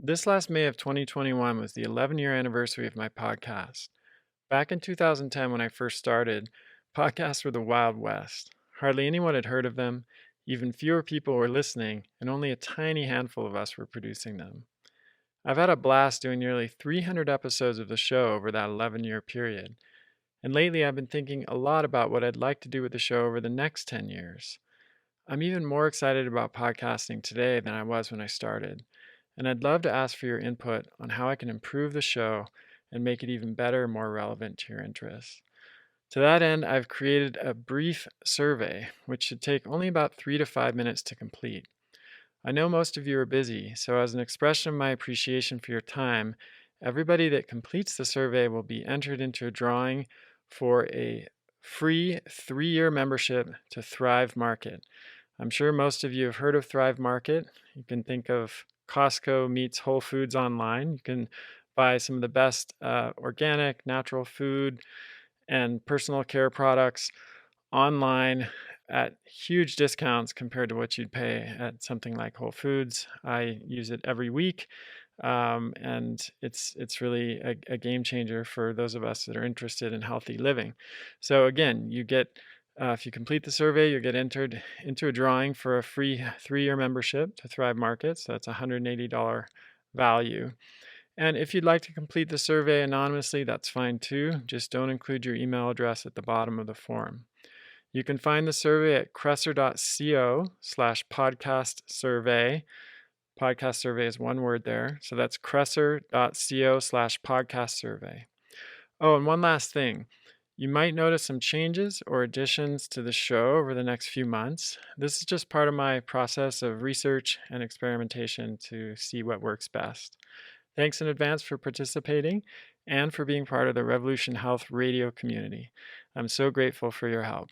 This last May of 2021 was the 11-year anniversary of my podcast. Back in 2010, when I first started, podcasts were the Wild West. Hardly anyone had heard of them, even fewer people were listening, and only a tiny handful of us were producing them. I've had a blast doing nearly 300 episodes of the show over that 11-year period, and lately I've been thinking a lot about what I'd like to do with the show over the next 10 years. I'm even more excited about podcasting today than I was when I started, and I'd love to ask for your input on how I can improve the show and make it even better and more relevant to your interests. To that end, I've created a brief survey, which should take only about 3 to 5 minutes to complete. I know most of you are busy, so as an expression of my appreciation for your time, everybody that completes the survey will be entered into a drawing for a free 3-year membership to Thrive Market. I'm sure most of you have heard of Thrive Market. You can think of Costco meets Whole Foods online. You can buy some of the best organic, natural food and personal care products online at huge discounts compared to what you'd pay at something like Whole Foods. I use it every week, and it's really a game changer for those of us that are interested in healthy living. So again, you get if you complete the survey, you'll get entered into a drawing for a free 3-year membership to Thrive Market. So that's a $180 value. And if you'd like to complete the survey anonymously, that's fine too. Just don't include your email address at the bottom of the form. You can find the survey at kresser.co/podcast survey. Podcast survey is one word there. So that's kresser.co/podcast survey. Oh, and one last thing. You might notice some changes or additions to the show over the next few months. This is just part of my process of research and experimentation to see what works best. Thanks in advance for participating and for being part of the Revolution Health radio community. I'm so grateful for your help.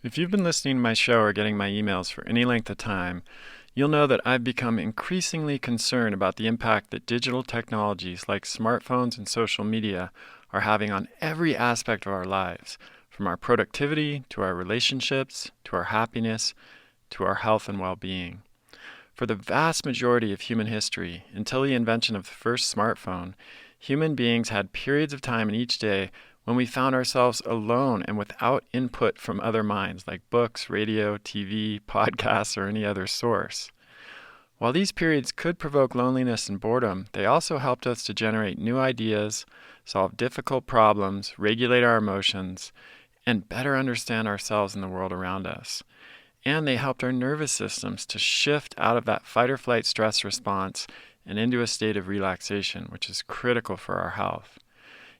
If you've been listening to my show or getting my emails for any length of time, you'll know that I've become increasingly concerned about the impact that digital technologies like smartphones and social media are having on every aspect of our lives, from our productivity to our relationships, to our happiness, to our health and well-being. For the vast majority of human history, until the invention of the first smartphone, human beings had periods of time in each day when we found ourselves alone and without input from other minds like books, radio, TV, podcasts, or any other source. While these periods could provoke loneliness and boredom, they also helped us to generate new ideas, solve difficult problems, regulate our emotions, and better understand ourselves and the world around us. And they helped our nervous systems to shift out of that fight or flight stress response and into a state of relaxation, which is critical for our health.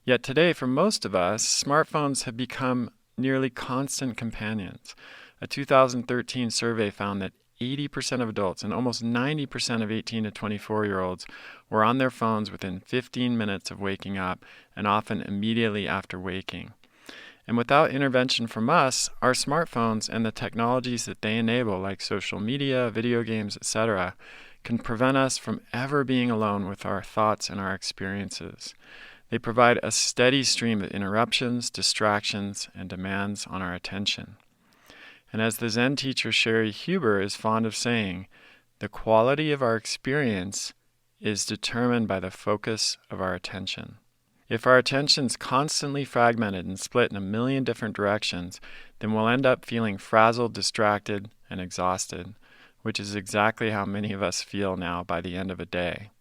Yet today, for most of us, smartphones have become nearly constant companions. A 2013 survey found that 80% of adults and almost 90% of 18 to 24-year-olds were on their phones within 15 minutes of waking up and often immediately after waking. And without intervention from us, our smartphones and the technologies that they enable, like social media, video games, etc., can prevent us from ever being alone with our thoughts and our experiences. They provide a steady stream of interruptions, distractions, and demands on our attention. And as the Zen teacher Sherry Huber is fond of saying, the quality of our experience is determined by the focus of our attention. If our attention's constantly fragmented and split in a million different directions, then we'll end up feeling frazzled, distracted, and exhausted, which is exactly how many of us feel now by the end of a day.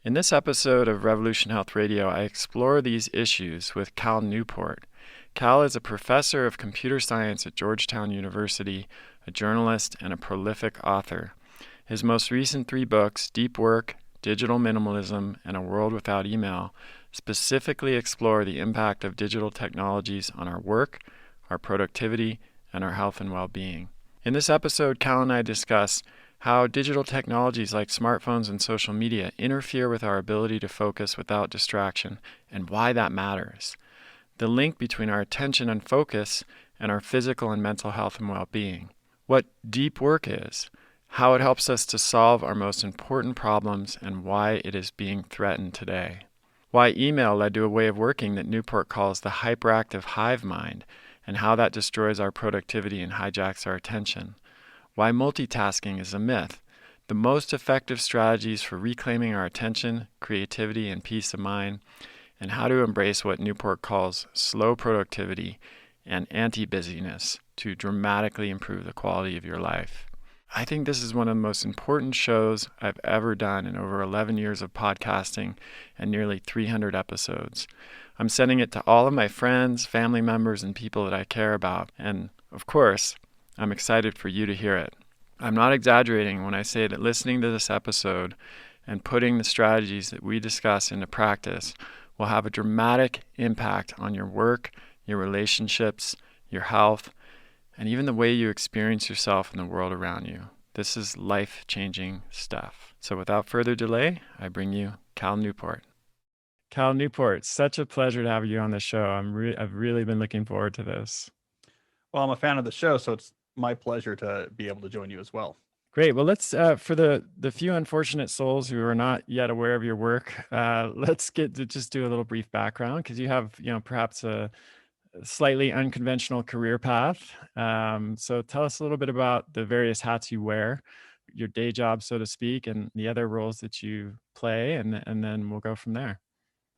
In this episode of Revolution Health Radio, I explore these issues with Cal Newport. Cal is a professor of computer science at Georgetown University, a journalist, and a prolific author. His most recent 3 books, Deep Work, Digital Minimalism, and A World Without Email, specifically explore the impact of digital technologies on our work, our productivity, and our health and well-being. In this episode, Cal and I discuss how digital technologies like smartphones and social media interfere with our ability to focus without distraction and why that matters. The link between our attention and focus and our physical and mental health and well-being. What deep work is, how it helps us to solve our most important problems, and why it is being threatened today. Why email led to a way of working that Newport calls the hyperactive hive mind, and how that destroys our productivity and hijacks our attention. Why multitasking is a myth, the most effective strategies for reclaiming our attention, creativity, and peace of mind, and how to embrace what Newport calls slow productivity and anti-busyness to dramatically improve the quality of your life. I think this is one of the most important shows I've ever done in over 11 years of podcasting and nearly 300 episodes. I'm sending it to all of my friends, family members, and people that I care about. And of course, I'm excited for you to hear it. I'm not exaggerating when I say that listening to this episode and putting the strategies that we discuss into practice will have a dramatic impact on your work, your relationships, your health, and even the way you experience yourself in the world around you. This is life-changing stuff. So without further delay, I bring you Cal Newport. Cal Newport, such a pleasure to have you on the show. I've really been looking forward to this. Well, I'm a fan of the show, so it's my pleasure to be able to join you as well. Great. Well, let's for the few unfortunate souls who are not yet aware of your work, let's get to just do a little brief background because you have, perhaps a slightly unconventional career path. So tell us a little bit about the various hats you wear, your day job, so to speak, and the other roles that you play, and then we'll go from there.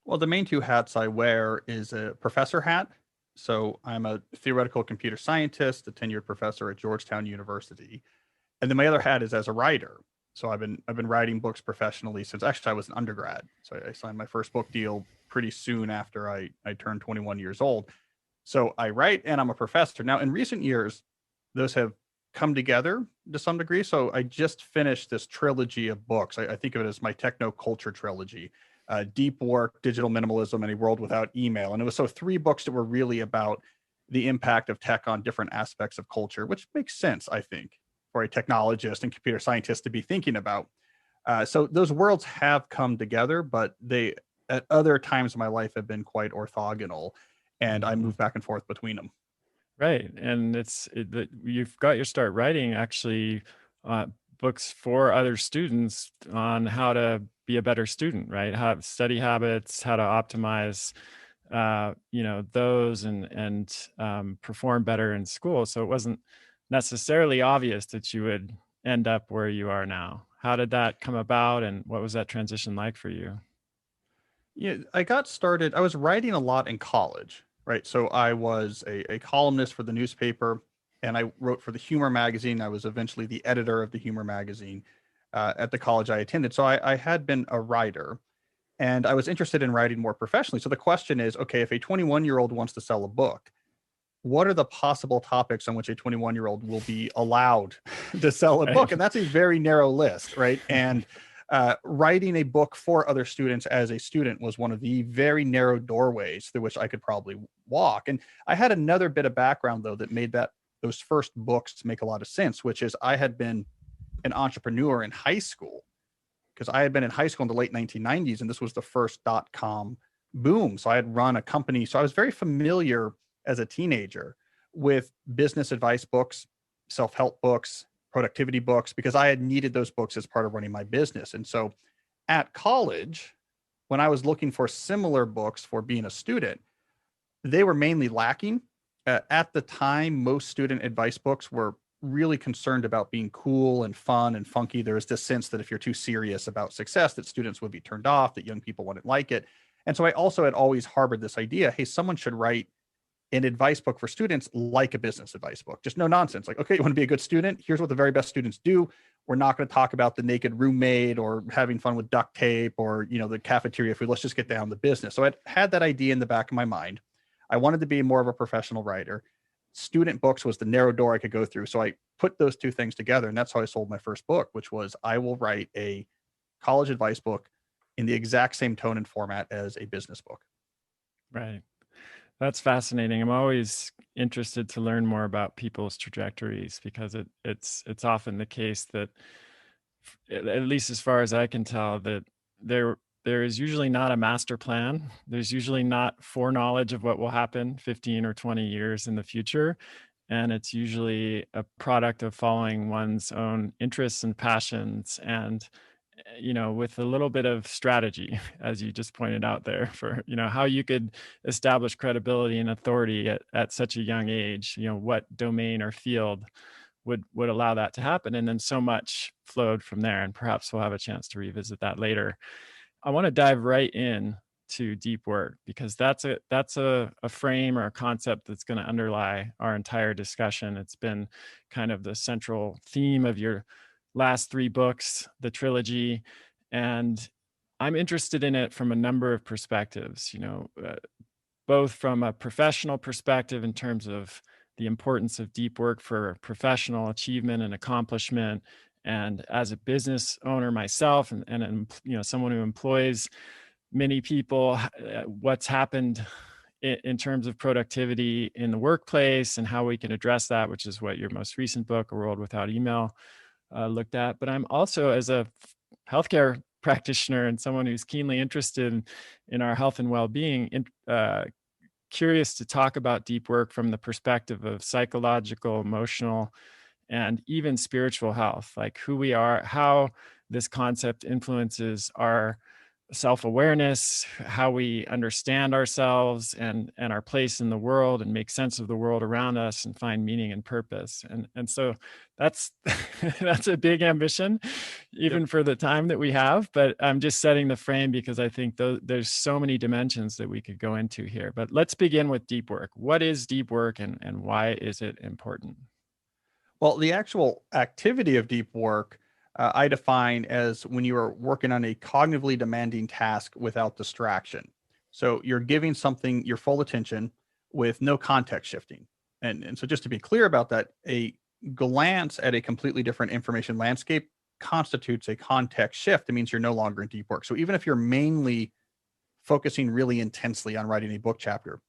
Well, the main two hats I wear is a professor hat. So I'm a theoretical computer scientist, a tenured professor at Georgetown University. And then my other hat is as a writer. So I've been writing books professionally since actually I was an undergrad. So I signed my first book deal pretty soon after I turned 21 years old. So I write and I'm a professor. Now, in recent years, those have come together to some degree. So I just finished this trilogy of books. I think of it as my techno culture trilogy: Deep Work, Digital Minimalism, and A World Without Email. And it was so three books that were really about the impact of tech on different aspects of culture, which makes sense, I think, for a technologist and computer scientist to be thinking about. So those worlds have come together, but they at other times in my life have been quite orthogonal, and I move back and forth between them. Right, and you've got your start writing actually books for other students on how to be a better student, right? How study habits, how to optimize, those and perform better in school. So it wasn't necessarily obvious that you would end up where you are now. How did that come about, and what was that transition like for you? Yeah, I got started. I was writing a lot in college, right? So I was a columnist for the newspaper, and I wrote for the humor magazine. I was eventually the editor of the humor magazine at the college I attended. So I had been a writer, and I was interested in writing more professionally. So the question is, okay, if a 21-year-old wants to sell a book, what are the possible topics on which a 21-year-old will be allowed to sell a book? Right. And that's a very narrow list, right? And writing a book for other students as a student was one of the very narrow doorways through which I could probably walk. And I had another bit of background though that made those first books make a lot of sense, which is I had been an entrepreneur in high school because I had been in high school in the late 1990s, and this was the first .com boom. So I had run a company. So I was very familiar as a teenager with business advice books, self-help books, productivity books, because I had needed those books as part of running my business. And so at college, when I was looking for similar books for being a student, they were mainly lacking. At the time, most student advice books were really concerned about being cool and fun and funky. There was this sense that if you're too serious about success, that students would be turned off, that young people wouldn't like it. And so I also had always harbored this idea, hey, someone should write an advice book for students like a business advice book. Just no nonsense. Like, okay, you want to be a good student? Here's what the very best students do. We're not going to talk about the naked roommate or having fun with duct tape or, the cafeteria food. Let's just get down to business. So I had that idea in the back of my mind. I wanted to be more of a professional writer. Student books was the narrow door I could go through. So I put those two things together, and that's how I sold my first book, which was I will write a college advice book in the exact same tone and format as a business book. Right. That's fascinating. I'm always interested to learn more about people's trajectories because it's often the case that, at least as far as I can tell, that there is usually not a master plan. There's usually not foreknowledge of what will happen 15 or 20 years in the future. And it's usually a product of following one's own interests and passions and, with a little bit of strategy, as you just pointed out there, for, how you could establish credibility and authority at such a young age, what domain or field would allow that to happen. And then so much flowed from there. And perhaps we'll have a chance to revisit that later. I want to dive right in to deep work because that's a frame or a concept that's going to underlie our entire discussion. It's been kind of the central theme of your last three books, the trilogy, and I'm interested in it from a number of perspectives. Both from a professional perspective in terms of the importance of deep work for professional achievement and accomplishment, and as a business owner myself, and someone who employs many people, what's happened in terms of productivity in the workplace and how we can address that, which is what your most recent book, A World Without Email, looked at. But I'm also, as a healthcare practitioner and someone who's keenly interested in our health and well-being, curious to talk about deep work from the perspective of psychological, emotional, and even spiritual health, like who we are, how this concept influences our self-awareness, how we understand ourselves and our place in the world and make sense of the world around us and find meaning and purpose. And so that's that's a big ambition, Yep. even for the time that we have. But I'm just setting the frame because I think there's so many dimensions that we could go into here. But let's begin with deep work. What is deep work and why is it important? Well, the actual activity of deep work, I define as when you are working on a cognitively demanding task without distraction. So you're giving something your full attention with no context shifting. And so, just to be clear about that, a glance at a completely different information landscape constitutes a context shift. It means you're no longer in deep work. So even if you're mainly focusing really intensely on writing a book chapter,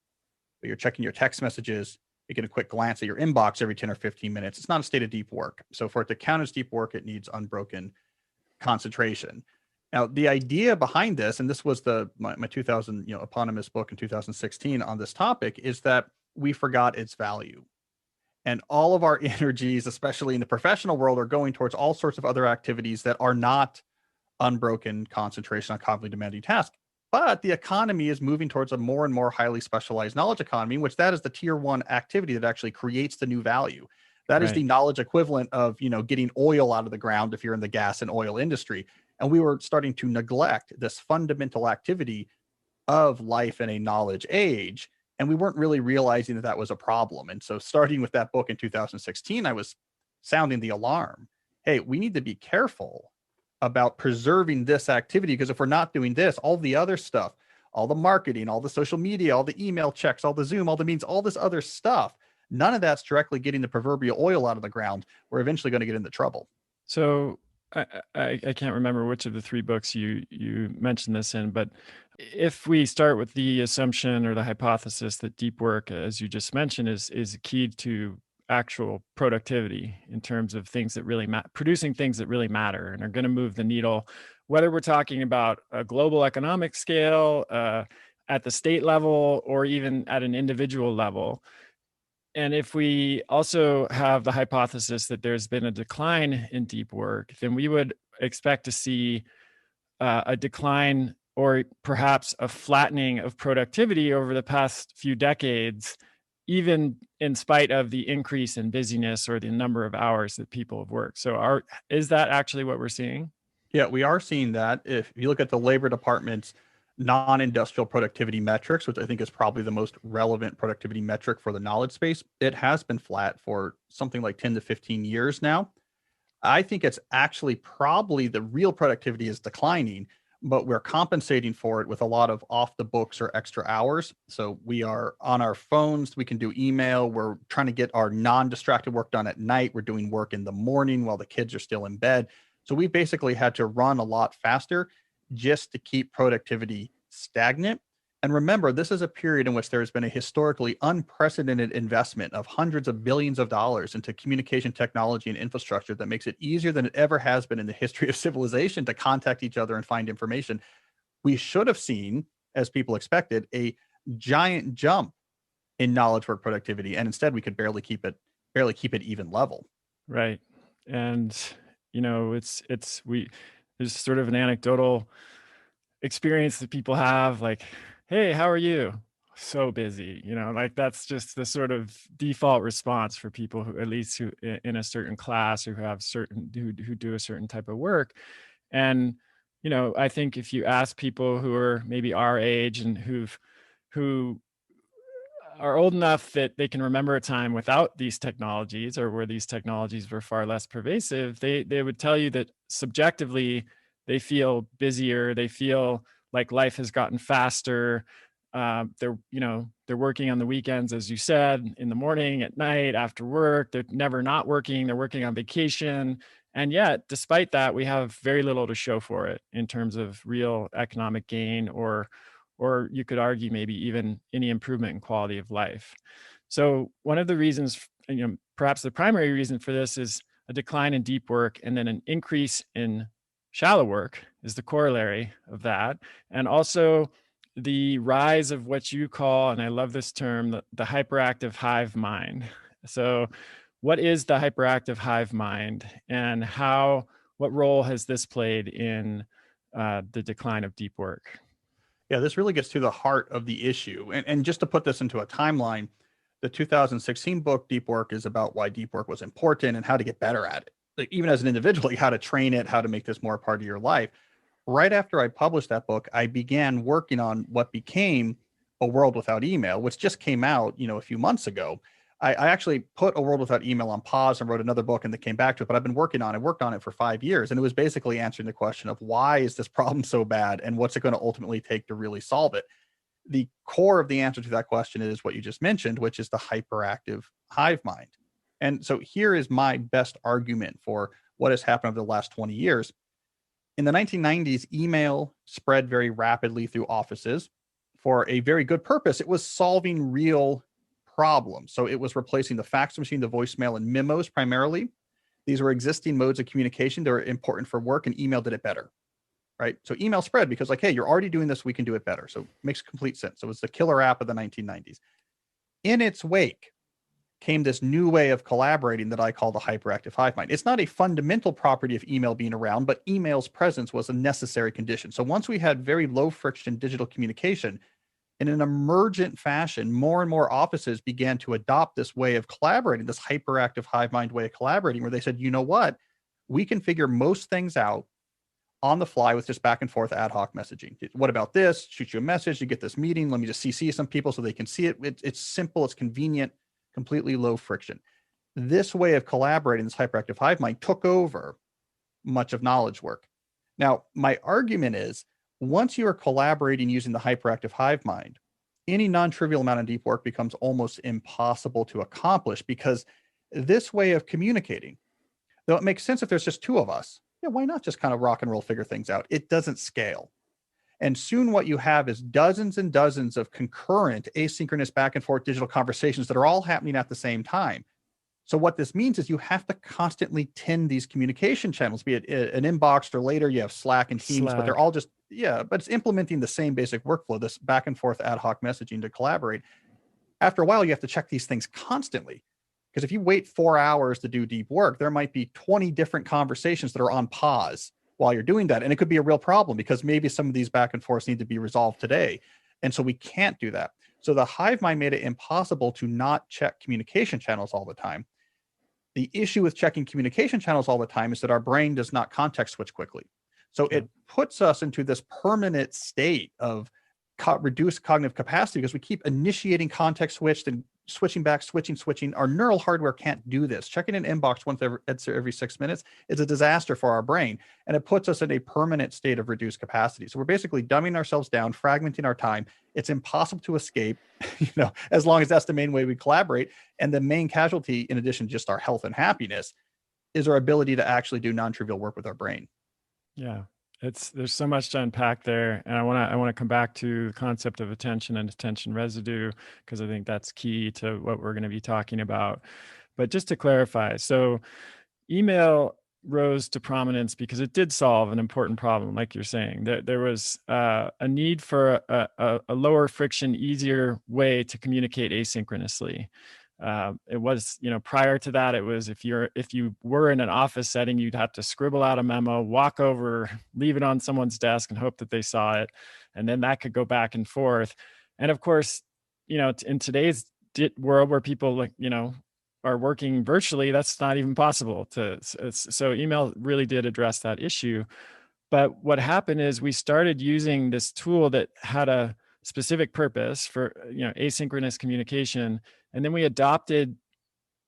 but you're checking your text messages, you get a quick glance at your inbox every 10 or 15 minutes. It's not a state of deep work. So for it to count as deep work, it needs unbroken concentration. Now, the idea behind this, and this was my 2000 eponymous book in 2016 on this topic, is that we forgot its value, and all of our energies, especially in the professional world, are going towards all sorts of other activities that are not unbroken concentration on cognitively demanding tasks. But the economy is moving towards a more and more highly specialized knowledge economy, in which that is the tier one activity that actually creates the new value. That is the Right. knowledge equivalent of, getting oil out of the ground if you're in the gas and oil industry. And we were starting to neglect this fundamental activity of life in a knowledge age. And we weren't really realizing that that was a problem. And so, starting with that book in 2016, I was sounding the alarm. Hey, we need to be careful about preserving this activity, because if we're not doing this, all the other stuff, all the marketing, all the social media, all the email checks, all the Zoom, all the means, all this other stuff, none of that's directly getting the proverbial oil out of the ground. We're eventually going to get into trouble. So I can't remember which of the three books you mentioned this in, but if we start with the assumption or the hypothesis that deep work, as you just mentioned, is key to actual productivity in terms of things that really producing things that really matter and are going to move the needle, whether we're talking about a global economic scale, at the state level, or even at an individual level. And if we also have the hypothesis that there's been a decline in deep work, then we would expect to see a decline or perhaps a flattening of productivity over the past few decades, even in spite of the increase in busyness or the number of hours that people have worked. So, is that actually what we're seeing? Yeah, we are seeing that. If you look at the Labor Department's non-industrial productivity metrics, which I think is probably the most relevant productivity metric for the knowledge space, it has been flat for something like 10 to 15 years now. I think it's actually probably the real productivity is declining, but we're compensating for it with a lot of off the books or extra hours. So we are on our phones, we can do email, we're trying to get our non-distracted work done at night, we're doing work in the morning while the kids are still in bed. So we basically had to run a lot faster just to keep productivity stagnant. And remember, this is a period in which there has been a historically unprecedented investment of hundreds of billions of dollars into communication technology and infrastructure that makes it easier than it ever has been in the history of civilization to contact each other and find information. We should have seen, as people expected, a giant jump in knowledge work productivity, and instead we could barely keep it even level. Right. And it's we there's sort of an anecdotal experience that people have like, "Hey, how are you? So busy, like that's just the sort of default response for people who, at least who in a certain class, who have certain who do a certain type of work. And I think if you ask people who are maybe our age and who are old enough that they can remember a time without these technologies, or where these technologies were far less pervasive, they would tell you that subjectively they feel busier, they feel like life has gotten faster. They're working on the weekends, as you said, in the morning, at night, after work. They're never not working. They're working on vacation. And yet, despite that, we have very little to show for it in terms of real economic gain, or you could argue maybe even any improvement in quality of life. So one of the reasons, perhaps the primary reason for this, is a decline in deep work, and then an increase in shallow work is the corollary of that. And also the rise of what you call, and I love this term, the hyperactive hive mind. So what is the hyperactive hive mind, and what role has this played in the decline of deep work? Yeah, this really gets to the heart of the issue. And just to put this into a timeline, the 2016 book Deep Work is about why deep work was important and how to get better at it. Like, even as an individual, like how to train it, how to make this more a part of your life. Right after I published that book, I began working on what became A World Without Email, which just came out, a few months ago. I actually put A World Without Email on pause and wrote another book and then came back to it. But I've been worked on it for 5 years. And it was basically answering the question of, why is this problem so bad? And what's it going to ultimately take to really solve it? The core of the answer to that question is what you just mentioned, which is the hyperactive hive mind. And so here is my best argument for what has happened over the last 20 years. In the 1990s, email spread very rapidly through offices for a very good purpose. It was solving real problems. So it was replacing the fax machine, the voicemail, and memos primarily. These were existing modes of communication that were important for work, and email did it better, right? So email spread because, like, hey, you're already doing this, we can do it better. So it makes complete sense. So it's the killer app of the 1990s. In its wake came this new way of collaborating that I call the hyperactive hive mind. It's not a fundamental property of email being around, but email's presence was a necessary condition. So once we had very low friction digital communication, in an emergent fashion, more and more offices began to adopt this way of collaborating, this hyperactive hive mind way of collaborating, where they said, you know what? We can figure most things out on the fly with just back and forth ad hoc messaging. What about this? Shoot you a message. You get this meeting. Let me just CC some people so they can see it. It's simple. It's convenient, completely low friction. This way of collaborating, this hyperactive hive mind, took over much of knowledge work. Now, my argument is, once you are collaborating using the hyperactive hive mind, any non-trivial amount of deep work becomes almost impossible to accomplish, because this way of communicating, though it makes sense if there's just two of us, yeah, why not just kind of rock and roll, figure things out? It doesn't scale. And soon what you have is dozens and dozens of concurrent asynchronous back and forth digital conversations that are all happening at the same time. So what this means is you have to constantly tend these communication channels, be it an inbox, or later you have Slack and Teams, but they're Slack. all just, yeah, but it's implementing the same basic workflow, this back and forth ad hoc messaging to collaborate. After a while, you have to check these things constantly. Because if you wait 4 hours to do deep work, there might be 20 different conversations that are on pause while you're doing that. And it could be a real problem, because maybe some of these back and forths need to be resolved today. And so we can't do that. So the hive mind made it impossible to not check communication channels all the time. The issue with checking communication channels all the time is that our brain does not context switch quickly. So Yeah. it puts us into this permanent state of reduced cognitive capacity, because we keep initiating context switched and switching back, switching. Our neural hardware can't do this. Checking an inbox once every 6 minutes is a disaster for our brain, and it puts us in a permanent state of reduced capacity. So we're basically dumbing ourselves down, fragmenting our time. It's impossible to escape, as long as that's the main way we collaborate. And the main casualty, in addition to just our health and happiness, is our ability to actually do non-trivial work with our brain. Yeah. There's so much to unpack there. And I want to come back to the concept of attention and attention residue, because I think that's key to what we're going to be talking about. But just to clarify, so email rose to prominence because it did solve an important problem, like you're saying. There was a need for a lower friction, easier way to communicate asynchronously. It was, prior to that, it was, if you were in an office setting, you'd have to scribble out a memo, walk over, leave it on someone's desk, and hope that they saw it, and then that could go back and forth. And of course, in today's world where people are working virtually, that's not even possible so email really did address that issue. But what happened is we started using this tool that had a specific purpose for, asynchronous communication. And then we adopted,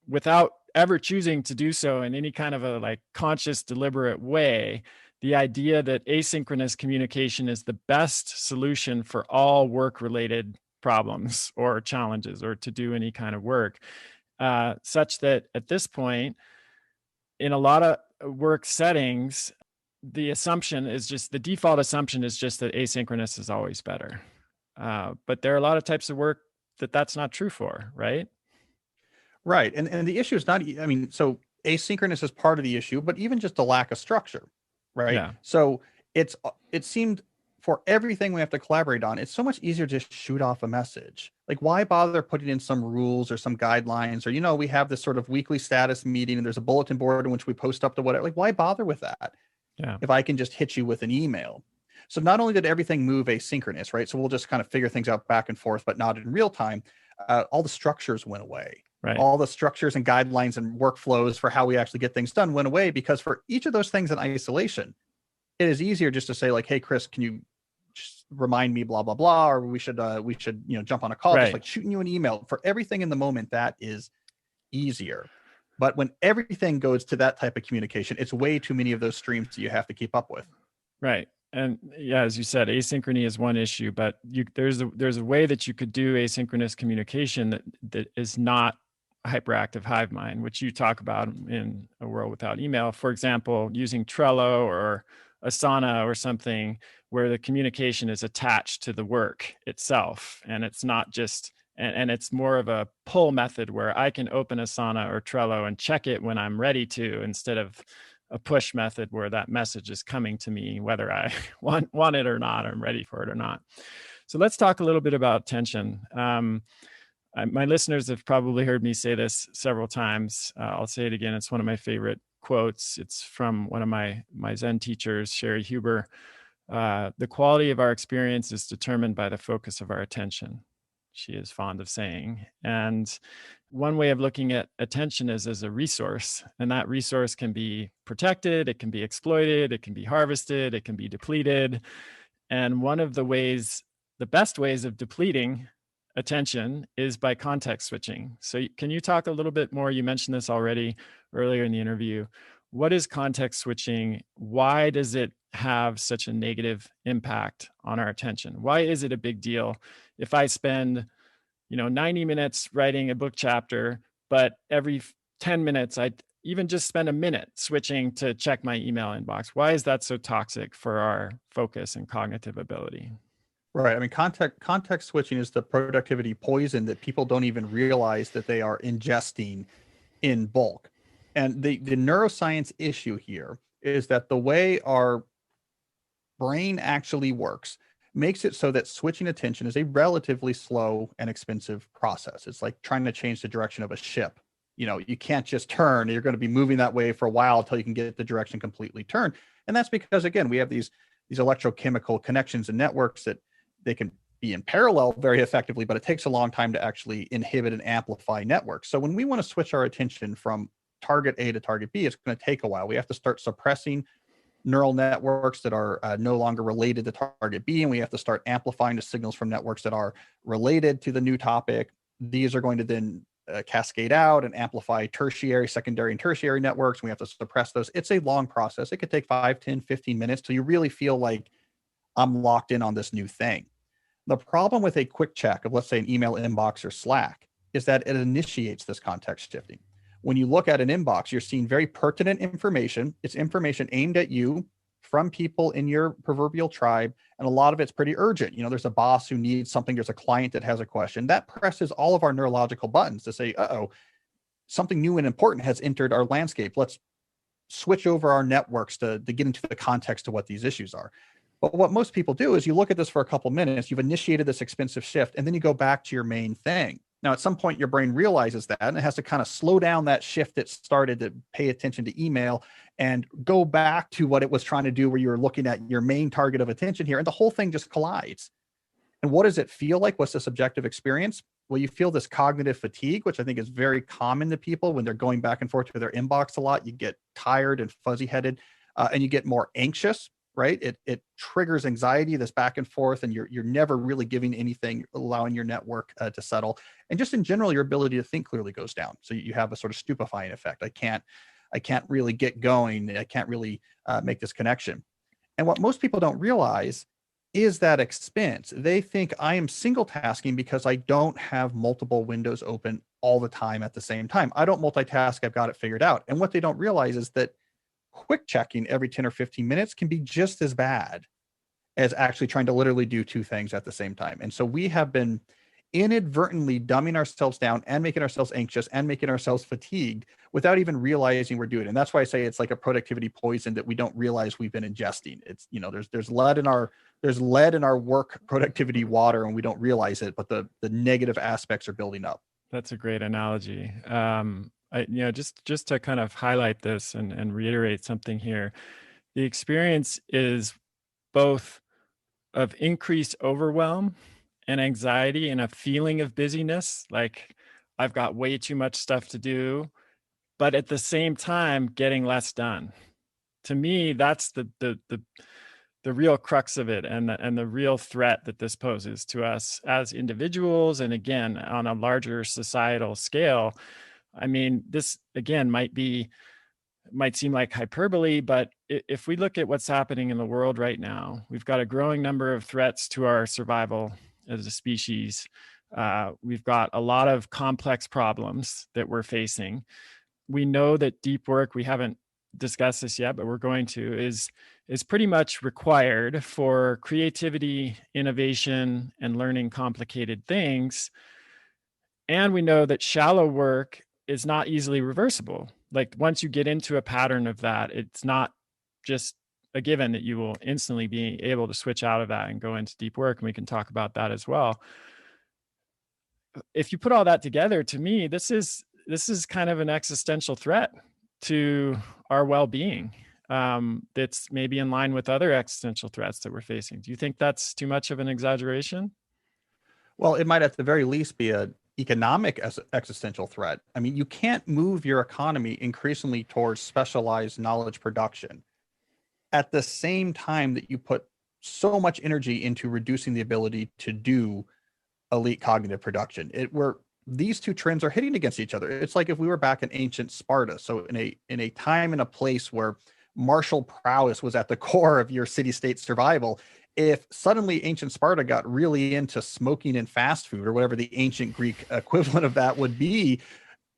without ever choosing to do so in any kind of a like conscious, deliberate way, the idea that asynchronous communication is the best solution for all work related problems or challenges or to do any kind of work. Such that at this point, in a lot of work settings, the default assumption is just that asynchronous is always better. But there are a lot of types of work that's not true for, right? Right. And the issue is not, I mean, so asynchronous is part of the issue, but even just a lack of structure, right? Yeah. So it seemed for everything we have to collaborate on, it's so much easier to just shoot off a message. Like, why bother putting in some rules or some guidelines? Or, we have this sort of weekly status meeting and there's a bulletin board in which we post up to whatever. Like, why bother with that Yeah. if I can just hit you with an email? So not only did everything move asynchronous, right? So we'll just kind of figure things out back and forth, but not in real time. All the structures went away. Right. All the structures and guidelines and workflows for how we actually get things done went away, because for each of those things in isolation, it is easier just to say like, hey, Chris, can you just remind me blah, blah, blah, or we should jump on a call. Right. Just like shooting you an email. For everything in the moment, that is easier. But when everything goes to that type of communication, it's way too many of those streams that you have to keep up with. Right. And yeah, as you said, asynchrony is one issue, but there's a way that you could do asynchronous communication that is not hyperactive hive mind, which you talk about in A World Without Email. For example, using Trello or Asana or something where the communication is attached to the work itself, and it's not just and it's more of a pull method where I can open Asana or Trello and check it when I'm ready to, instead of a push method where that message is coming to me whether I want it or not, or I'm ready for it or not. So let's talk a little bit about attention. My listeners have probably heard me say this several times. I'll say it again. It's one of my favorite quotes. It's from one of my Zen teachers, Sherry Huber. The quality of our experience is determined by the focus of our attention, she is fond of saying. And one way of looking at attention is as a resource, and that resource can be protected, it can be exploited, it can be harvested, it can be depleted. And one of the best ways of depleting attention is by context switching. So can you talk a little bit more? You mentioned this already earlier in the interview. What is context switching? Why does it have such a negative impact on our attention? Why is it a big deal if I spend 90 minutes writing a book chapter, but every 10 minutes I even just spend a minute switching to check my email inbox? Why is that so toxic for our focus and cognitive ability? Right. I mean, context switching is the productivity poison that people don't even realize that they are ingesting in bulk. And the neuroscience issue here is that the way our brain actually works makes it so that switching attention is a relatively slow and expensive process. It's like trying to change the direction of a ship. You can't just turn. You're going to be moving that way for a while until you can get the direction completely turned. And that's because, again, we have these electrochemical connections and networks that they can be in parallel very effectively, but it takes a long time to actually inhibit and amplify networks. So when we want to switch our attention from target A to target B, it's going to take a while. We have to start suppressing neural networks that are no longer related to target B, and we have to start amplifying the signals from networks that are related to the new topic. These are going to then cascade out and amplify tertiary, secondary, and tertiary networks. We have to suppress those. It's a long process. It could take 5, 10, 15 minutes till you really feel like I'm locked in on this new thing. The problem with a quick check of, let's say, an email inbox or Slack is that it initiates this context shifting. When you look at an inbox, you're seeing very pertinent information. It's information aimed at you from people in your proverbial tribe. And a lot of it's pretty urgent. There's a boss who needs something. There's a client that has a question. That presses all of our neurological buttons to say, something new and important has entered our landscape. Let's switch over our networks to get into the context of what these issues are. But what most people do is you look at this for a couple minutes, you've initiated this expensive shift, and then you go back to your main thing. Now, at some point, your brain realizes that, and it has to kind of slow down that shift that started to pay attention to email and go back to what it was trying to do, where you were looking at your main target of attention here, and the whole thing just collides. And what does it feel like? What's the subjective experience? Well, you feel this cognitive fatigue, which I think is very common to people when they're going back and forth to their inbox a lot. You get tired and fuzzy headed, and you get more anxious. Right? It triggers anxiety, this back and forth, and you're never really giving anything, allowing your network to settle, and just in general, your ability to think clearly goes down. So you have a sort of stupefying effect. I can't really get going. I can't really make this connection. And what most people don't realize is that expense. They think I am single tasking because I don't have multiple windows open all the time at the same time. I don't multitask. I've got it figured out. And what they don't realize is that quick checking every 10 or 15 minutes can be just as bad as actually trying to literally do two things at the same time. And so we have been inadvertently dumbing ourselves down and making ourselves anxious and making ourselves fatigued without even realizing we're doing it. And that's why I say it's like a productivity poison that we don't realize we've been ingesting. It's, there's lead in our work productivity water and we don't realize it, but the negative aspects are building up. That's a great analogy. Just to kind of highlight this and reiterate something here, the experience is both of increased overwhelm and anxiety and a feeling of busyness, like I've got way too much stuff to do, but at the same time getting less done. To me, that's the real crux of it, and the real threat that this poses to us as individuals, and again on a larger societal scale. I mean, this again might seem like hyperbole, but if we look at what's happening in the world right now, we've got a growing number of threats to our survival as a species. We've got a lot of complex problems that we're facing. We know that deep work, we haven't discussed this yet, but we're going to, is pretty much required for creativity, innovation, and learning complicated things. And we know that shallow work is not easily reversible. Like once you get into a pattern of that, it's not just a given that you will instantly be able to switch out of that and go into deep work. And we can talk about that as well. If you put all that together, to me, this is kind of an existential threat to our well-being. That's maybe in line with other existential threats that we're facing. Do you think that's too much of an exaggeration? Well, it might at the very least be a economic existential threat. I mean, you can't move your economy increasingly towards specialized knowledge production at the same time that you put so much energy into reducing the ability to do elite cognitive production. Where these two trends are hitting against each other. It's like if we were back in ancient Sparta, so in a time and a place where martial prowess was at the core of your city-state survival. If suddenly ancient Sparta got really into smoking and fast food, or whatever the ancient Greek equivalent of that would be,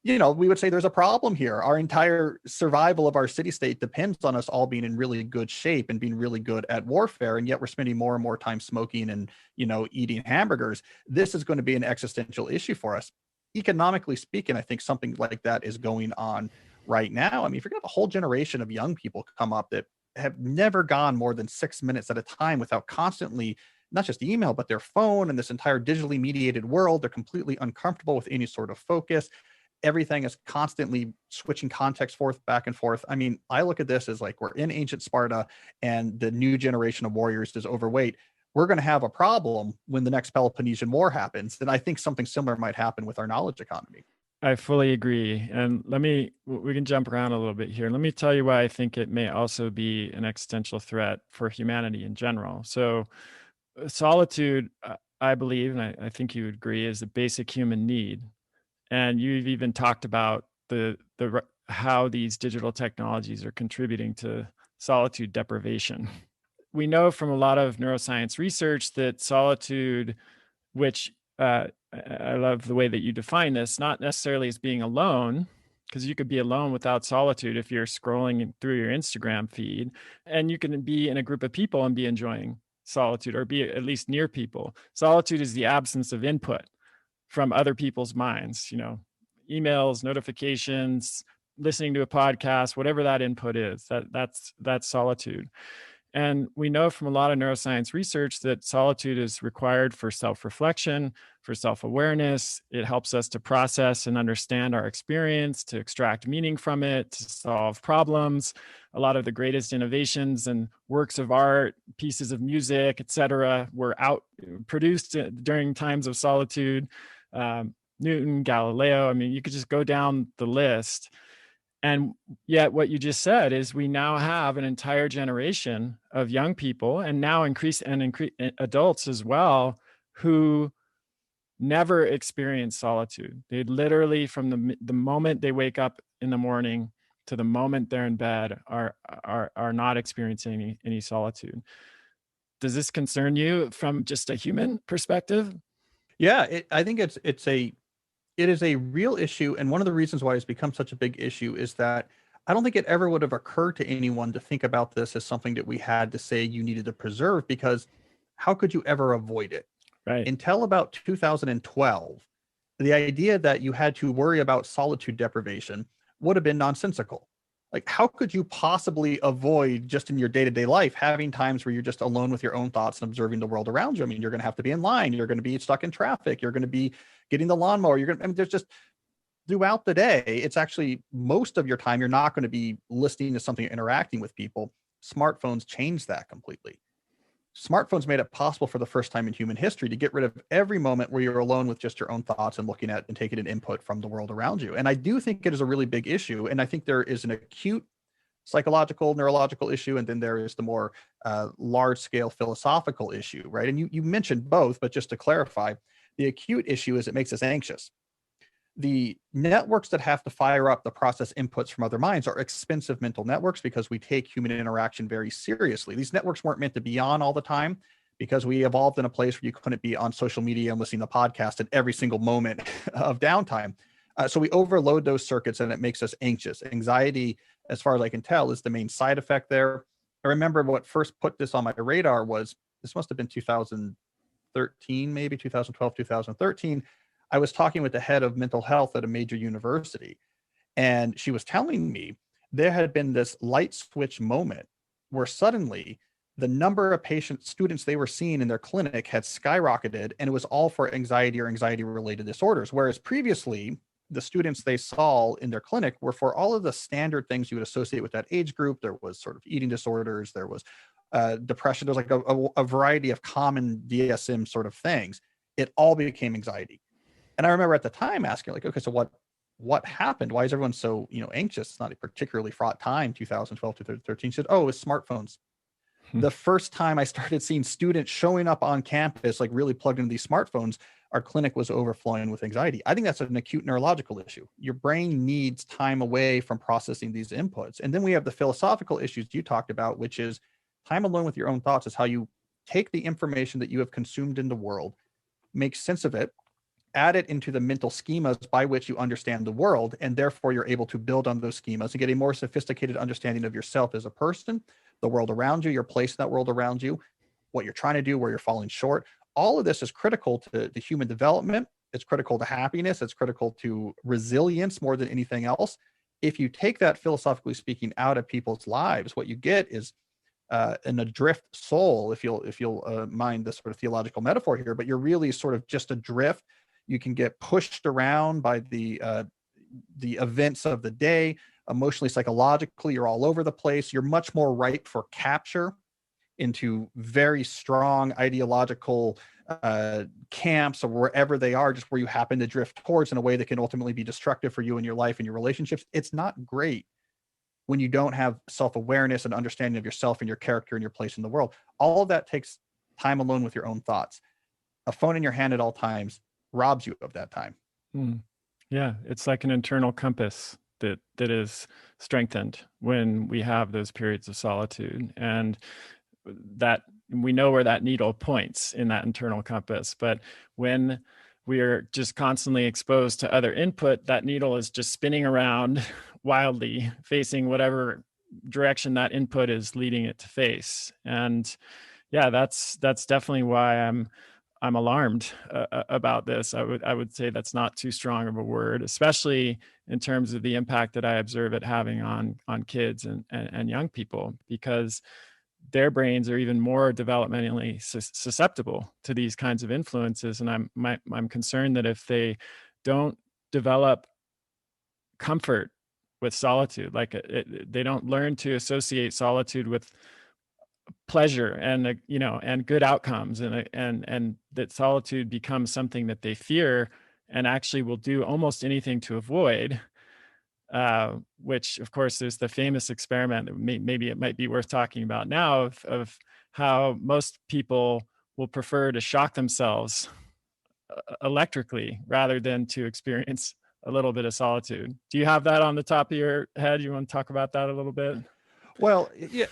we would say there's a problem here. Our entire survival of our city-state depends on us all being in really good shape and being really good at warfare, and yet we're spending more and more time smoking and eating hamburgers. This is going to be an existential issue for us. Economically speaking, I think something like that is going on right now. I mean, if you're going to have a whole generation of young people come up that have never gone more than 6 minutes at a time without constantly, not just email, but their phone and this entire digitally mediated world, they're completely uncomfortable with any sort of focus. Everything is constantly switching context forth, back and forth. I mean, I look at this as like we're in ancient Sparta and the new generation of warriors is overweight. We're going to have a problem when the next Peloponnesian War happens. And I think something similar might happen with our knowledge economy. I fully agree. And we can jump around a little bit here. Let me tell you why I think it may also be an existential threat for humanity in general. So, solitude, I believe, and I think you would agree, is a basic human need. And you've even talked about how these digital technologies are contributing to solitude deprivation. We know from a lot of neuroscience research that solitude, which I love the way that you define this, not necessarily as being alone, because you could be alone without solitude if you're scrolling through your Instagram feed, and you can be in a group of people and be enjoying solitude or be at least near people. Solitude is the absence of input from other people's minds, emails, notifications, listening to a podcast, whatever that input is, that's solitude. And we know from a lot of neuroscience research that solitude is required for self-reflection, for self-awareness. It helps us to process and understand our experience, to extract meaning from it, to solve problems. a lot of the greatest innovations and works of art, pieces of music, etc., were out produced during times of solitude. Newton, Galileo. I mean, you could just go down the list. And yet, what you just said is we now have an entire generation of young people, and now adults as well, who never experience solitude. They literally, from the moment they wake up in the morning to the moment they're in bed, are not experiencing any solitude. Does this concern you from just a human perspective? Yeah, I think it is a real issue, and one of the reasons why it's become such a big issue is that I don't think it ever would have occurred to anyone to think about this as something that we had to say you needed to preserve, because how could you ever avoid it? Right. Until about 2012, the idea that you had to worry about solitude deprivation would have been nonsensical. Like, how could you possibly avoid, just in your day-to-day life, having times where you're just alone with your own thoughts and observing the world around you? I mean, you're going to have to be in line, you're going to be stuck in traffic, you're going to be getting the lawnmower, I mean, there's just throughout the day, it's actually most of your time you're not going to be listening to something, interacting with people. Smartphones changed that completely. Smartphones made it possible for the first time in human history to get rid of every moment where you're alone with just your own thoughts and looking at and taking an input from the world around you. And I do think it is a really big issue. And I think there is an acute psychological, neurological issue, and then there is the more large scale philosophical issue, right? And you mentioned both, but just to clarify, the acute issue is it makes us anxious. The networks that have to fire up the process inputs from other minds are expensive mental networks because we take human interaction very seriously. These networks weren't meant to be on all the time because we evolved in a place where you couldn't be on social media and listening to podcasts at every single moment of downtime. So we overload those circuits and it makes us anxious. Anxiety, as far as I can tell, is the main side effect there. I remember what first put this on my radar was, this must have been 2013, maybe 2012, 2013. I was talking with the head of mental health at a major university, and she was telling me there had been this light switch moment where suddenly the number of students they were seeing in their clinic had skyrocketed, and it was all for anxiety or anxiety related disorders. Whereas previously, the students they saw in their clinic were for all of the standard things you would associate with that age group. There was sort of eating disorders, there was depression, there was like a variety of common DSM sort of things. It all became anxiety. And I remember at the time asking, like, okay, so what happened? Why is everyone so, anxious? It's not a particularly fraught time, 2012 to 2013. She said, oh, it's smartphones. The first time I started seeing students showing up on campus, like really plugged into these smartphones, our clinic was overflowing with anxiety. I think that's an acute neurological issue. Your brain needs time away from processing these inputs. And then we have the philosophical issues you talked about, which is time alone with your own thoughts is how you take the information that you have consumed in the world, make sense of it, add it into the mental schemas by which you understand the world, and therefore you're able to build on those schemas and get a more sophisticated understanding of yourself as a person, the world around you, your place in that world around you, what you're trying to do, where you're falling short. All of this is critical to human development. It's critical to happiness. It's critical to resilience more than anything else. If you take that, philosophically speaking, out of people's lives, what you get is an adrift soul, if you'll mind this sort of theological metaphor here, but you're really sort of just adrift. You can get pushed around by the events of the day, emotionally, psychologically. You're all over the place. You're much more ripe for capture into very strong ideological camps or wherever they are, just where you happen to drift towards in a way that can ultimately be destructive for you and your life and your relationships. It's not great when you don't have self-awareness and understanding of yourself and your character and your place in the world. All of that takes time alone with your own thoughts. A phone in your hand at all times robs you of that time. Mm. Yeah, it's like an internal compass that is strengthened when we have those periods of solitude, and that we know where that needle points in that internal compass. But when we are just constantly exposed to other input, that needle is just spinning around wildly, facing whatever direction that input is leading it to face. And yeah, that's definitely why I'm alarmed about this. I would say that's not too strong of a word, especially in terms of the impact that I observe it having on kids and young people, because their brains are even more developmentally susceptible to these kinds of influences. And I'm concerned that if they don't develop comfort with solitude. Like they don't learn to associate solitude with pleasure and and good outcomes, and that solitude becomes something that they fear and actually will do almost anything to avoid. Which, of course, there's the famous experiment that maybe it might be worth talking about now of how most people will prefer to shock themselves electrically rather than to experience a little bit of solitude. Do you have that on the top of your head? You want to talk about that a little bit? Well, yeah,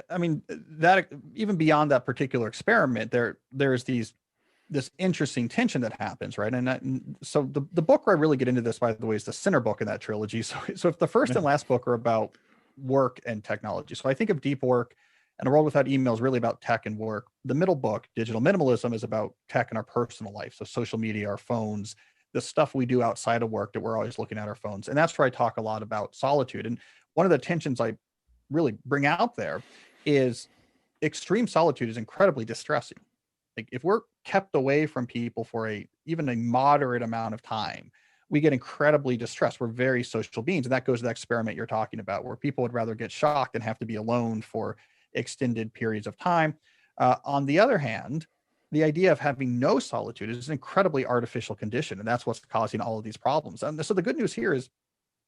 I mean that even beyond that particular experiment, there's this interesting tension that happens, right? And so the book where I really get into this, by the way, is the center book in that trilogy. So if the first and last book are about work and technology, so I think of Deep Work and A World Without Email is really about tech and work. The middle book, Digital Minimalism, is about tech and our personal life, so social media, our phones, the stuff we do outside of work that we're always looking at our phones, and that's where I talk a lot about solitude. And one of the tensions I really bring out there is extreme solitude is incredibly distressing. Like if we're kept away from people for even a moderate amount of time, we get incredibly distressed. We're very social beings. And that goes to the experiment you're talking about, where people would rather get shocked than have to be alone for extended periods of time. On the other hand, the idea of having no solitude is an incredibly artificial condition. And that's what's causing all of these problems. And so the good news here is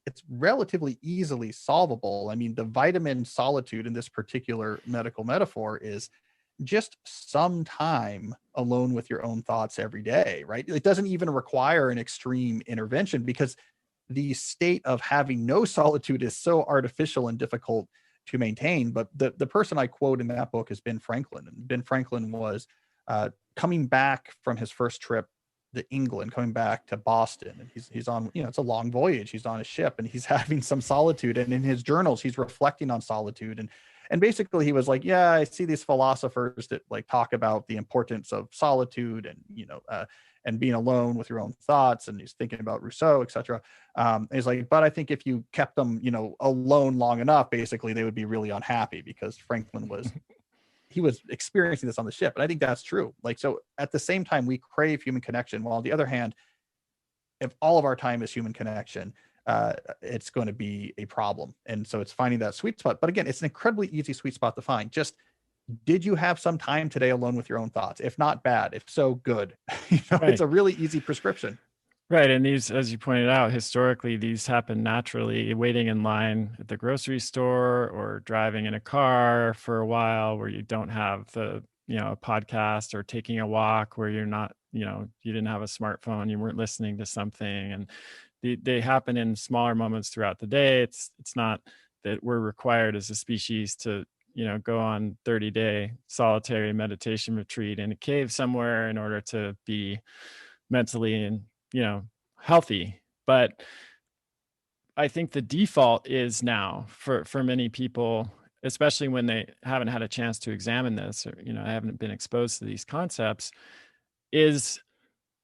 it's relatively easily solvable. I mean, the vitamin solitude in this particular medical metaphor is just some time alone with your own thoughts every day, right? It doesn't even require an extreme intervention because the state of having no solitude is so artificial and difficult to maintain. But the person I quote in that book is Ben Franklin. And Ben Franklin was coming back from his first trip to England, coming back to Boston, and he's on, it's a long voyage. He's on a ship and he's having some solitude. And in his journals, he's reflecting on solitude. And basically he was like, yeah, I see these philosophers that like talk about the importance of solitude and, and being alone with your own thoughts. And he's thinking about Rousseau, etc. He's like, but I think if you kept them, alone long enough, basically they would be really unhappy, because Franklin he was experiencing this on the ship. And I think that's true. Like, so at the same time, we crave human connection, while on the other hand, if all of our time is human connection, it's going to be a problem. And so it's finding that sweet spot. But again, it's an incredibly easy sweet spot to find. Just, did you have some time today alone with your own thoughts? If not, bad. If so, good. It's Right. a really easy prescription. Right. And these, as you pointed out, historically, these happen naturally, waiting in line at the grocery store or driving in a car for a while where you don't have a podcast, or taking a walk where you're not, you didn't have a smartphone, you weren't listening to something. And they happen in smaller moments throughout the day. It's not that we're required as a species to, go on 30-day solitary meditation retreat in a cave somewhere in order to be mentally and healthy. But I think the default is now for many people, especially when they haven't had a chance to examine this, or haven't been exposed to these concepts, is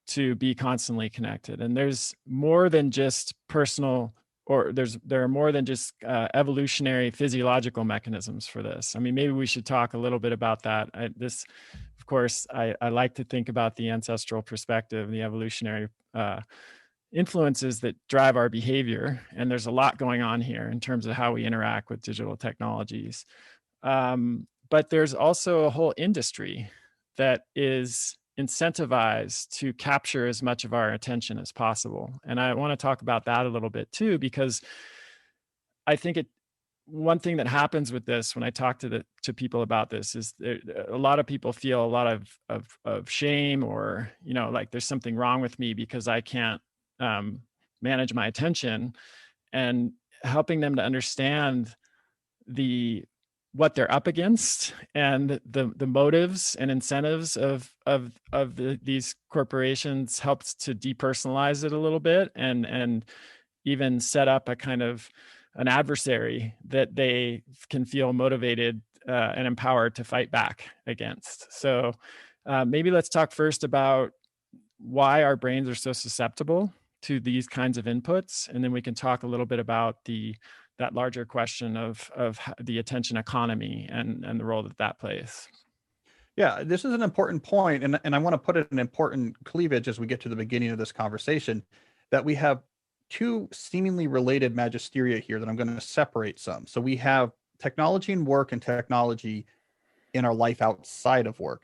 to be constantly connected. And there's more than just personal, or there are more than just evolutionary physiological mechanisms for this. I mean, maybe we should talk a little bit about that. Of course, I like to think about the ancestral perspective, the evolutionary influences that drive our behavior. And there's a lot going on here in terms of how we interact with digital technologies. But there's also a whole industry that is incentivized to capture as much of our attention as possible. And I want to talk about that a little bit too, because I think one thing that happens with this when I talk to people about this is a lot of people feel a lot of shame, or like there's something wrong with me because I can't manage my attention. And helping them to understand what they're up against, and the motives and incentives of these corporations helps to depersonalize it a little bit, and even set up a kind of an adversary that they can feel motivated and empowered to fight back against. So maybe let's talk first about why our brains are so susceptible to these kinds of inputs, and then we can talk a little bit about that larger question of the attention economy and the role that plays. Yeah, this is an important point, and I want to put it an important cleavage as we get to the beginning of this conversation, that we have two seemingly related magisteria here that I'm going to separate some. So we have technology and work and technology in our life outside of work.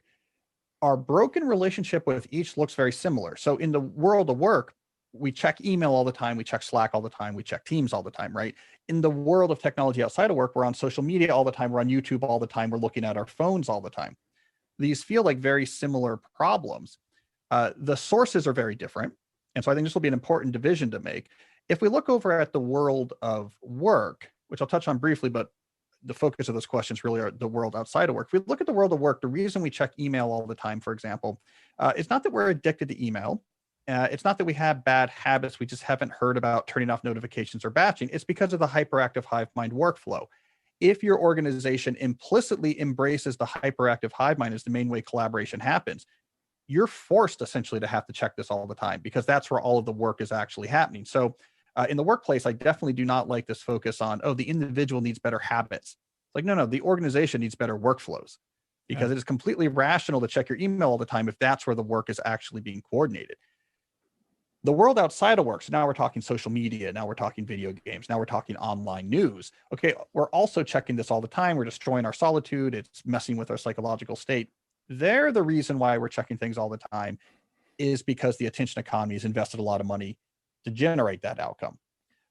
Our broken relationship with each looks very similar. So in the world of work, we check email all the time, we check Slack all the time, we check Teams all the time, right? In the world of technology outside of work, we're on social media all the time, we're on YouTube all the time, we're looking at our phones all the time. These feel like very similar problems. The sources are very different. And so I think this will be an important division to make. If we look over at the world of work, which I'll touch on briefly, but the focus of those questions really are the world outside of work. If we look at the world of work, the reason we check email all the time, for example, it's not that we're addicted to email. It's not that we have bad habits. We just haven't heard about turning off notifications or batching. It's because of the hyperactive hive mind workflow. If your organization implicitly embraces the hyperactive hive mind as the main way collaboration happens, you're forced essentially to have to check this all the time because that's where all of the work is actually happening. So in the workplace, I definitely do not like this focus on, oh, the individual needs better habits. Like, no, the organization needs better workflows Yeah. because it is completely rational to check your email all the time if that's where the work is actually being coordinated. The world outside of work, so now we're talking social media, now we're talking video games, now we're talking online news. Okay, we're also checking this all the time. We're destroying our solitude. It's messing with our psychological state. They're the reason why we're checking things all the time is because the attention economy has invested a lot of money to generate that outcome.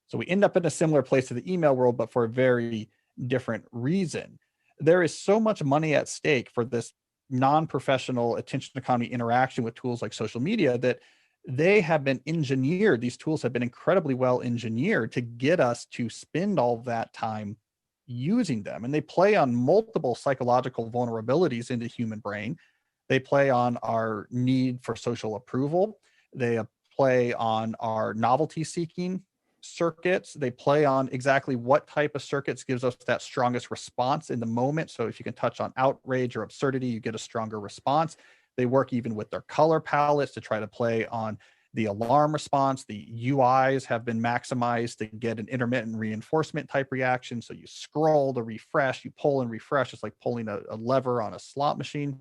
So we end up in a similar place to the email world, but for a very different reason. There is so much money at stake for this non-professional attention economy interaction with tools like social media that they have been engineered. These tools have been incredibly well engineered to get us to spend all that time using them. And they play on multiple psychological vulnerabilities in the human brain. They play on our need for social approval. They play on our novelty seeking circuits. They play on exactly what type of circuits gives us that strongest response in the moment. So if you can touch on outrage or absurdity, you get a stronger response. They work even with their color palettes to try to play on the alarm response. The UIs have been maximized to get an intermittent reinforcement type reaction. So you scroll to refresh, you pull and refresh. It's like pulling a lever on a slot machine.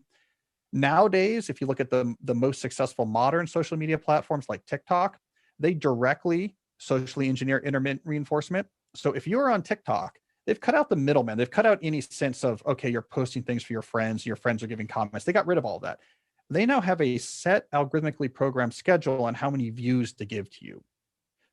Nowadays, if you look at the most successful modern social media platforms like TikTok, they directly socially engineer intermittent reinforcement. So if you're on TikTok, they've cut out the middleman. They've cut out any sense of, okay, you're posting things for your friends are giving comments. They got rid of all that. They now have a set algorithmically programmed schedule on how many views to give to you,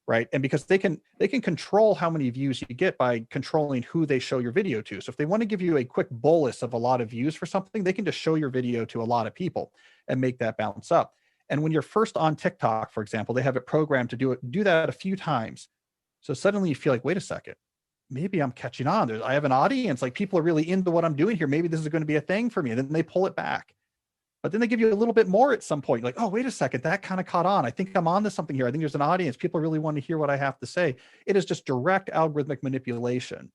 right? And because they can control how many views you get by controlling who they show your video to. So if they want to give you a quick bolus of a lot of views for something, they can just show your video to a lot of people and make that bounce up. And when you're first on TikTok, for example, they have it programmed to do that a few times. So suddenly you feel like, wait a second, maybe I'm catching on. I have an audience, like people are really into what I'm doing here. Maybe this is going to be a thing for me. And then they pull it back. But then they give you a little bit more at some point. Like, oh, wait a second, that kind of caught on. I think I'm on to something here. I think there's an audience. People really want to hear what I have to say. It is just direct algorithmic manipulation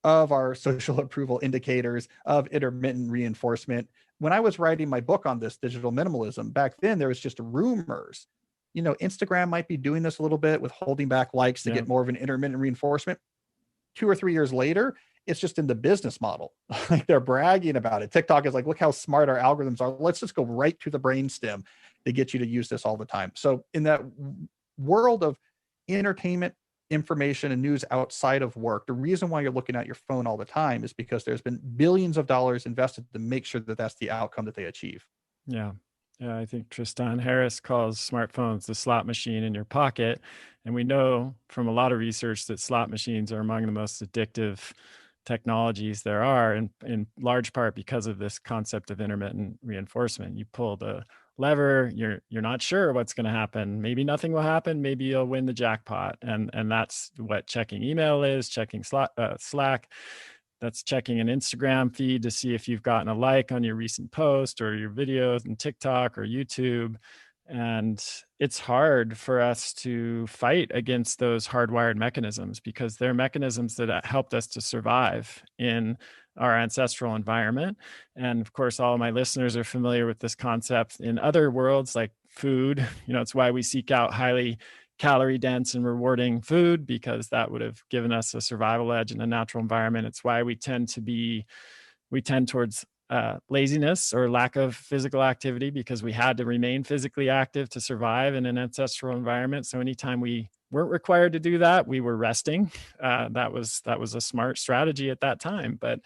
of our social approval indicators, of intermittent reinforcement. When I was writing my book on this digital minimalism, back then there was just rumors. Instagram might be doing this a little bit with holding back likes to Yeah. get more of an intermittent reinforcement. 2 or 3 years later, it's just in the business model. Like they're bragging about it. TikTok is like, look how smart our algorithms are. Let's just go right to the brainstem to get you to use this all the time. So in that world of entertainment, information, and news outside of work, the reason why you're looking at your phone all the time is because there's been billions of dollars invested to make sure that that's the outcome that they achieve. Yeah. Yeah, I think Tristan Harris calls smartphones the slot machine in your pocket. And we know from a lot of research that slot machines are among the most addictive technologies there are, in large part because of this concept of intermittent reinforcement. You pull the lever, you're not sure what's going to happen. Maybe nothing will happen. Maybe you'll win the jackpot. And that's what checking email is, checking Slack. That's checking an Instagram feed to see if you've gotten a like on your recent post or your videos in TikTok or YouTube. And it's hard for us to fight against those hardwired mechanisms because they're mechanisms that helped us to survive in our ancestral environment. And of course, all of my listeners are familiar with this concept in other worlds like food. It's why we seek out highly calorie dense and rewarding food because that would have given us a survival edge in a natural environment. It's why we tend towards laziness or lack of physical activity because we had to remain physically active to survive in an ancestral environment. So anytime we weren't required to do that. We were resting. That was a smart strategy at that time. But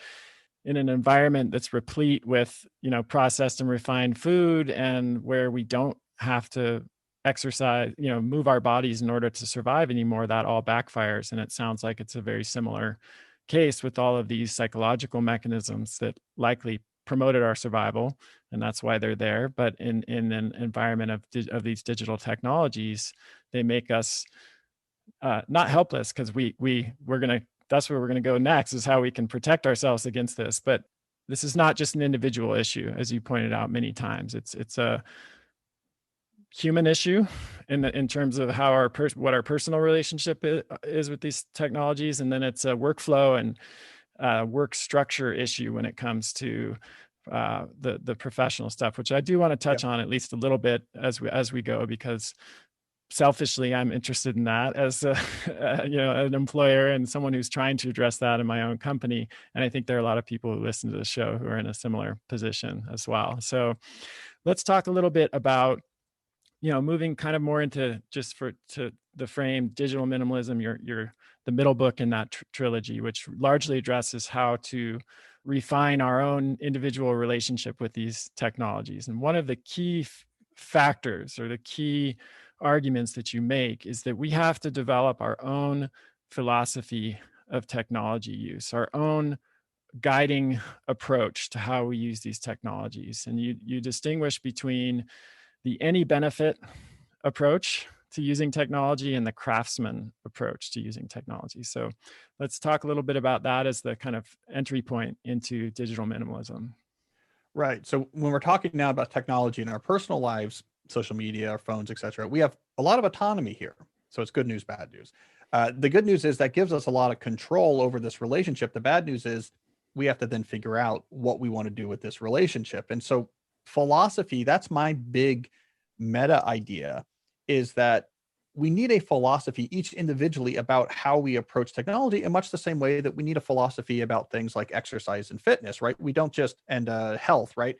in an environment that's replete with, processed and refined food, and where we don't have to exercise, move our bodies in order to survive anymore, that all backfires. And it sounds like it's a very similar case with all of these psychological mechanisms that likely promoted our survival, and that's why they're there. But in an environment of these digital technologies, they make us not helpless, because we're gonna that's where we're gonna go next, is how we can protect ourselves against this. But this is not just an individual issue, as you pointed out many times. It's a human issue in terms of how what our personal relationship is with these technologies, and then it's a workflow and work structure issue when it comes to the professional stuff, which I do want to Yep. touch on at least a little bit as we go, because selfishly, I'm interested in that as a, an employer and someone who's trying to address that in my own company. And I think there are a lot of people who listen to the show who are in a similar position as well. So let's talk a little bit about, moving kind of more into, just to the frame, digital minimalism, your the middle book in that trilogy, which largely addresses how to refine our own individual relationship with these technologies. And one of the key factors, or the key arguments that you make, is that we have to develop our own philosophy of technology use, our own guiding approach to how we use these technologies. And you distinguish between the any benefit approach to using technology and the craftsman approach to using technology. So let's talk a little bit about that as the kind of entry point into digital minimalism. Right. So when we're talking now about technology in our personal lives, social media, our phones, etc., we have a lot of autonomy here. So it's good news, bad news. The good news is that gives us a lot of control over this relationship. The bad news is we have to then figure out what we want to do with this relationship. And so philosophy, that's my big meta idea, is that we need a philosophy each individually about how we approach technology, in much the same way that we need a philosophy about things like exercise and fitness, right? We don't just, and health, right?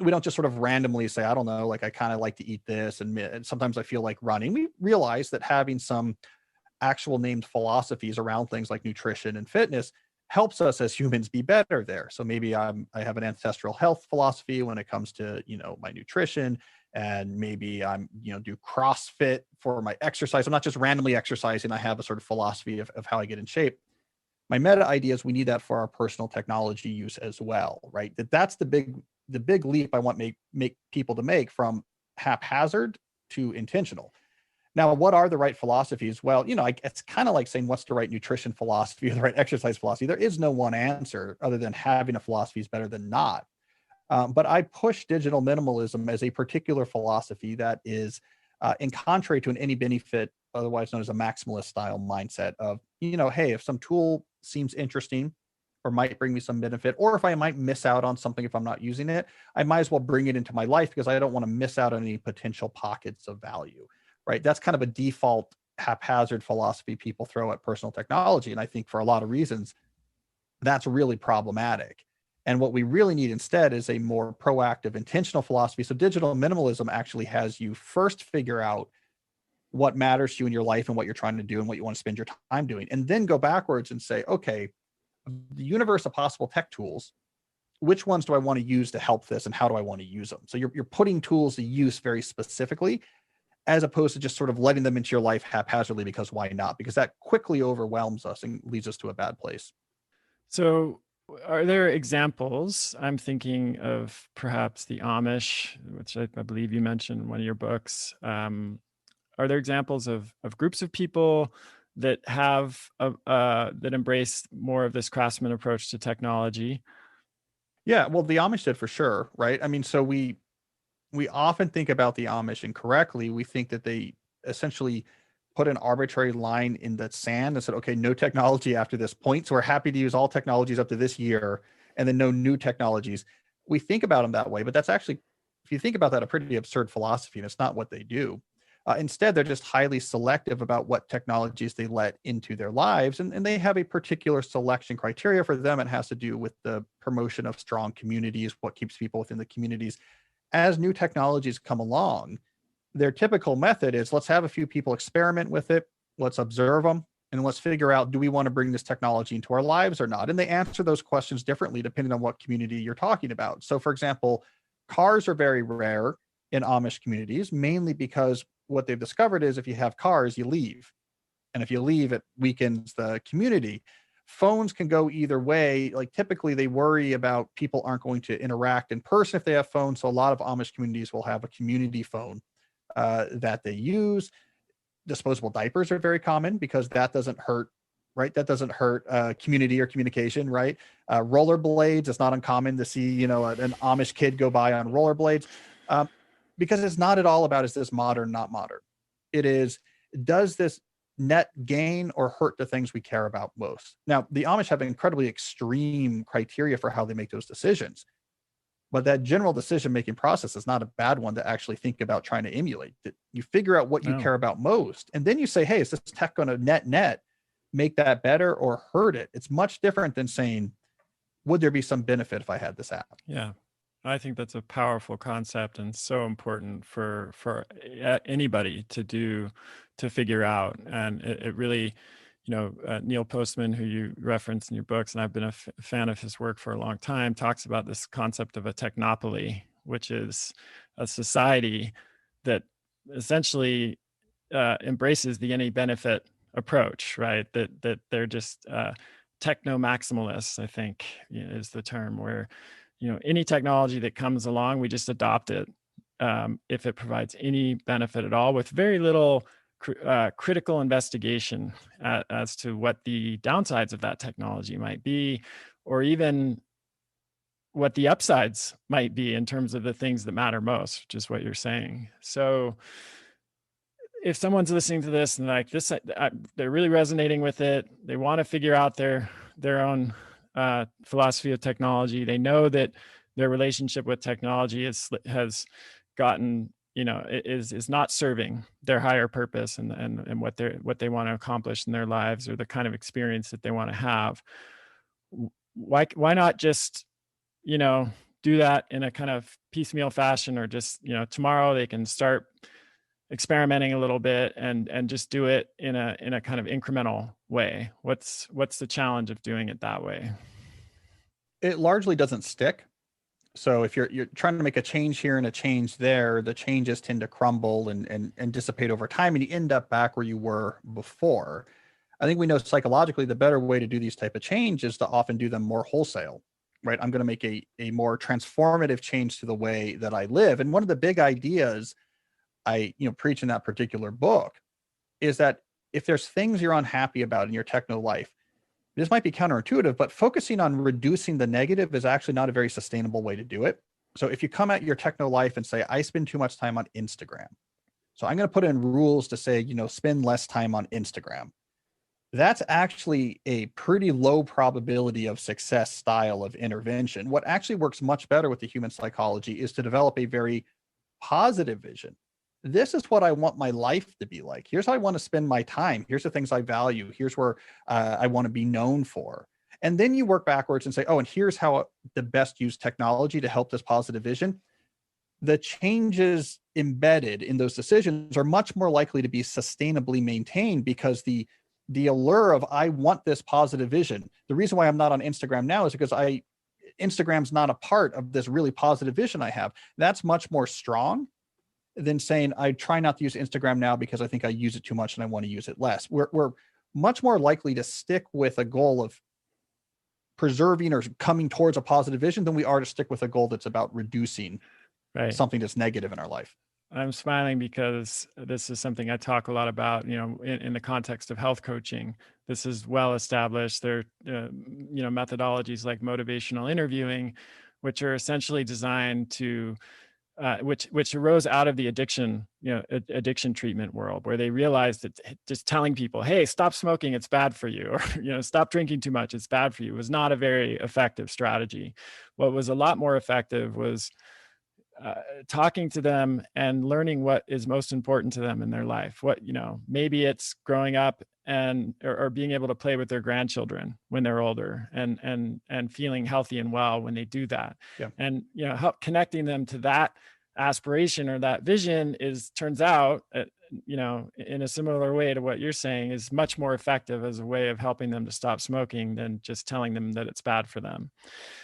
We don't just sort of randomly say, I don't know, like I kind of like to eat this, and sometimes I feel like running. We realize that having some actual named philosophies around things like nutrition and fitness helps us as humans be better there. So maybe I have an ancestral health philosophy when it comes to, my nutrition, and maybe I'm, do CrossFit for my exercise. I'm not just randomly exercising. I have a sort of philosophy of how I get in shape. My meta idea is we need that for our personal technology use as well, right? That's the big leap I want make people to make from haphazard to intentional. Now, what are the right philosophies? Well, it's kind of like saying what's the right nutrition philosophy or the right exercise philosophy. There is no one answer other than having a philosophy is better than not. But I push digital minimalism as a particular philosophy that is in contrary to an any benefit, otherwise known as a maximalist style mindset of, hey, if some tool seems interesting or might bring me some benefit, or if I might miss out on something if I'm not using it, I might as well bring it into my life because I don't want to miss out on any potential pockets of value, right? That's kind of a default haphazard philosophy people throw at personal technology. And I think for a lot of reasons, that's really problematic. And what we really need instead is a more proactive, intentional philosophy. So digital minimalism actually has you first figure out what matters to you in your life and what you're trying to do and what you want to spend your time doing, and then go backwards and say, okay, the universe of possible tech tools, which ones do I want to use to help this and how do I want to use them? So you're putting tools to use very specifically, as opposed to just sort of letting them into your life haphazardly because why not? Because that quickly overwhelms us and leads us to a bad place. So, are there examples? I'm thinking of perhaps the Amish, which I believe you mentioned in one of your books. Are there examples of groups of people that have that embrace more of this craftsman approach to technology? Yeah, well, the Amish did for sure, right? I mean, so we often think about the Amish incorrectly. We think that they essentially put an arbitrary line in the sand and said, okay, no technology after this point. So we're happy to use all technologies up to this year and then no new technologies. We think about them that way, but that's actually, if you think about that, a pretty absurd philosophy, and it's not what they do. Instead, they're just highly selective about what technologies they let into their lives. And they have a particular selection criteria for them. It has to do with the promotion of strong communities, what keeps people within the communities. As new technologies come along, their typical method is let's have a few people experiment with it. let's observe them, and let's figure out, do we want to bring this technology into our lives or not? And they answer those questions differently depending on what community you're talking about. So, for example, cars are very rare in Amish communities, mainly because what they've discovered is if you have cars, you leave. And if you leave, it weakens the community. Phones can go either way. Like typically, they worry about people aren't going to interact in person if they have phones. So a lot of Amish communities will have a community phone that they use. Disposable diapers are very common because that doesn't hurt, right? That doesn't hurt community or communication, right? Rollerblades, it's not uncommon to see, an Amish kid go by on rollerblades, um, because it's not at all about, is this modern, not modern. It is, does this net gain or hurt the things we care about most? Now, the Amish have incredibly extreme criteria for how they make those decisions, but that general decision making process is not a bad one to actually think about trying to emulate. That you figure out what you No. care about most, and then you say, hey, is this tech going to net make that better or hurt it? It's much different than saying, would there be some benefit if I had this app? Yeah. I think that's a powerful concept and so important for anybody to figure out. And it really, Neil Postman, who you reference in your books, and I've been a fan of his work for a long time, talks about this concept of a technopoly, which is a society that essentially embraces the any benefit approach, right? That they're just techno maximalists, I think, is the term, where any technology that comes along, we just adopt it if it provides any benefit at all, with very little critical investigation as to what the downsides of that technology might be, or even what the upsides might be in terms of the things that matter most, which is what you're saying. So if someone's listening to this and like this, they're really resonating with it, they want to figure out their own philosophy of technology. They know that their relationship with technology has gotten, is not serving their higher purpose and what they want to accomplish in their lives, or the kind of experience that they want to have. Why not just, do that in a kind of piecemeal fashion, or just, tomorrow they can start experimenting a little bit and just do it in a kind of incremental way? What's the challenge of doing it that way? It largely doesn't stick. So if you're trying to make a change here and a change there, the changes tend to crumble and dissipate over time, and you end up back where you were before. I think we know psychologically the better way to do these type of change is to often do them more wholesale, right? I'm going to make a more transformative change to the way that I live. And one of the big ideas I preach in that particular book is that if there's things you're unhappy about in your techno life, this might be counterintuitive, but focusing on reducing the negative is actually not a very sustainable way to do it. So if you come at your techno life and say, I spend too much time on Instagram, so I'm going to put in rules to say, spend less time on Instagram. That's actually a pretty low probability of success style of intervention. What actually works much better with the human psychology is to develop a very positive vision. This is what I want my life to be like. Here's how I want to spend my time. Here's the things I value. Here's where I want to be known for. And then you work backwards and say, oh, and here's how the best use technology to help this positive vision. The changes embedded in those decisions are much more likely to be sustainably maintained, because the allure of, I want this positive vision. The reason why I'm not on Instagram now is because Instagram's not a part of this really positive vision I have. That's much more strong than saying, I try not to use Instagram now because I think I use it too much and I want to use it less. We're much more likely to stick with a goal of preserving or coming towards a positive vision than we are to stick with a goal that's about reducing Right. something that's negative in our life. I'm smiling because this is something I talk a lot about, in the context of health coaching. This is well established. There, methodologies like motivational interviewing, which are essentially designed to, which arose out of the addiction treatment world, where they realized that just telling people, hey, stop smoking, it's bad for you, or, stop drinking too much, it's bad for you, was not a very effective strategy. What was a lot more effective was talking to them and learning what is most important to them in their life. Maybe it's growing up or being able to play with their grandchildren when they're older, and feeling healthy and well when they do that. Yeah. And, help connecting them to that aspiration or that vision is turns out, in a similar way to what you're saying, is much more effective as a way of helping them to stop smoking than just telling them that it's bad for them.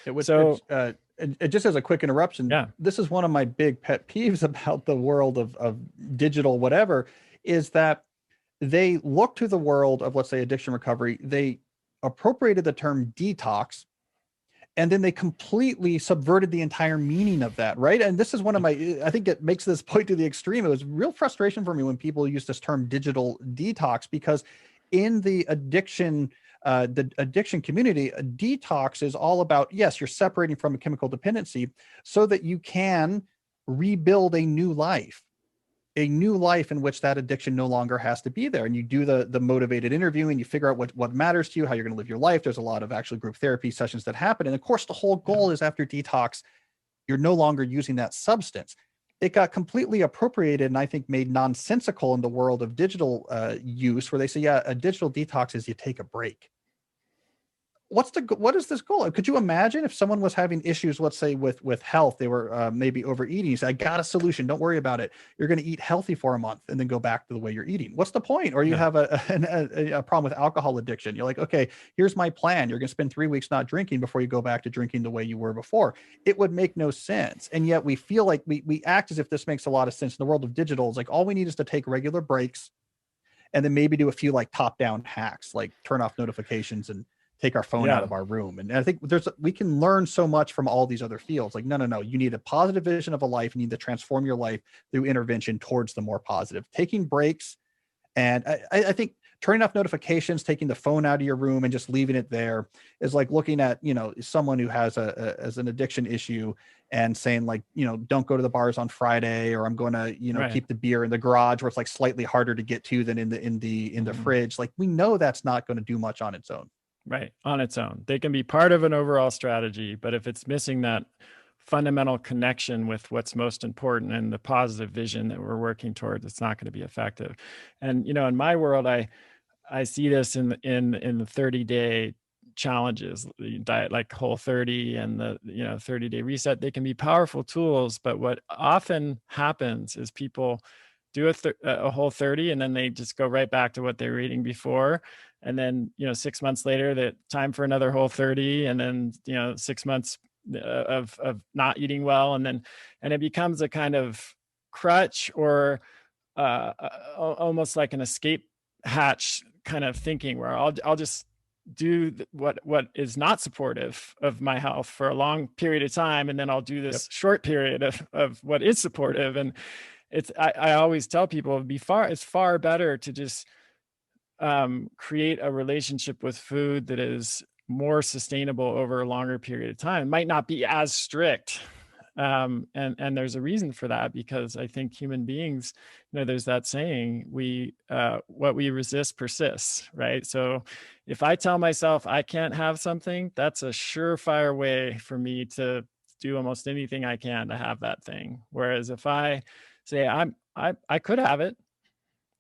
It would, So, it just as a quick interruption, yeah, this is one of my big pet peeves about the world of digital whatever, is that they look to the world of, let's say, addiction recovery. They appropriated the term detox, and then they completely subverted the entire meaning of that, right? And this is one of my, I think it makes this point to the extreme. It was real frustration for me when people use this term digital detox, because in the addiction community, a detox is all about, yes, you're separating from a chemical dependency so that you can rebuild a new life in which that addiction no longer has to be there. And you do the motivated interviewing, you figure out what matters to you, how you're going to live your life. There's a lot of actually group therapy sessions that happen. And of course, the whole yeah, goal is after detox, you're no longer using that substance. It got completely appropriated and I think made nonsensical in the world of digital use, where they say, yeah, a digital detox is you take a break. What is this goal? Could you imagine if someone was having issues, let's say with health, they were maybe overeating? You say, I got a solution. Don't worry about it. You're going to eat healthy for a month and then go back to the way you're eating. What's the point? Or you yeah, have a problem with alcohol addiction. You're like, okay, here's my plan. You're going to spend 3 weeks not drinking before you go back to drinking the way you were before. It would make no sense. And yet we feel like we act as if this makes a lot of sense. In the world of digital, it's like all we need is to take regular breaks and then maybe do a few like top down hacks, like turn off notifications and take our phone out yeah. of our room. And I think we can learn so much from all these other fields. Like, no, you need a positive vision of a life. You need to transform your life through intervention towards the more positive, taking breaks. And I think turning off notifications, taking the phone out of your room and just leaving it there is like looking at, someone who has as an addiction issue and saying like, don't go to the bars on Friday, or I'm going to, Right. keep the beer in the garage where it's like slightly harder to get to than in the Mhm. fridge. Like we know that's not going to do much on its own. Right, on its own. They can be part of an overall strategy, but if it's missing that fundamental connection with what's most important and the positive vision that we're working towards, it's not gonna be effective. And, in my world, I see this in the 30-day challenges, the diet like Whole30 and the, 30-day reset. They can be powerful tools, but what often happens is people do a Whole30 and then they just go right back to what they were eating before. And then, 6 months later, that time for another Whole30, and then, 6 months of not eating well, and it becomes a kind of crutch or almost like an escape hatch kind of thinking, where I'll just do what is not supportive of my health for a long period of time, and then I'll do Yep. this short period of what is supportive. And I always tell people it's far better to just create a relationship with food that is more sustainable over a longer period of time. It might not be as strict. And there's a reason for that, because I think human beings, there's that saying, what we resist persists, right? So if I tell myself I can't have something, that's a surefire way for me to do almost anything I can to have that thing. Whereas if I say I could have it,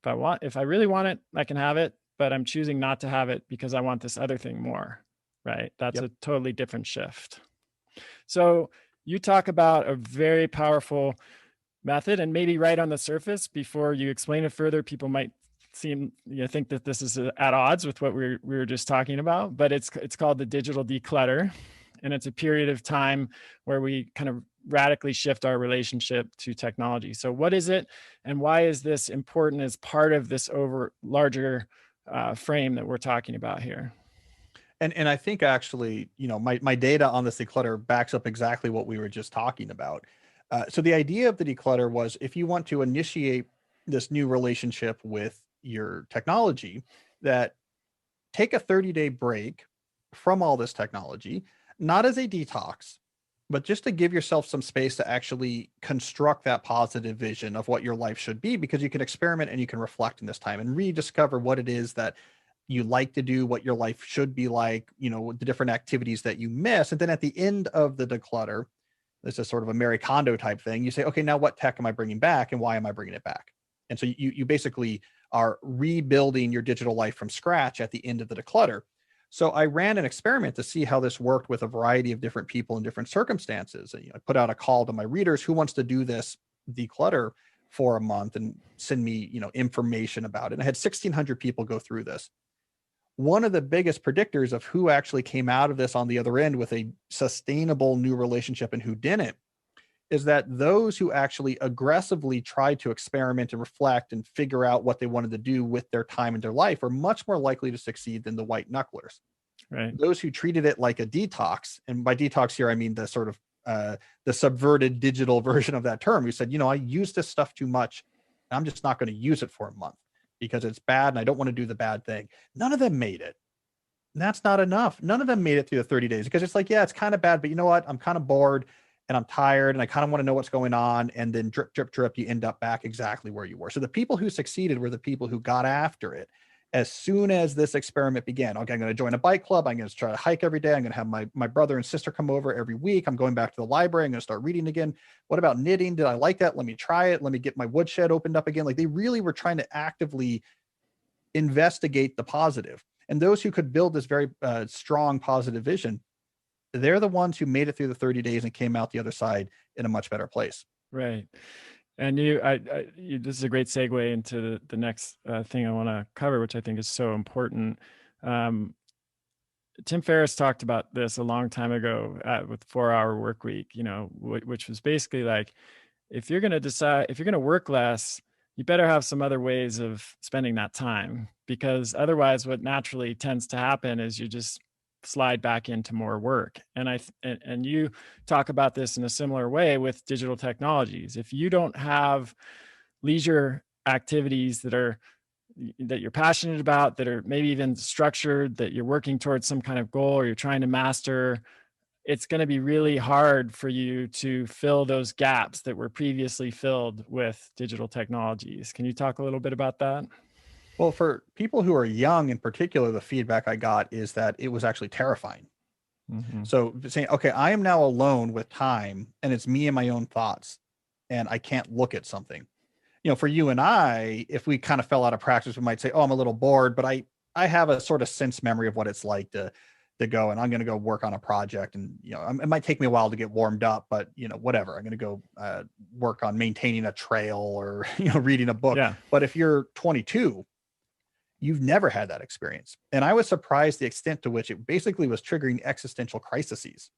if I really want it, I can have it, but I'm choosing not to have it because I want this other thing more, right? That's Yep. a totally different shift. So you talk about a very powerful method, and maybe right on the surface, before you explain it further, people might think that this is at odds with what we were just talking about, but it's called the digital declutter, and it's a period of time where we kind of radically shift our relationship to technology. So what is it, and why is this important as part of this over larger frame that we're talking about here? And I think actually, my data on this declutter backs up exactly what we were just talking about. So the idea of the declutter was, if you want to initiate this new relationship with your technology, that take a 30-day break from all this technology, not as a detox, but just to give yourself some space to actually construct that positive vision of what your life should be, because you can experiment and you can reflect in this time and rediscover what it is that you like to do, what your life should be like, the different activities that you miss. And then at the end of the declutter, this is sort of a Mary Kondo type thing. You say, okay, now what tech am I bringing back and why am I bringing it back? And so you basically are rebuilding your digital life from scratch at the end of the declutter. So I ran an experiment to see how this worked with a variety of different people in different circumstances. And, I put out a call to my readers, who wants to do this declutter for a month and send me, information about it. And I had 1,600 people go through this. One of the biggest predictors of who actually came out of this on the other end with a sustainable new relationship and who didn't is that those who actually aggressively tried to experiment and reflect and figure out what they wanted to do with their time and their life are much more likely to succeed than the white knucklers. Right. Those who treated it like a detox, and by detox here I mean the sort of the subverted digital version of that term, who said, I use this stuff too much, I'm just not going to use it for a month because it's bad and I don't want to do the bad thing. None of them made it. And that's not enough. None of them made it through the 30 days because it's like, yeah, it's kind of bad, but you know what? I'm kind of bored and I'm tired and I kind of want to know what's going on. And then drip, drip, drip, you end up back exactly where you were. So the people who succeeded were the people who got after it as soon as this experiment began. Okay, I'm going to join a bike club. I'm going to try to hike every day. I'm going to have my brother and sister come over every week. I'm going back to the library. I'm going to start reading again. What about knitting? Did I like that? Let me try it. Let me get my woodshed opened up again. Like, they really were trying to actively investigate the positive. And those who could build this very strong positive vision, they're the ones who made it through the 30 days and came out the other side in a much better place. Right. And this is a great segue into the next thing I want to cover, which I think is so important. Um, Tim Ferriss talked about this a long time ago with 4 Hour Work Week, which was basically like, if you're going to work less, you better have some other ways of spending that time, because otherwise what naturally tends to happen is you just slide back into more work. And you talk about this in a similar way with digital technologies. If you don't have leisure activities that you're passionate about, that are maybe even structured, that you're working towards some kind of goal or you're trying to master, it's going to be really hard for you to fill those gaps that were previously filled with digital technologies. Can you talk a little bit about that? Well, for people who are young in particular, the feedback I got is that it was actually terrifying. Mm-hmm. So saying, okay, I am now alone with time and it's me and my own thoughts and I can't look at something. For you and I, if we kind of fell out of practice, we might say, oh, I'm a little bored, but I have a sort of sense memory of what it's like to go, and I'm going to go work on a project, and it might take me a while to get warmed up, but whatever, I'm going to go work on maintaining a trail or reading a book. Yeah. But if you're 22, you've never had that experience, and I was surprised the extent to which it basically was triggering existential crises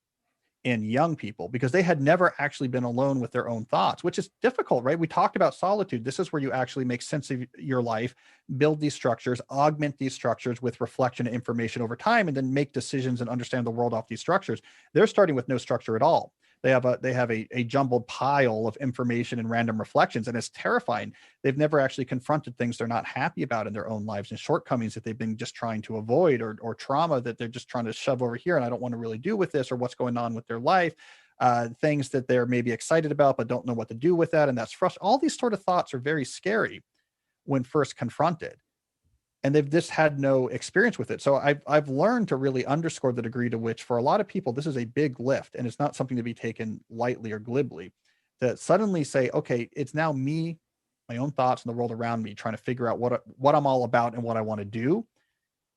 in young people because they had never actually been alone with their own thoughts, which is difficult, right? We talked about solitude. This is where you actually make sense of your life, build these structures, augment these structures with reflection and information over time, and then make decisions and understand the world off these structures. They're starting with no structure at all. They have a jumbled pile of information and random reflections, and it's terrifying. They've never actually confronted things they're not happy about in their own lives and shortcomings that they've been just trying to avoid, or trauma that they're just trying to shove over here and I don't want to really do with this, or what's going on with their life, things that they're maybe excited about but don't know what to do with that, and that's frustrating. All these sort of thoughts are very scary when first confronted, and they've just had no experience with it. So I've learned to really underscore the degree to which, for a lot of people, this is a big lift, and it's not something to be taken lightly or glibly. To suddenly say, okay, it's now me, my own thoughts, and the world around me, trying to figure out what I'm all about and what I want to do,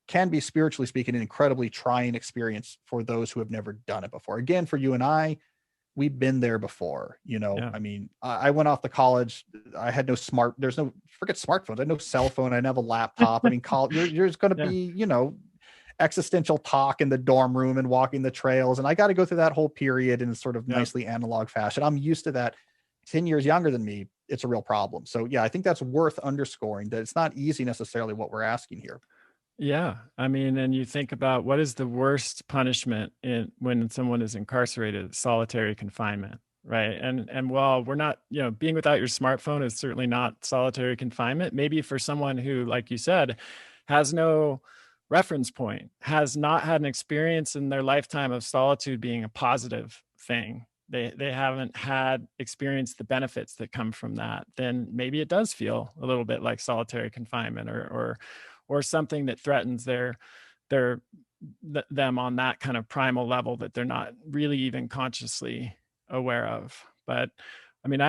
can be, spiritually speaking, an incredibly trying experience for those who have never done it before. Again, for you and I, we've been there before. Yeah. I mean, I went off to college. I had no there's no, forget smartphones. I had no cell phone. I didn't have a laptop. I mean, you're just going to Yeah. be, existential talk in the dorm room and walking the trails. And I got to go through that whole period in sort of Yeah. nicely analog fashion. I'm used to that. 10 years younger than me, it's a real problem. So yeah, I think that's worth underscoring, that it's not easy necessarily what we're asking here. Yeah. I mean, and you think about what is the worst punishment when someone is incarcerated: solitary confinement, right? And while we're not, being without your smartphone is certainly not solitary confinement. Maybe for someone who, like you said, has no reference point, has not had an experience in their lifetime of solitude being a positive thing. They haven't had experienced the benefits that come from that, then maybe it does feel a little bit like solitary confinement, or something that threatens their them on that kind of primal level that they're not really even consciously aware of. But I mean,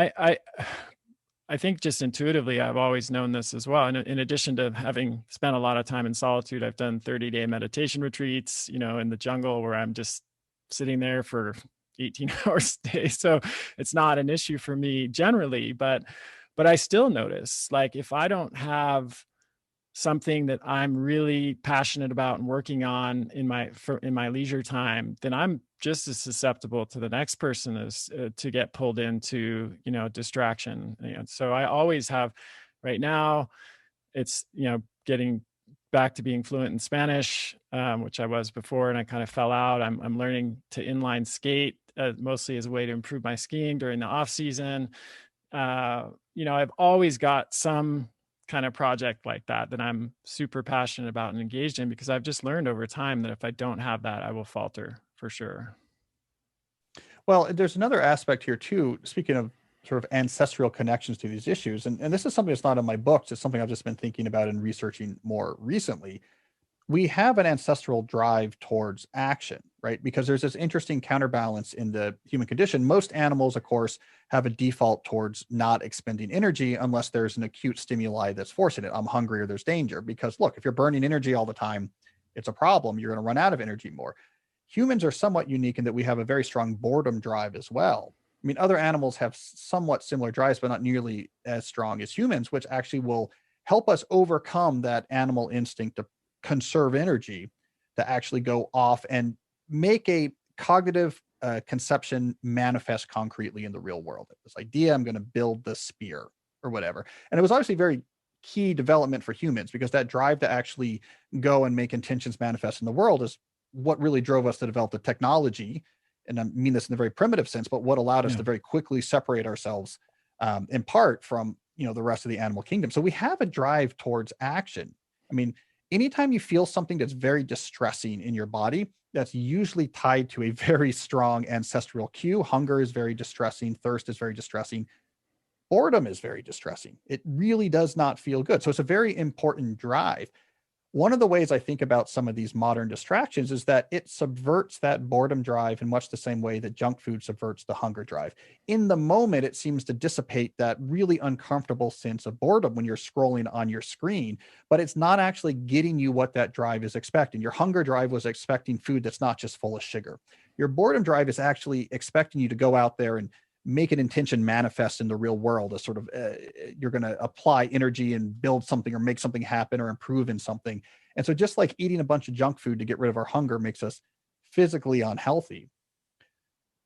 I think just intuitively, I've always known this as well. And in addition to having spent a lot of time in solitude, I've done 30-day meditation retreats, in the jungle where I'm just sitting there for 18 hours a day. So it's not an issue for me generally, but I still notice like if I don't have something that I'm really passionate about and working on in my leisure time, then I'm just as susceptible to the next person as to get pulled into, distraction. So I always have right now it's, getting back to being fluent in Spanish, which I was before and I kind of fell out. I'm learning to inline skate mostly as a way to improve my skiing during the off season. I've always got some kind of project like that that I'm super passionate about and engaged in because I've just learned over time that if I don't have that, I will falter for sure. Well, there's another aspect here too. Speaking of sort of ancestral connections to these issues, and this is something that's not in my books. It's something I've just been thinking about and researching more recently. We have an ancestral drive towards action, right? Because there's this interesting counterbalance in the human condition. Most animals, of course, have a default towards not expending energy unless there's an acute stimuli that's forcing it. I'm hungry or there's danger. Because look, if you're burning energy all the time, it's a problem. You're going to run out of energy more. Humans are somewhat unique in that we have a very strong boredom drive as well. I mean, other animals have somewhat similar drives, but not nearly as strong as humans, which actually will help us overcome that animal instinct to conserve energy to actually go off and make a cognitive conception manifest concretely in the real world. This idea, I'm going to build the spear or whatever. And it was obviously very key development for humans because that drive to actually go and make intentions manifest in the world is what really drove us to develop the technology. And I mean this in a very primitive sense, but what allowed us Yeah. to very quickly separate ourselves in part from the rest of the animal kingdom. So we have a drive towards action. I mean, anytime you feel something that's very distressing in your body, that's usually tied to a very strong ancestral cue. Hunger is very distressing, thirst is very distressing, boredom is very distressing. It really does not feel good. So it's a very important drive. One of the ways I think about some of these modern distractions is that it subverts that boredom drive in much the same way that junk food subverts the hunger drive. In the moment, it seems to dissipate that really uncomfortable sense of boredom when you're scrolling on your screen, but it's not actually getting you what that drive is expecting. Your hunger drive was expecting food that's not just full of sugar. Your boredom drive is actually expecting you to go out there and make an intention manifest in the real world as sort of you're going to apply energy and build something or make something happen or improve in something. And so just like eating a bunch of junk food to get rid of our hunger makes us physically unhealthy,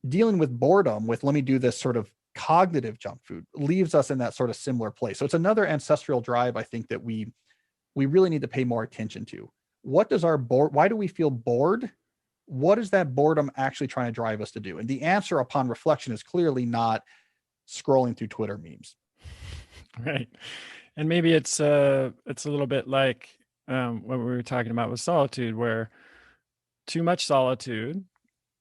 dealing with boredom with let me do this sort of cognitive junk food leaves us in that sort of similar place. So it's another ancestral drive I think that we really need to pay more attention to. What does our bored why do we feel bored? What is that boredom actually trying to drive us to do? And the answer upon reflection is clearly not scrolling through Twitter memes. Right. And maybe it's a little bit like what we were talking about with solitude, where too much solitude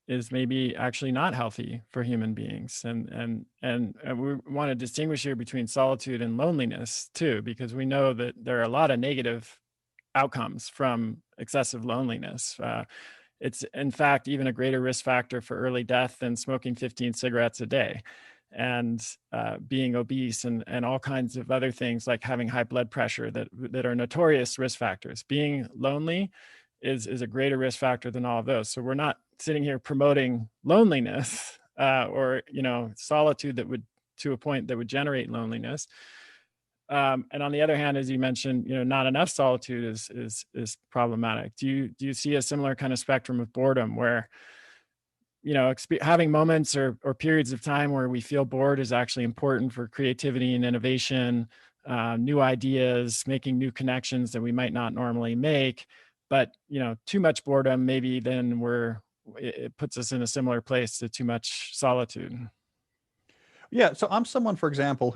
is maybe actually not healthy for human beings. And we want to distinguish here between solitude and loneliness too, because we know that there are a lot of negative outcomes from excessive loneliness. It's in fact even a greater risk factor for early death than smoking 15 cigarettes a day and being obese and all kinds of other things like having high blood pressure that are notorious risk factors. Being lonely is a greater risk factor than all of those. So we're not sitting here promoting loneliness or solitude that would to a point that would generate loneliness. And on the other hand, as you mentioned, not enough solitude is problematic. Do you see a similar kind of spectrum of boredom where having moments or periods of time where we feel bored is actually important for creativity and innovation, new ideas, making new connections that we might not normally make. But too much boredom, maybe then it puts us in a similar place to too much solitude. Yeah. So I'm someone, for example,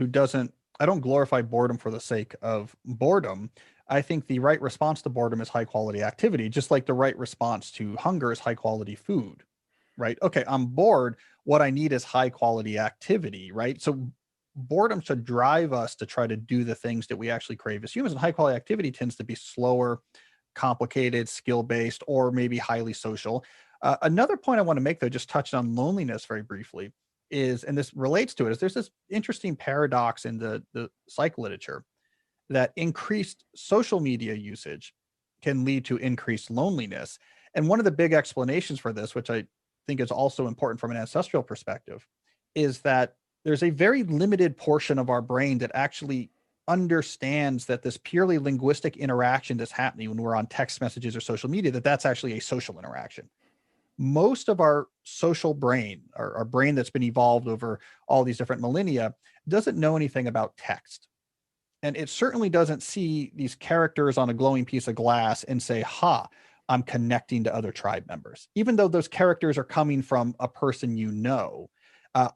I don't glorify boredom for the sake of boredom. I think the right response to boredom is high quality activity, just like the right response to hunger is high quality food, right? Okay, I'm bored. What I need is high quality activity, right? So boredom should drive us to try to do the things that we actually crave as humans. And high quality activity tends to be slower, complicated, skill based, or maybe highly social. Another point I want to make, though, just touched on loneliness very briefly, is, and this relates to it, is there's this interesting paradox in the psych literature that increased social media usage can lead to increased loneliness. And one of the big explanations for this, which I think is also important from an ancestral perspective, is that there's a very limited portion of our brain that actually understands that this purely linguistic interaction that's happening when we're on text messages or social media, that that's actually a social interaction. Most of our social brain, our brain that's been evolved over all these different millennia, doesn't know anything about text. And it certainly doesn't see these characters on a glowing piece of glass and say, ha, I'm connecting to other tribe members. Even though those characters are coming from a person you know,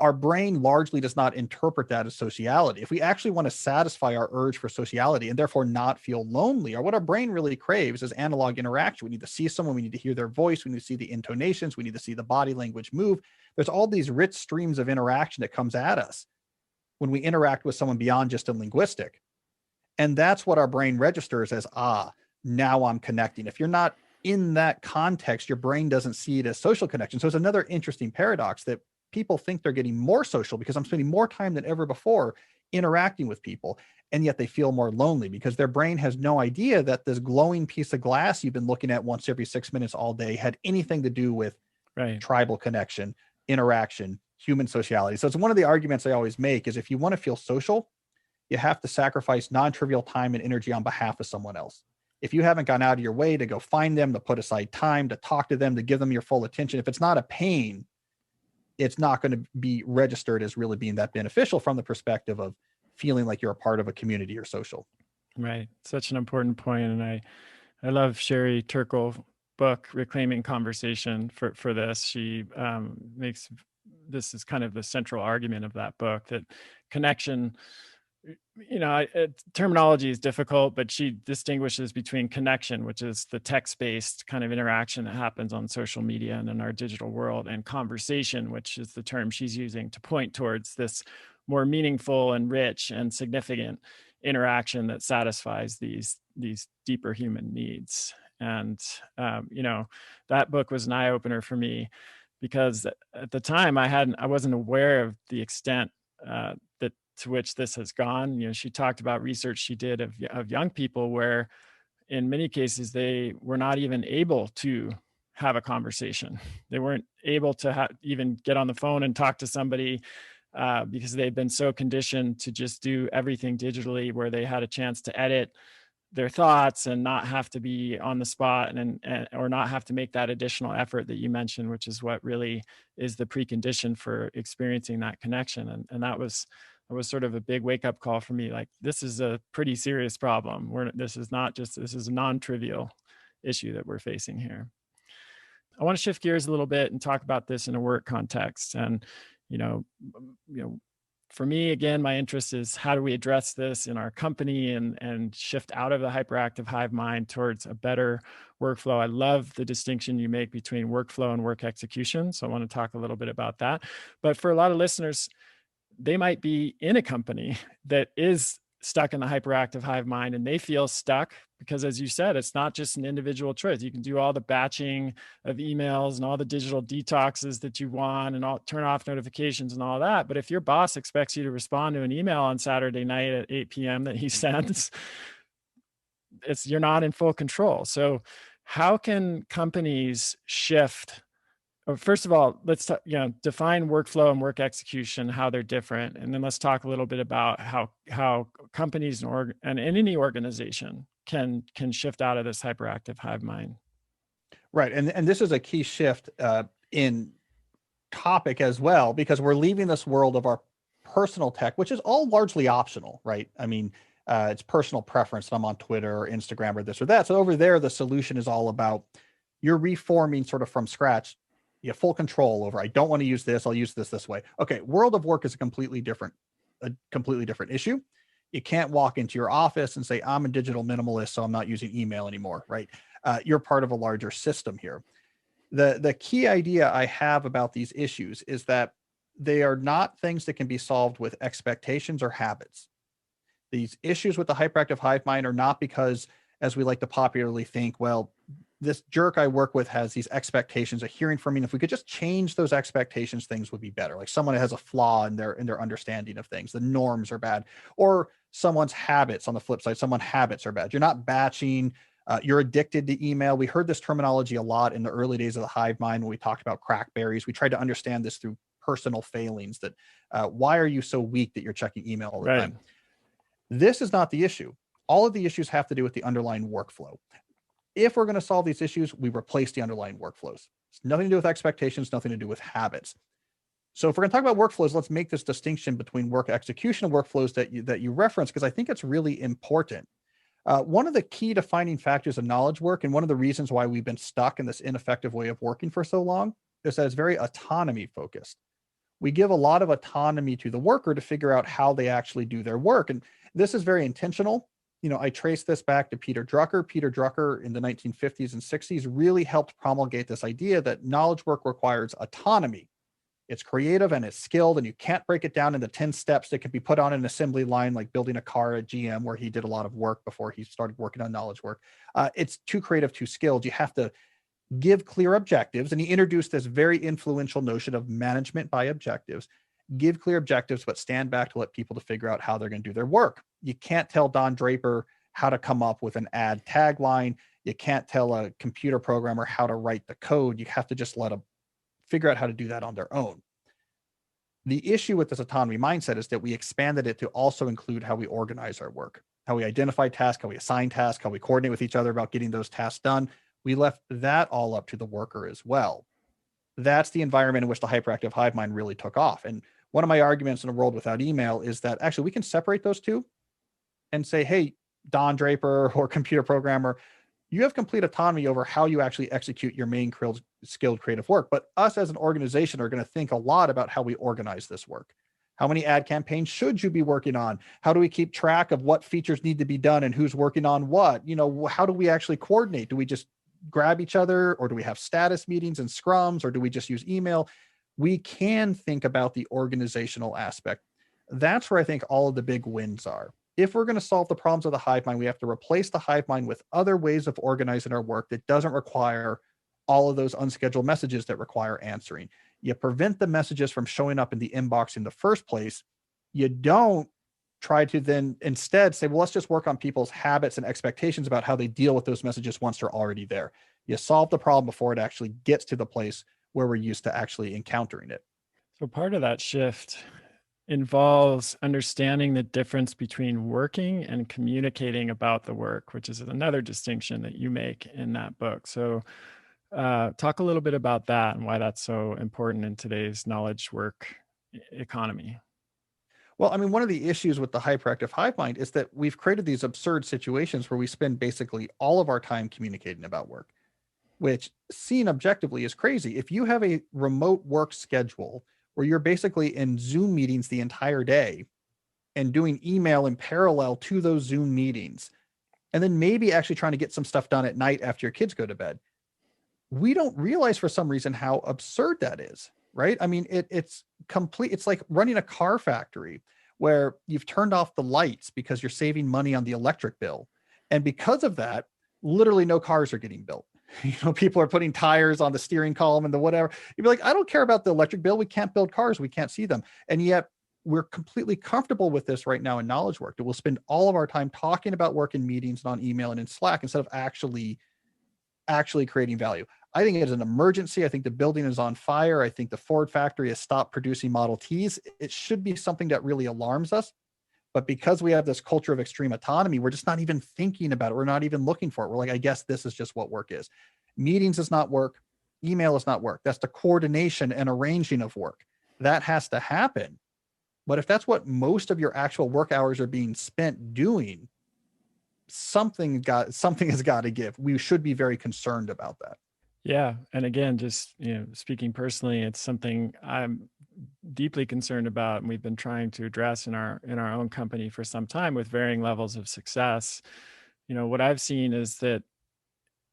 our brain largely does not interpret that as sociality. If we actually want to satisfy our urge for sociality and therefore not feel lonely, or what our brain really craves is analog interaction. We need to see someone, we need to hear their voice, we need to see the intonations, we need to see the body language move. There's all these rich streams of interaction that comes at us when we interact with someone beyond just a linguistic. And that's what our brain registers as, now I'm connecting. If you're not in that context, your brain doesn't see it as social connection. So it's another interesting paradox that people think they're getting more social because I'm spending more time than ever before interacting with people. And yet they feel more lonely because their brain has no idea that this glowing piece of glass you've been looking at once every 6 minutes all day had anything to do with Right. tribal connection, interaction, human sociality. So it's one of the arguments I always make is if you want to feel social, you have to sacrifice non-trivial time and energy on behalf of someone else. If you haven't gone out of your way to go find them, to put aside time, to talk to them, to give them your full attention, if it's not a pain, it's not going to be registered as really being that beneficial from the perspective of feeling like you're a part of a community or social. Right. Such an important point. And I love Sherry Turkle book, Reclaiming Conversation, for this. She makes this is kind of the central argument of that book, that connection, terminology is difficult, but she distinguishes between connection, which is the text-based kind of interaction that happens on social media and in our digital world, and conversation, which is the term she's using to point towards this more meaningful and rich and significant interaction that satisfies these deeper human needs. And that book was an eye-opener for me, because at the time I wasn't aware of the extent that to which this has gone. She talked about research she did of young people where in many cases they were not even able to have a conversation. They weren't able to even get on the phone and talk to somebody because they've been so conditioned to just do everything digitally, where they had a chance to edit their thoughts and not have to be on the spot and or not have to make that additional effort that you mentioned, which is what really is the precondition for experiencing that connection. And that was sort of a big wake up call for me. Like, this is a pretty serious problem. This is a non-trivial issue that we're facing here. I want to shift gears a little bit and talk about this in a work context. And, you know, for me, again, my interest is how do we address this in our company and shift out of the hyperactive hive mind towards a better workflow. I love the distinction you make between workflow and work execution. So I want to talk a little bit about that. But for a lot of listeners, they might be in a company that is stuck in the hyperactive hive mind, and they feel stuck because, as you said, it's not just an individual choice. You can do all the batching of emails and all the digital detoxes that you want and turn off notifications and all that. But if your boss expects you to respond to an email on Saturday night at 8 p.m. that he sends, you're not in full control. So how can companies shift? First of all, let's define workflow and work execution, how they're different, and then let's talk a little bit about how companies and any organization can shift out of this hyperactive hive mind. Right, and this is a key shift in topic as well, because we're leaving this world of our personal tech, which is all largely optional, right? I mean, it's personal preference. I'm on Twitter or Instagram or this or that. So over there, the solution is all about you're reforming sort of from scratch. You have full control over, I don't want to use this, I'll use this way. Okay, world of work is a completely different issue. You can't walk into your office and say, I'm a digital minimalist, so I'm not using email anymore, right? You're part of a larger system here. The key idea I have about these issues is that they are not things that can be solved with expectations or habits. These issues with the hyperactive hive mind are not because, as we like to popularly think, well, this jerk I work with has these expectations of hearing from me. And if we could just change those expectations, things would be better. Like someone has a flaw in their understanding of things. The norms are bad. Or someone's habits on the flip side, someone's habits are bad. You're not batching, you're addicted to email. We heard this terminology a lot in the early days of the hive mind when we talked about crackberries. We tried to understand this through personal failings that why are you so weak that you're checking email all the Right. time? This is not the issue. All of the issues have to do with the underlying workflow. If we're going to solve these issues, we replace the underlying workflows. It's nothing to do with expectations, nothing to do with habits. So if we're going to talk about workflows, let's make this distinction between work execution and workflows that you reference, because I think it's really important. One of the key defining factors of knowledge work, and one of the reasons why we've been stuck in this ineffective way of working for so long, is that it's very autonomy focused. We give a lot of autonomy to the worker to figure out how they actually do their work. And this is very intentional. I trace this back to Peter Drucker. Peter Drucker in the 1950s and 60s really helped promulgate this idea that knowledge work requires autonomy. It's creative and it's skilled, and you can't break it down into 10 steps that can be put on an assembly line, like building a car at GM, where he did a lot of work before he started working on knowledge work. It's too creative, too skilled. You have to give clear objectives. And he introduced this very influential notion of management by objectives. Give clear objectives, but stand back to let people to figure out how they're going to do their work. You can't tell Don Draper how to come up with an ad tagline. You can't tell a computer programmer how to write the code. You have to just let them figure out how to do that on their own. The issue with this autonomy mindset is that we expanded it to also include how we organize our work, how we identify tasks, how we assign tasks, how we coordinate with each other about getting those tasks done. We left that all up to the worker as well. That's the environment in which the hyperactive hive mind really took off. And one of my arguments in a world without email is that actually we can separate those two and say, hey, Don Draper or computer programmer, you have complete autonomy over how you actually execute your main skilled creative work. But us as an organization are going to think a lot about how we organize this work. How many ad campaigns should you be working on? How do we keep track of what features need to be done and who's working on what? How do we actually coordinate? Do we just grab each other, or do we have status meetings and scrums, or do we just use email? We can think about the organizational aspect. That's where I think all of the big wins are. If we're going to solve the problems of the hive mind, we have to replace the hive mind with other ways of organizing our work that doesn't require all of those unscheduled messages that require answering. You prevent the messages from showing up in the inbox in the first place. You don't try to then instead say, well, let's just work on people's habits and expectations about how they deal with those messages once they're already there. You solve the problem before it actually gets to the place where we're used to actually encountering it. So part of that shift involves understanding the difference between working and communicating about the work, which is another distinction that you make in that book. So talk a little bit about that and why that's so important in today's knowledge work economy. Well, I mean, one of the issues with the hyperactive hive mind is that we've created these absurd situations where we spend basically all of our time communicating about work, which seen objectively is crazy. If you have a remote work schedule where you're basically in Zoom meetings the entire day and doing email in parallel to those Zoom meetings, and then maybe actually trying to get some stuff done at night after your kids go to bed, we don't realize for some reason how absurd that is, right? I mean, it's complete. It's like running a car factory where you've turned off the lights because you're saving money on the electric bill. And because of that, literally no cars are getting built. People are putting tires on the steering column and the whatever. You'd be like, I don't care about the electric bill. We can't build cars. We can't see them. And yet we're completely comfortable with this right now in knowledge work, that we'll spend all of our time talking about work in meetings and on email and in Slack instead of actually creating value. I think it's an emergency. I think the building is on fire. I think the Ford factory has stopped producing Model Ts. It should be something that really alarms us. But because we have this culture of extreme autonomy, we're just not even thinking about it. We're not even looking for it. We're like, I guess this is just what work is. Meetings is not work. Email is not work. That's the coordination and arranging of work. That has to happen. But if that's what most of your actual work hours are being spent doing, something has got to give. We should be very concerned about that. Yeah. And again, just, speaking personally, it's something I'm deeply concerned about, and we've been trying to address in our own company for some time with varying levels of success. What I've seen is that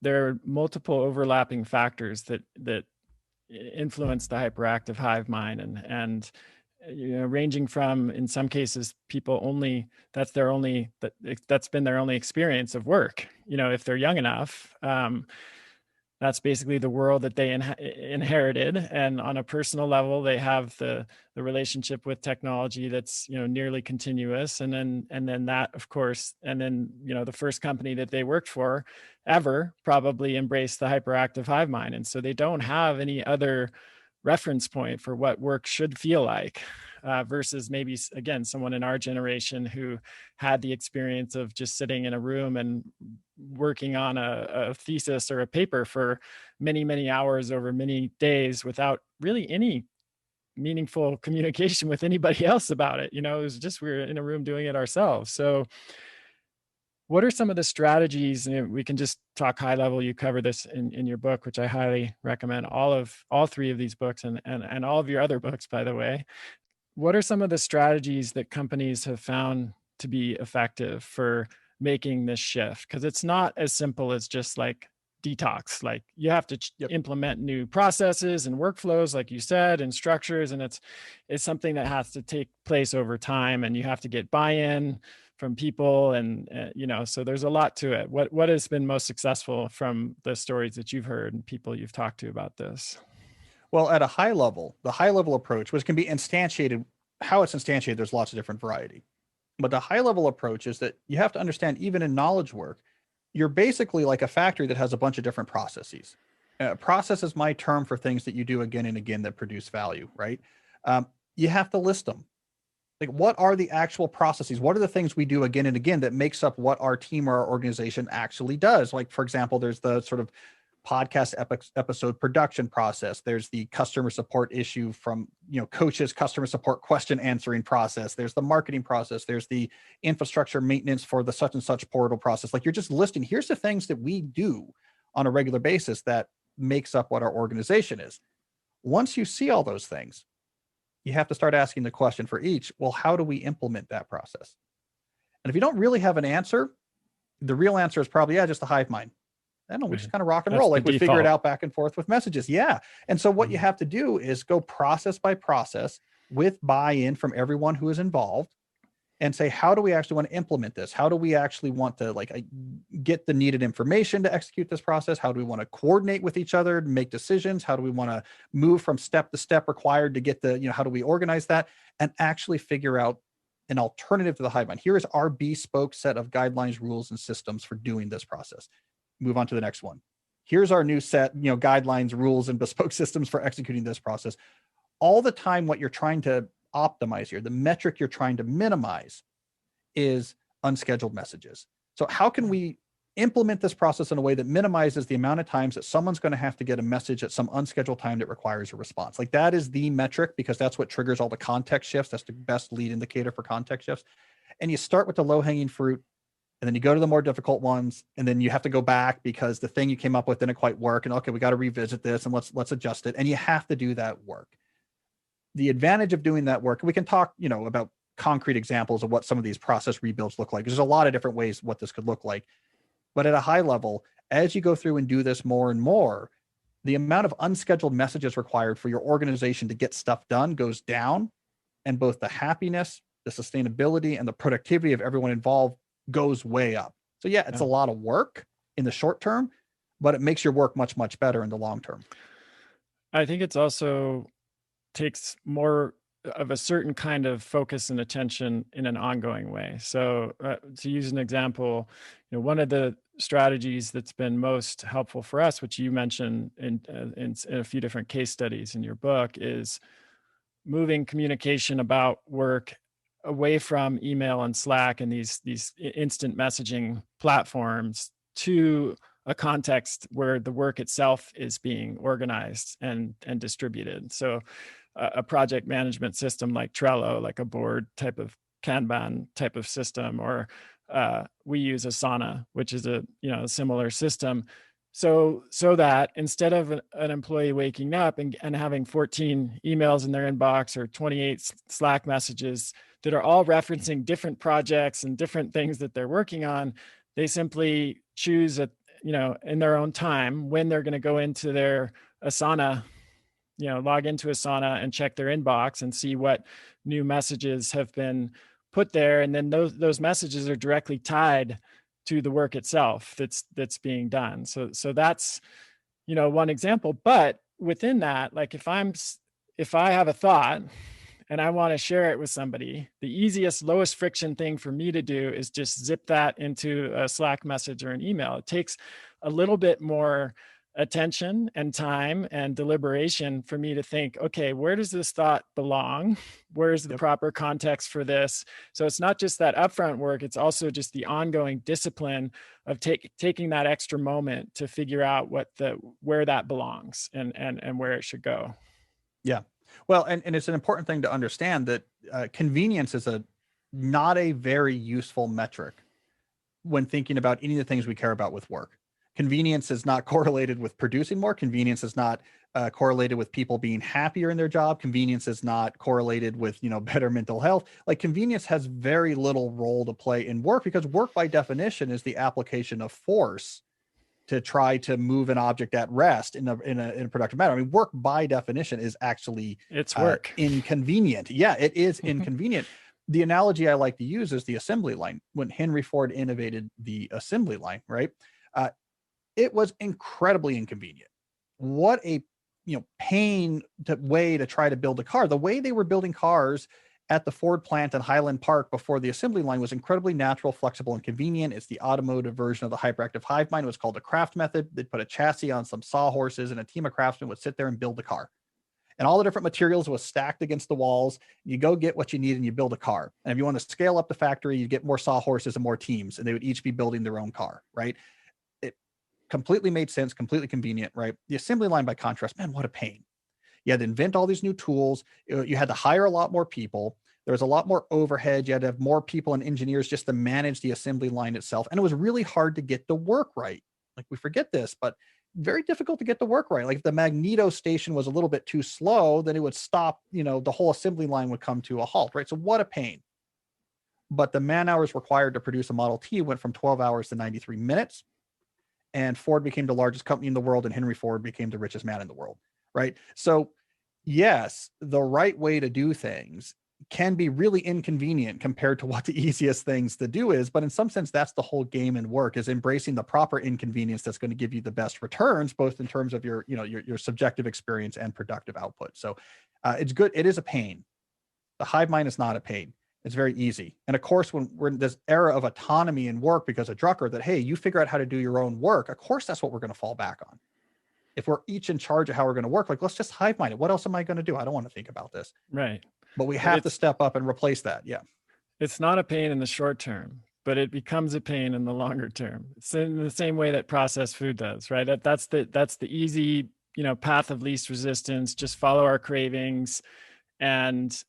there are multiple overlapping factors that influence the hyperactive hive mind, and ranging from, in some cases, people only that's been their only experience of work. If they're young enough. that's basically the world that they inherited. And on a personal level, they have the relationship with technology that's, nearly continuous. And then that, of course, and then, the first company that they worked for ever probably embraced the hyperactive hive mind. And so they don't have any other reference point for what work should feel like, versus maybe, again, someone in our generation who had the experience of just sitting in a room and working on a thesis or a paper for many, many hours over many days without really any meaningful communication with anybody else about it. It was just, we were in a room doing it ourselves. So what are some of the strategies? And we can just talk high level. You cover this in your book, which I highly recommend, all three of these books, and all of your other books, by the way. What are some of the strategies that companies have found to be effective for making this shift? Because it's not as simple as just like detox. Like, you have to Yep. implement new processes and workflows, like you said, and structures, and it's something that has to take place over time, and you have to get buy-in from people, and so there's a lot to it. What has been most successful from the stories that you've heard and people you've talked to about this? Well, at a high level, the high level approach, which can be instantiated, how it's instantiated, there's lots of different variety. But the high level approach is that you have to understand, even in knowledge work, you're basically like a factory that has a bunch of different processes. Process is my term for things that you do again and again that produce value, right? You have to list them. Like, what are the actual processes? What are the things we do again and again that makes up what our team or our organization actually does? Like, for example, there's the sort of podcast episode production process. There's the customer support issue from, coaches, customer support question answering process. There's the marketing process. There's the infrastructure maintenance for the such and such portal process. Like, you're just listing, here's the things that we do on a regular basis that makes up what our organization is. Once you see all those things, you have to start asking the question for each, well, how do we implement that process? And if you don't really have an answer, the real answer is probably, yeah, just the hive mind. I don't know, we just Right. kind of rock and That's roll. the Like, we figure it default. out back and forth with messages. Yeah. And so what you Mhm. have to do is go process by process with buy-in from everyone who is involved, and say, how do we actually want to implement this? How do we actually want to get the needed information to execute this process? How do we want to coordinate with each other to make decisions? How do we want to move from step to step required to get how do we organize that and actually figure out an alternative to the hive mind? Here is our bespoke set of guidelines, rules, and systems for doing this process. Move on to the next one. Here's our new set, guidelines, rules, and bespoke systems for executing this process. All the time, what you're trying to optimize here, the metric you're trying to minimize, is unscheduled messages. So how can we implement this process in a way that minimizes the amount of times that someone's going to have to get a message at some unscheduled time that requires a response? Like, that is the metric, because that's what triggers all the context shifts. That's the best lead indicator for context shifts. And you start with the low hanging fruit, and then you go to the more difficult ones, and then you have to go back because the thing you came up with didn't quite work. And okay, we got to revisit this, and let's adjust it. And you have to do that work. The advantage of doing that work, we can talk, about concrete examples of what some of these process rebuilds look like. There's a lot of different ways what this could look like. But at a high level, as you go through and do this more and more, the amount of unscheduled messages required for your organization to get stuff done goes down, and both the happiness, the sustainability, and the productivity of everyone involved goes way up. So yeah, it's Yeah. a lot of work in the short term, but it makes your work much, much better in the long term. I think it's also takes more of a certain kind of focus and attention in an ongoing way. So, to use an example, one of the strategies that's been most helpful for us, which you mentioned in a few different case studies in your book, is moving communication about work away from email and Slack and these instant messaging platforms to a context where the work itself is being organized and distributed. So a project management system like Trello, like a board type of Kanban type of system, or we use Asana, which is a similar system. So that instead of an employee waking up and having 14 emails in their inbox or 28 Slack messages that are all referencing different projects and different things that they're working on, they simply choose in their own time when they're going to go into their Asana, log into Asana and check their inbox and see what new messages have been put there. And then those messages are directly tied to the work itself that's being done. So that's one example. But within that, like if I have a thought and I want to share it with somebody, the easiest, lowest friction thing for me to do is just zip that into a Slack message or an email. It takes a little bit more attention and time and deliberation for me to think, okay, where does this thought belong? Where's the Yep. proper context for this? So it's not just that upfront work, it's also just the ongoing discipline of taking that extra moment to figure out where that belongs and where it should go. Yeah. Well, and it's an important thing to understand that convenience is not a very useful metric when thinking about any of the things we care about with work. Convenience is not correlated with producing more. Convenience is not correlated with people being happier in their job. Convenience is not correlated with, better mental health. Like convenience has very little role to play in work because work by definition is the application of force to try to move an object at rest in a productive manner. I mean, work by definition is actually It's work. inconvenient. Yeah, it is inconvenient. The analogy I like to use is the assembly line. When Henry Ford innovated the assembly line, right? It was incredibly inconvenient. What a pain way to try to build a car. The way they were building cars at the Ford plant in Highland Park before the assembly line was incredibly natural, flexible, and convenient. It's the automotive version of the hyperactive hive mind. It was called the craft method. They'd put a chassis on some sawhorses and a team of craftsmen would sit there and build the car. And all the different materials was stacked against the walls. You go get what you need and you build a car. And if you want to scale up the factory, you get more sawhorses and more teams, and they would each be building their own car, right? It completely made sense, completely convenient, right? The assembly line, by contrast, man, what a pain. You had to invent all these new tools. You had to hire a lot more people. There was a lot more overhead. You had to have more people and engineers just to manage the assembly line itself. And it was really hard to get the work right. Like we forget this, but very difficult to get the work right. Like if the magneto station was a little bit too slow, then it would stop, the whole assembly line would come to a halt, right? So what a pain. But the man hours required to produce a Model T went from 12 hours to 93 minutes. And Ford became the largest company in the world, and Henry Ford became the richest man in the world, right? So yes, the right way to do things can be really inconvenient compared to what the easiest things to do is. But in some sense, that's the whole game in work, is embracing the proper inconvenience that's going to give you the best returns, both in terms of your subjective experience and productive output. So it's good. It is a pain. The hive mind is not a pain. It's very easy. And of course, when we're in this era of autonomy in work because of Drucker, that, hey, you figure out how to do your own work. Of course, that's what we're going to fall back on. If we're each in charge of how we're going to work, like, let's just hive mind it. What else am I going to do? I don't want to think about this. Right. But we have to step up and replace that. Yeah. It's not a pain in the short term, but it becomes a pain in the longer term. It's in the same way that processed food does, right? That's the easy, path of least resistance. Just follow our cravings and,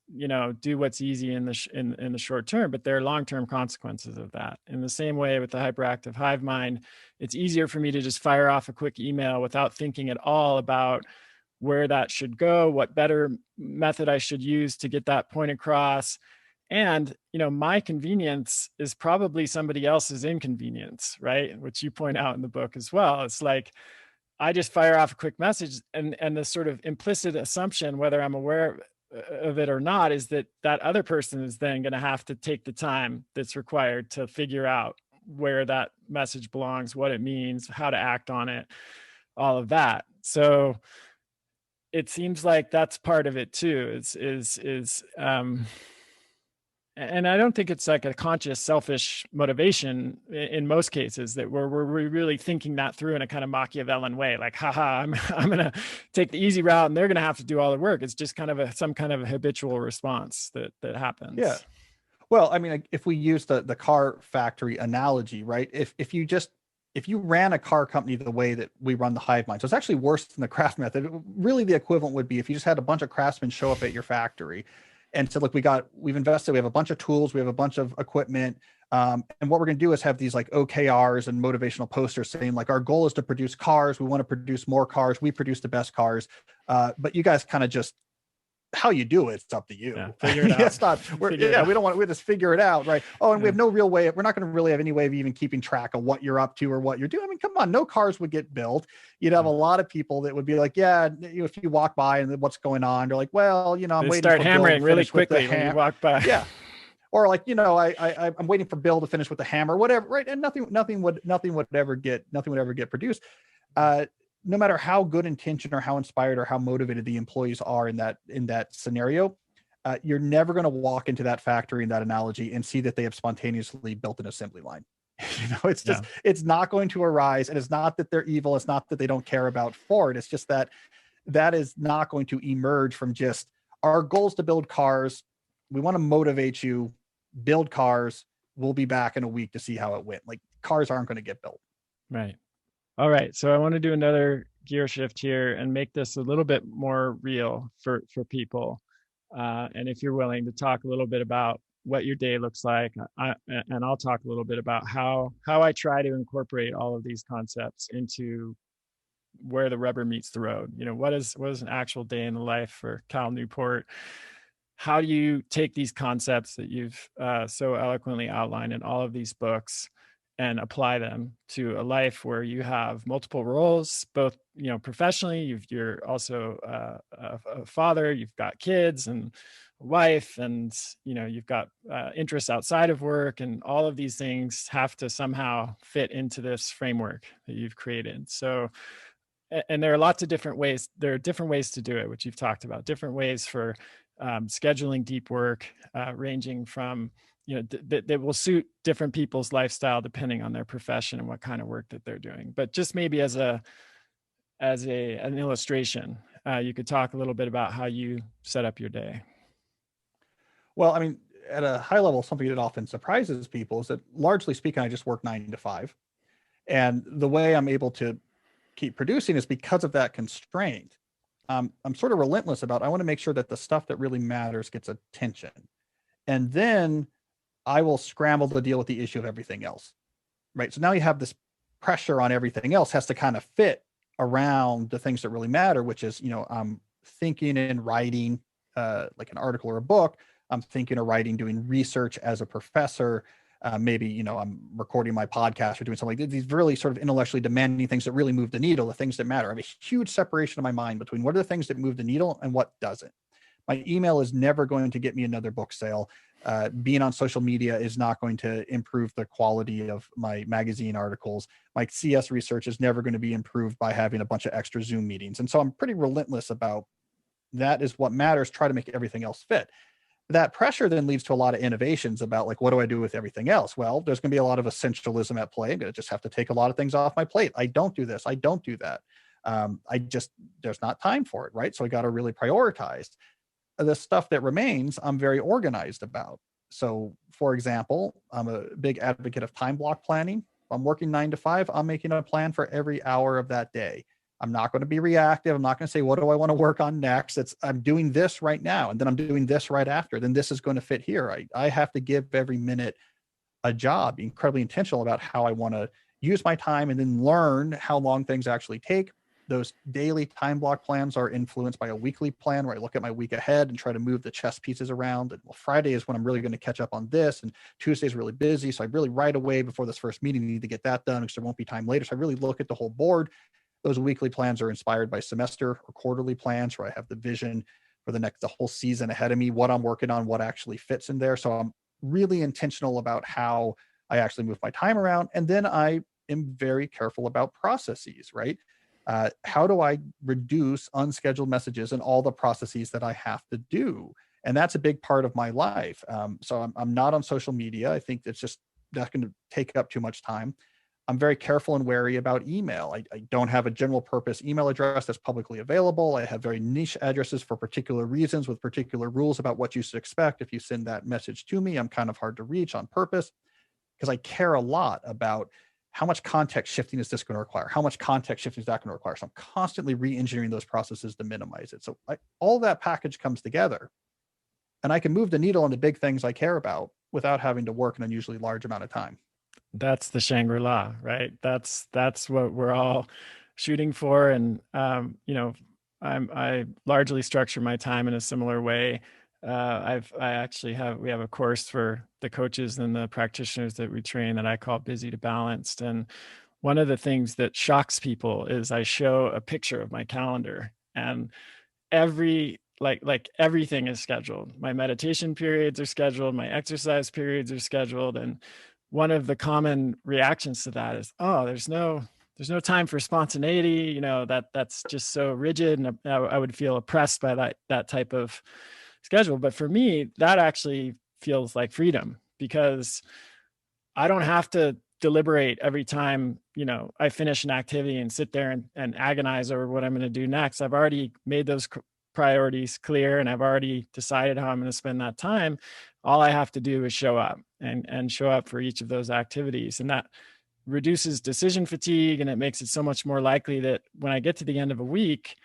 do what's easy in the short term, but there are long-term consequences of that. In the same way with the hyperactive hive mind, it's easier for me to just fire off a quick email without thinking at all about where that should go, what better method I should use to get that point across. And, my convenience is probably somebody else's inconvenience, right? Which you point out in the book as well. It's like, I just fire off a quick message, and the sort of implicit assumption, whether I'm aware of it or not, is that other person is then going to have to take the time that's required to figure out where that message belongs, what it means, how to act on it, all of that. So it seems like that's part of it too, and I don't think it's like a conscious selfish motivation in most cases, that we're really thinking that through in a kind of Machiavellian way, like, haha, I'm going to take the easy route and they're going to have to do all the work. It's just kind of some kind of a habitual response that happens. Yeah. Well, I mean, if we use the car factory analogy, right? If you ran a car company the way that we run the hive mind, so it's actually worse than the craft method. Really, the equivalent would be if you just had a bunch of craftsmen show up at your factory and said, look, we've invested, we have a bunch of tools, we have a bunch of equipment. And what we're going to do is have these like OKRs and motivational posters saying like, our goal is to produce cars. We want to produce more cars. We produce the best cars. But you guys kind of just, how you do it's up to you. Yeah, figure it out. It's not, we don't want to, we just figure it out. Right. Oh, and we have no real way. We're not going to really have any way of even keeping track of what you're up to or what you're doing. I mean, come on, no cars would get built. You'd have a lot of people that would be like, yeah, if you walk by and what's going on, they're like, well, I'm they waiting. Start hammering really quickly when you walk by. Yeah. Or like, I'm waiting for Bill to finish with the hammer, whatever. Right. And nothing would ever get produced. no matter how good intention or how inspired or how motivated the employees are in that scenario, you're never going to walk into that factory in that analogy and see that they have spontaneously built an assembly line. It's Yeah. just it's not going to arise, and it's not that they're evil. It's not that they don't care about Ford. It's just that that is not going to emerge from just our goals to build cars. We want to motivate you, build cars. We'll be back in a week to see how it went. Like cars aren't going to get built. Right. All right. So I want to do another gear shift here and make this a little bit more real for people. And if you're willing to talk a little bit about what your day looks like, and I'll talk a little bit about how I try to incorporate all of these concepts into where the rubber meets the road. What is an actual day in the life for Cal Newport? How do you take these concepts that you've so eloquently outlined in all of these books and apply them to a life where you have multiple roles, both professionally? You're also a father, you've got kids and a wife, and you've got interests outside of work, and all of these things have to somehow fit into this framework that you've created. So and there are lots of different ways. There are different ways to do it, which you've talked about. Different ways for scheduling deep work, ranging from that will suit different people's lifestyle depending on their profession and what kind of work that they're doing. But just maybe as an illustration, you could talk a little bit about how you set up your day. Well, I mean, at a high level, something that often surprises people is that largely speaking, I just work 9 to 5. And the way I'm able to keep producing is because of that constraint. I'm sort of relentless about, I want to make sure that the stuff that really matters gets attention. And then I will scramble to deal with the issue of everything else. Right. So now you have this pressure on everything else has to kind of fit around the things that really matter, which is, I'm thinking and writing like an article or a book. I'm thinking or writing, doing research as a professor. Maybe, I'm recording my podcast or doing something like these really sort of intellectually demanding things that really move the needle, the things that matter. I have a huge separation in my mind between what are the things that move the needle and what doesn't. My email is never going to get me another book sale. Being on social media is not going to improve the quality of my magazine articles. My CS research is never going to be improved by having a bunch of extra Zoom meetings. And so I'm pretty relentless about that is what matters. Try to make everything else fit. That pressure then leads to a lot of innovations about like, what do I do with everything else? Well, there's going to be a lot of essentialism at play. I'm going to just have to take a lot of things off my plate. I don't do this. I don't do that. There's not time for it. Right. So I got to really prioritize. The stuff that remains, I'm very organized about. So, for example, I'm a big advocate of time block planning. If I'm working 9 to 5, I'm making a plan for every hour of that day. I'm not going to be reactive. I'm not going to say, what do I want to work on next? I'm doing this right now, and then I'm doing this right after. Then this is going to fit here. I have to give every minute a job, be incredibly intentional about how I want to use my time and then learn how long things actually take. Those daily time block plans are influenced by a weekly plan where I look at my week ahead and try to move the chess pieces around. And well, Friday is when I'm really going to catch up on this, and Tuesday is really busy. So I really right away before this first meeting need to get that done because there won't be time later. So I really look at the whole board. Those weekly plans are inspired by semester or quarterly plans where I have the vision for the whole season ahead of me, what I'm working on, what actually fits in there. So I'm really intentional about how I actually move my time around. And then I am very careful about processes, right? How do I reduce unscheduled messages and all the processes that I have to do? And that's a big part of my life. So I'm not on social media. I think that's going to take up too much time. I'm very careful and wary about email. I don't have a general purpose email address that's publicly available. I have very niche addresses for particular reasons with particular rules about what you should expect. If you send that message to me, I'm kind of hard to reach on purpose because I care a lot about how much context shifting is this going to require? How much context shifting is that going to require? So I'm constantly re-engineering those processes to minimize it. So all that package comes together and I can move the needle on the big things I care about without having to work an unusually large amount of time. That's the Shangri-La, right? That's what we're all shooting for. And I largely structure my time in a similar way. We have a course for the coaches and the practitioners that we train that I call Busy to Balanced. And one of the things that shocks people is I show a picture of my calendar, and everything is scheduled. My meditation periods are scheduled, my exercise periods are scheduled. And one of the common reactions to that is, oh, there's no there's no time for spontaneity. That's just so rigid, and I would feel oppressed by that type of schedule. But for me, that actually feels like freedom, because I don't have to deliberate every time, I finish an activity and sit there and agonize over what I'm going to do next. I've already made those priorities clear, and I've already decided how I'm going to spend that time. All I have to do is show up and show up for each of those activities. And that reduces decision fatigue, and it makes it so much more likely that when I get to the end of a week,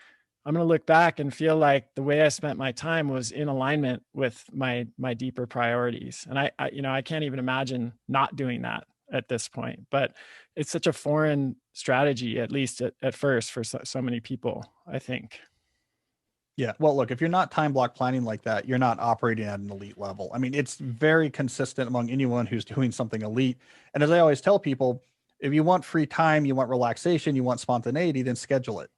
I'm going to look back and feel like the way I spent my time was in alignment with my deeper priorities. And I can't even imagine not doing that at this point. But it's such a foreign strategy, at least at first, for so many people, I think. Yeah. Well, look, if you're not time block planning like that, you're not operating at an elite level. I mean, it's very consistent among anyone who's doing something elite. And as I always tell people, if you want free time, you want relaxation, you want spontaneity, then schedule it.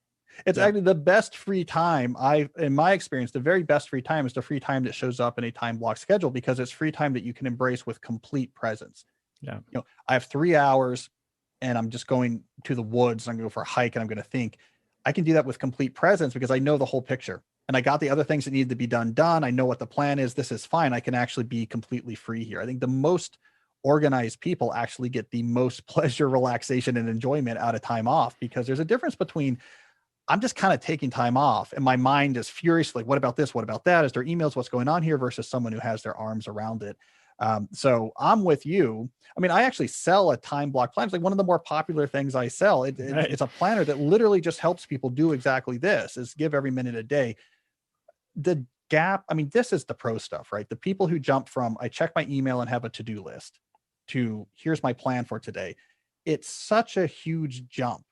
It's Yeah. actually the best free time. In my experience, the very best free time is the free time that shows up in a time block schedule, because it's free time that you can embrace with complete presence. Yeah. I have 3 hours and I'm just going to the woods. I'm going to go for a hike and I'm going to think. I can do that with complete presence because I know the whole picture and I got the other things that need to be done. I know what the plan is. This is fine. I can actually be completely free here. I think the most organized people actually get the most pleasure, relaxation, and enjoyment out of time off, because there's a difference between I'm just kind of taking time off and my mind is furiously, what about this? What about that? Is there emails? What's going on here? Versus someone who has their arms around it. So I'm with you. I mean, I actually sell a time block plan. It's like one of the more popular things I sell. Right. It's a planner that literally just helps people do exactly this: is give every minute a day. The gap, I mean, this is the pro stuff, right? The people who jump from I check my email and have a to-do list to here's my plan for today. It's such a huge jump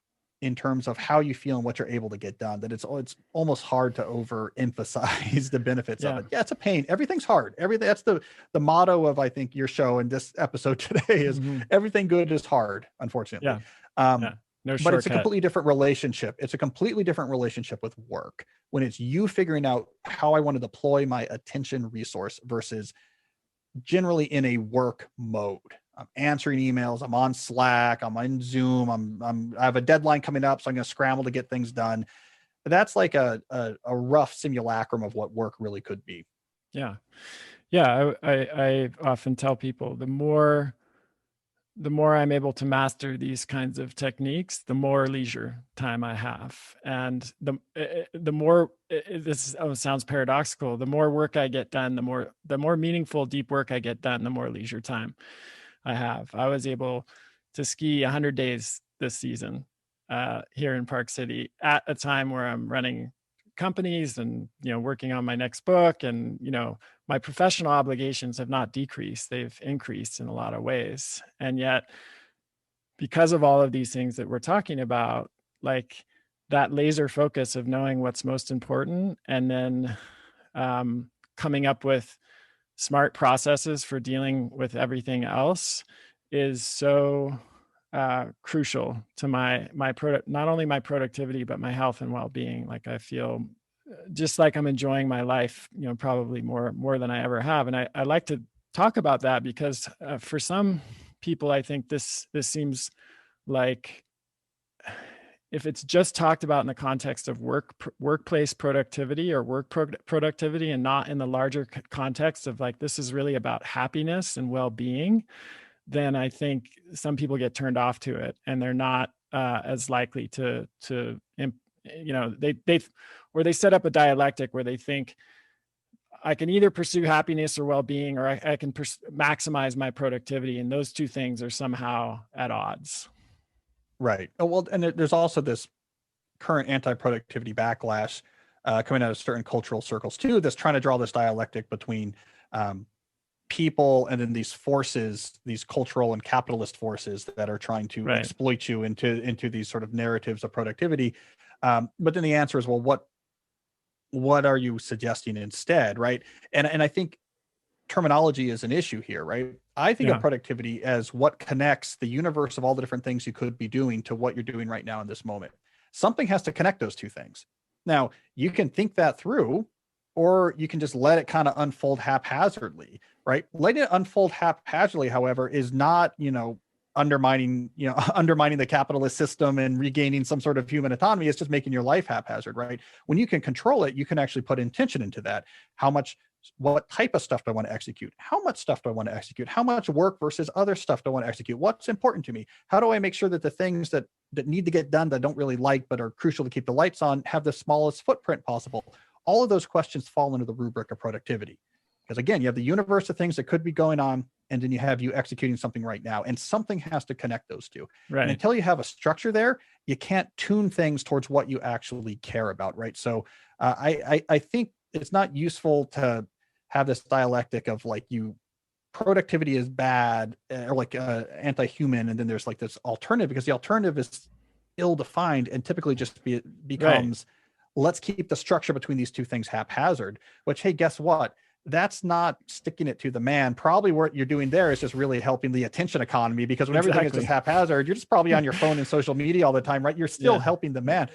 in terms of how you feel and what you're able to get done, that it's almost hard to overemphasize the benefits of Yeah. it. Yeah, it's a pain. Everything's hard. Everything, that's the motto of, I think, your show and this episode today is Hmm. everything good is hard, unfortunately. Yeah. Yeah. No But it's a shortcut. completely different relationship. It's a completely different relationship with work when it's you figuring out how I want to deploy my attention resource versus generally in a work mode. I'm answering emails. I'm on Slack. I'm on Zoom. I have a deadline coming up, so I'm going to scramble to get things done. That's like a rough simulacrum of what work really could be. Yeah. Yeah. I often tell people the more I'm able to master these kinds of techniques, the more leisure time I have, and the more this sounds paradoxical. The more work I get done, the more meaningful deep work I get done, the more leisure time I have. I was able to ski 100 days this season here in Park City at a time where I'm running companies and working on my next book, and my professional obligations have not decreased, they've increased in a lot of ways. And yet, because of all of these things that we're talking about, like that laser focus of knowing what's most important, and then coming up with smart processes for dealing with everything else, is so crucial to my product, not only my productivity but my health and well-being. Like I feel just like I'm enjoying my life, probably more than I ever have. And I like to talk about that because for some people, I think this seems like, if it's just talked about in the context of workplace productivity or productivity, and not in the larger context of like, this is really about happiness and well-being, then I think some people get turned off to it, and they're not as likely they set up a dialectic where they think I can either pursue happiness or well-being, or I can maximize my productivity, and those two things are somehow at odds. Right. Oh, well, and there's also this current anti-productivity backlash coming out of certain cultural circles too, that's trying to draw this dialectic between people and then these forces, these cultural and capitalist forces that are trying to Right. exploit you into these sort of narratives of productivity. But then the answer is, well, what are you suggesting instead, right? And I think terminology is an issue here, right? I think of Yeah. productivity as what connects the universe of all the different things you could be doing to what you're doing right now in this moment. Something has to connect those two things. Now, you can think that through, or you can just let it kind of unfold haphazardly, right? Letting it unfold haphazardly, however, is not, undermining, undermining the capitalist system and regaining some sort of human autonomy. It's just making your life haphazard, right? When you can control it, you can actually put intention into that. What type of stuff do I want to execute? How much stuff do I want to execute? How much work versus other stuff do I want to execute? What's important to me? How do I make sure that the things that need to get done that I don't really like but are crucial to keep the lights on have the smallest footprint possible? All of those questions fall under the rubric of productivity. Because again, you have the universe of things that could be going on, and then you have you executing something right now, and something has to connect those two. And Right. until you have a structure there, you can't tune things towards what you actually care about, right? So I think it's not useful to have this dialectic of like productivity is bad, or like anti-human, and then there's like this alternative, because the alternative is ill-defined and typically just Right. becomes, let's keep the structure between these two things haphazard, which, hey, guess what? That's not sticking it to the man. Probably what you're doing there is just really helping the attention economy, because when everything is just Exactly. haphazard, you're just probably on your phone and social media all the time, right? You're still Yeah. helping the man.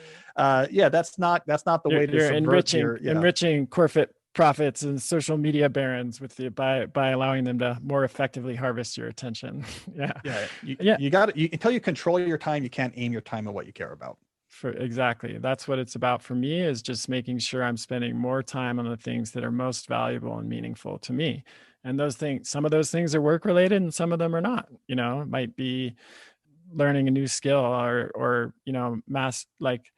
Yeah, that's not the way to You're subvert enriching your, enriching corporate profits and social media barons with by allowing them to more effectively harvest your attention. Yeah. yeah, Yeah. you got it. Until you control your time, you can't aim your time at what you care about. For exactly. That's what it's about for me, is just making sure I'm spending more time on the things that are most valuable and meaningful to me. And those things, some of those things are work related and some of them are not. It might be learning a new skill, or mass like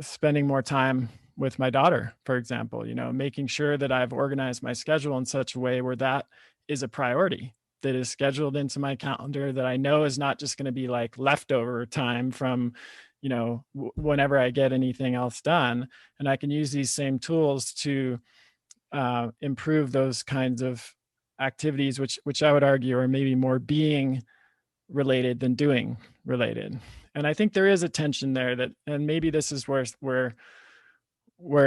spending more time with my daughter, for example, making sure that I've organized my schedule in such a way where that is a priority, that is scheduled into my calendar, that I know is not just going to be like leftover time from, whenever I get anything else done. And I can use these same tools to improve those kinds of activities, which I would argue are maybe more being related than doing related. And I think there is a tension there, that, and maybe this is where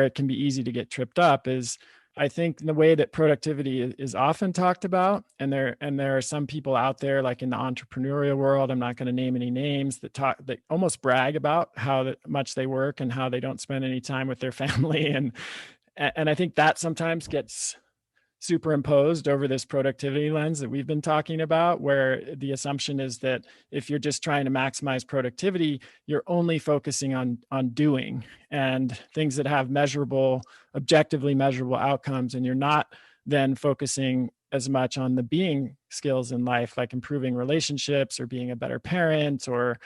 it can be easy to get tripped up, is I think the way that productivity is often talked about, and there are some people out there, like in the entrepreneurial world, I'm not going to name any names, that almost brag about how much they work and how they don't spend any time with their family, and I think that sometimes gets superimposed over this productivity lens that we've been talking about, where the assumption is that if you're just trying to maximize productivity, you're only focusing on doing and things that have objectively measurable outcomes, and you're not then focusing as much on the being skills in life, like improving relationships or being a better parent, or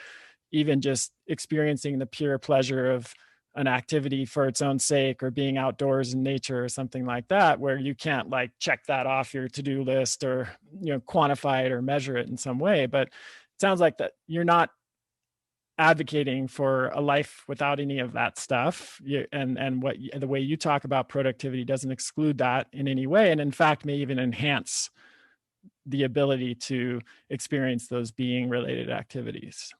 even just experiencing the pure pleasure of an activity for its own sake, or being outdoors in nature or something like that, where you can't like check that off your to-do list, or quantify it or measure it in some way. But it sounds like that you're not advocating for a life without any of that stuff. The way you talk about productivity doesn't exclude that in any way, and in fact may even enhance the ability to experience those being related activities.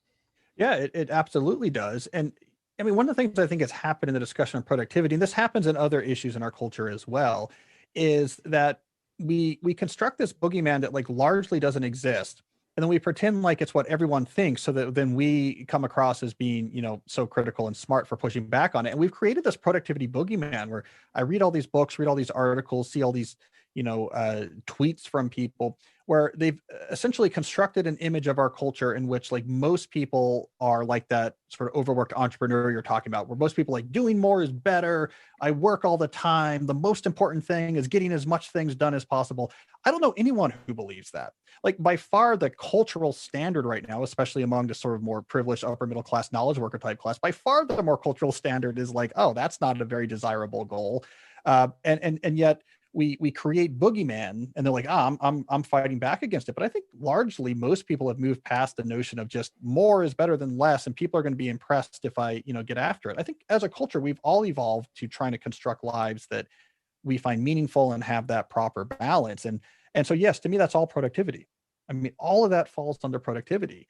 Yeah, it absolutely does. And I mean, one of the things I think has happened in the discussion of productivity, and this happens in other issues in our culture as well, is that we construct this boogeyman that like largely doesn't exist. And then we pretend like it's what everyone thinks, so that then we come across as being, so critical and smart for pushing back on it. And we've created this productivity boogeyman where I read all these books, read all these articles, see all these, tweets from people, where they've essentially constructed an image of our culture in which like most people are like that sort of overworked entrepreneur you're talking about, where most people like doing more is better. I work all the time. The most important thing is getting as much things done as possible. I don't know anyone who believes that. Like by far the cultural standard right now, especially among the sort of more privileged upper middle class knowledge worker type class, by far the more cultural standard is like, oh, that's not a very desirable goal. And yet we create boogeyman, and they're like, I'm fighting back against it. But I think largely most people have moved past the notion of just more is better than less, and people are going to be impressed if I, get after it. I think as a culture, we've all evolved to trying to construct lives that we find meaningful and have that proper balance. And so, yes, to me, that's all productivity. I mean, all of that falls under productivity.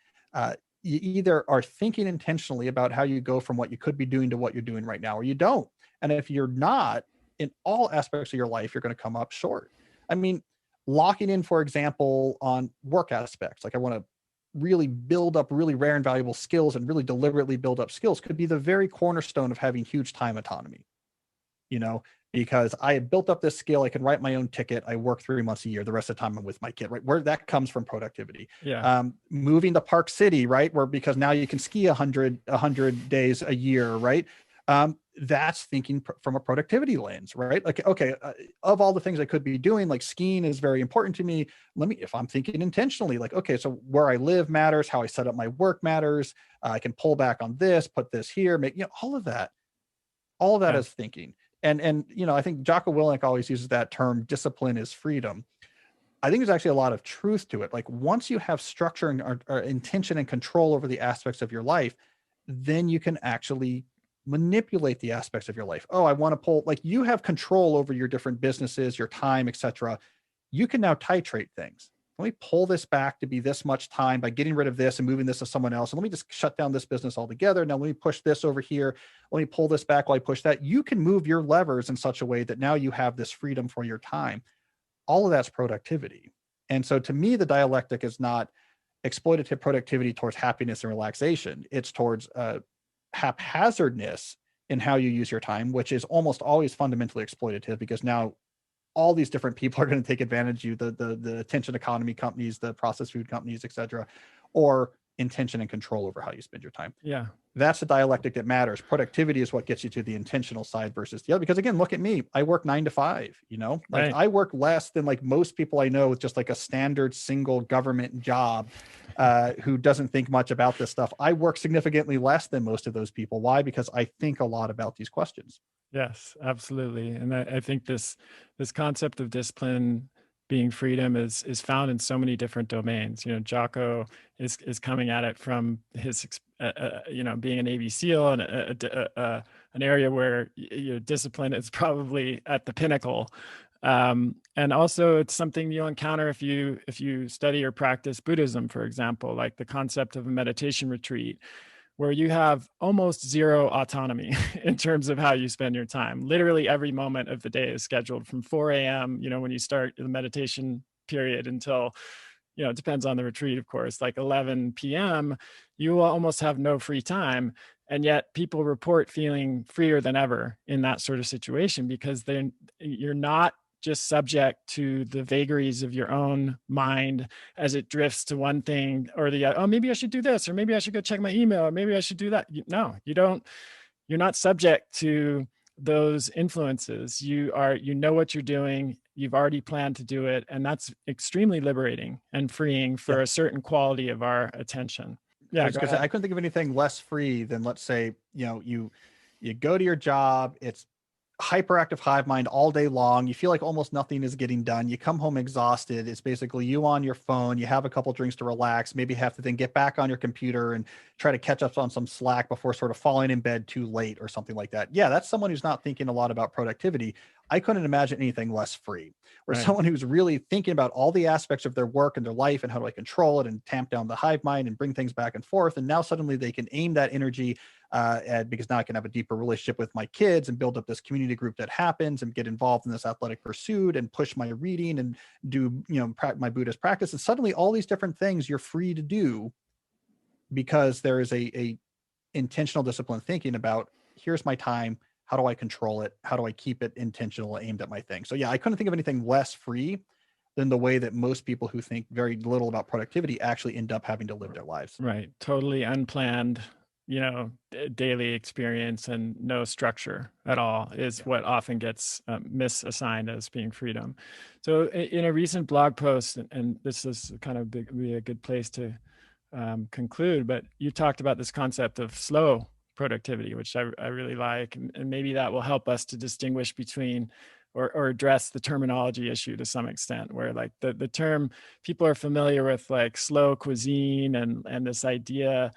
You either are thinking intentionally about how you go from what you could be doing to what you're doing right now, or you don't. And if you're not, in all aspects of your life, you're going to come up short. I mean, locking in, for example, on work aspects, like I want to really build up really rare and valuable skills and really deliberately build up skills, could be the very cornerstone of having huge time autonomy. because I had built up this skill. I can write my own ticket. I work 3 months a year. The rest of the time I'm with my kid, right? Where that comes from productivity. Yeah. Moving to Park City, right? Where because now you can ski a hundred days a year, right? That's thinking from a productivity lens, right? Like, okay, of all the things I could be doing, like skiing is very important to me. If I'm thinking intentionally, like, okay, so where I live matters, how I set up my work matters. I can pull back on this, put this here, make, all of that Yeah. is thinking. And I think Jocko Willink always uses that term, discipline is freedom. I think there's actually a lot of truth to it. Like once you have structure and or intention and control over the aspects of your life, then you can actually manipulate the aspects of your life. Oh, I want to pull, like you have control over your different businesses, your time, etc. You can now titrate things. Let me pull this back to be this much time by getting rid of this and moving this to someone else. And let me just shut down this business altogether. Now let me push this over here. Let me pull this back while I push that. You can move your levers in such a way that now you have this freedom for your time. All of that's productivity. And so to me, the dialectic is not exploitative productivity towards happiness and relaxation. It's towards haphazardness in how you use your time, which is almost always fundamentally exploitative because now all these different people are going to take advantage of you, the attention economy companies, the processed food companies, et cetera, or intention and control over how you spend your time. Yeah. That's the dialectic that matters. Productivity is what gets you to the intentional side versus the other. Because again, look at me. I work 9 to 5, like Right. I work less than like most people I know with just like a standard single government job who doesn't think much about this stuff. I work significantly less than most of those people. Why? Because I think a lot about these questions. Yes, absolutely. And I think this concept of discipline being freedom is found in so many different domains. Jocko is coming at it from his being a Navy SEAL and an area where discipline is probably at the pinnacle. And also it's something you'll encounter if you study or practice Buddhism, for example, like the concept of a meditation retreat where you have almost zero autonomy in terms of how you spend your time. Literally every moment of the day is scheduled from 4 a.m., when you start the meditation period until, it depends on the retreat, of course, like 11 p.m., you will almost have no free time. And yet people report feeling freer than ever in that sort of situation because you're not just subject to the vagaries of your own mind as it drifts to one thing or the other. Oh, maybe I should do this, or maybe I should go check my email, or maybe I should do that. No, you don't. You're not subject to those influences. You know what you're doing. You've already planned to do it, and that's extremely liberating and freeing Yeah. for a certain quality of our attention. I Yeah, was go gonna say, ahead. I couldn't think of anything less free than, let's say, you go to your job, it's hyperactive hive mind all day long. You feel like almost nothing is getting done. You come home exhausted. It's basically you on your phone. You have a couple drinks to relax. Maybe have to then get back on your computer and try to catch up on some slack before sort of falling in bed too late or something like that. Yeah, that's someone who's not thinking a lot about productivity. I couldn't imagine anything less free. Or Right. someone who's really thinking about all the aspects of their work and their life and how do I control it and tamp down the hive mind and bring things back and forth. And now suddenly they can aim that energy because now I can have a deeper relationship with my kids and build up this community group that happens and get involved in this athletic pursuit and push my reading and do, my Buddhist practice. And suddenly all these different things you're free to do because there is a intentional discipline thinking about here's my time. How do I control it? How do I keep it intentional, aimed at my thing? So yeah, I couldn't think of anything less free than the way that most people who think very little about productivity actually end up having to live their lives. Right. Totally unplanned, daily experience and no structure at all is Yeah. what often gets misassigned as being freedom. So, in a recent blog post, and this is kind of be a good place to conclude, but you talked about this concept of slow productivity, which I really like. And maybe that will help us to distinguish between or address the terminology issue to some extent, where like the term people are familiar with like slow cuisine and this idea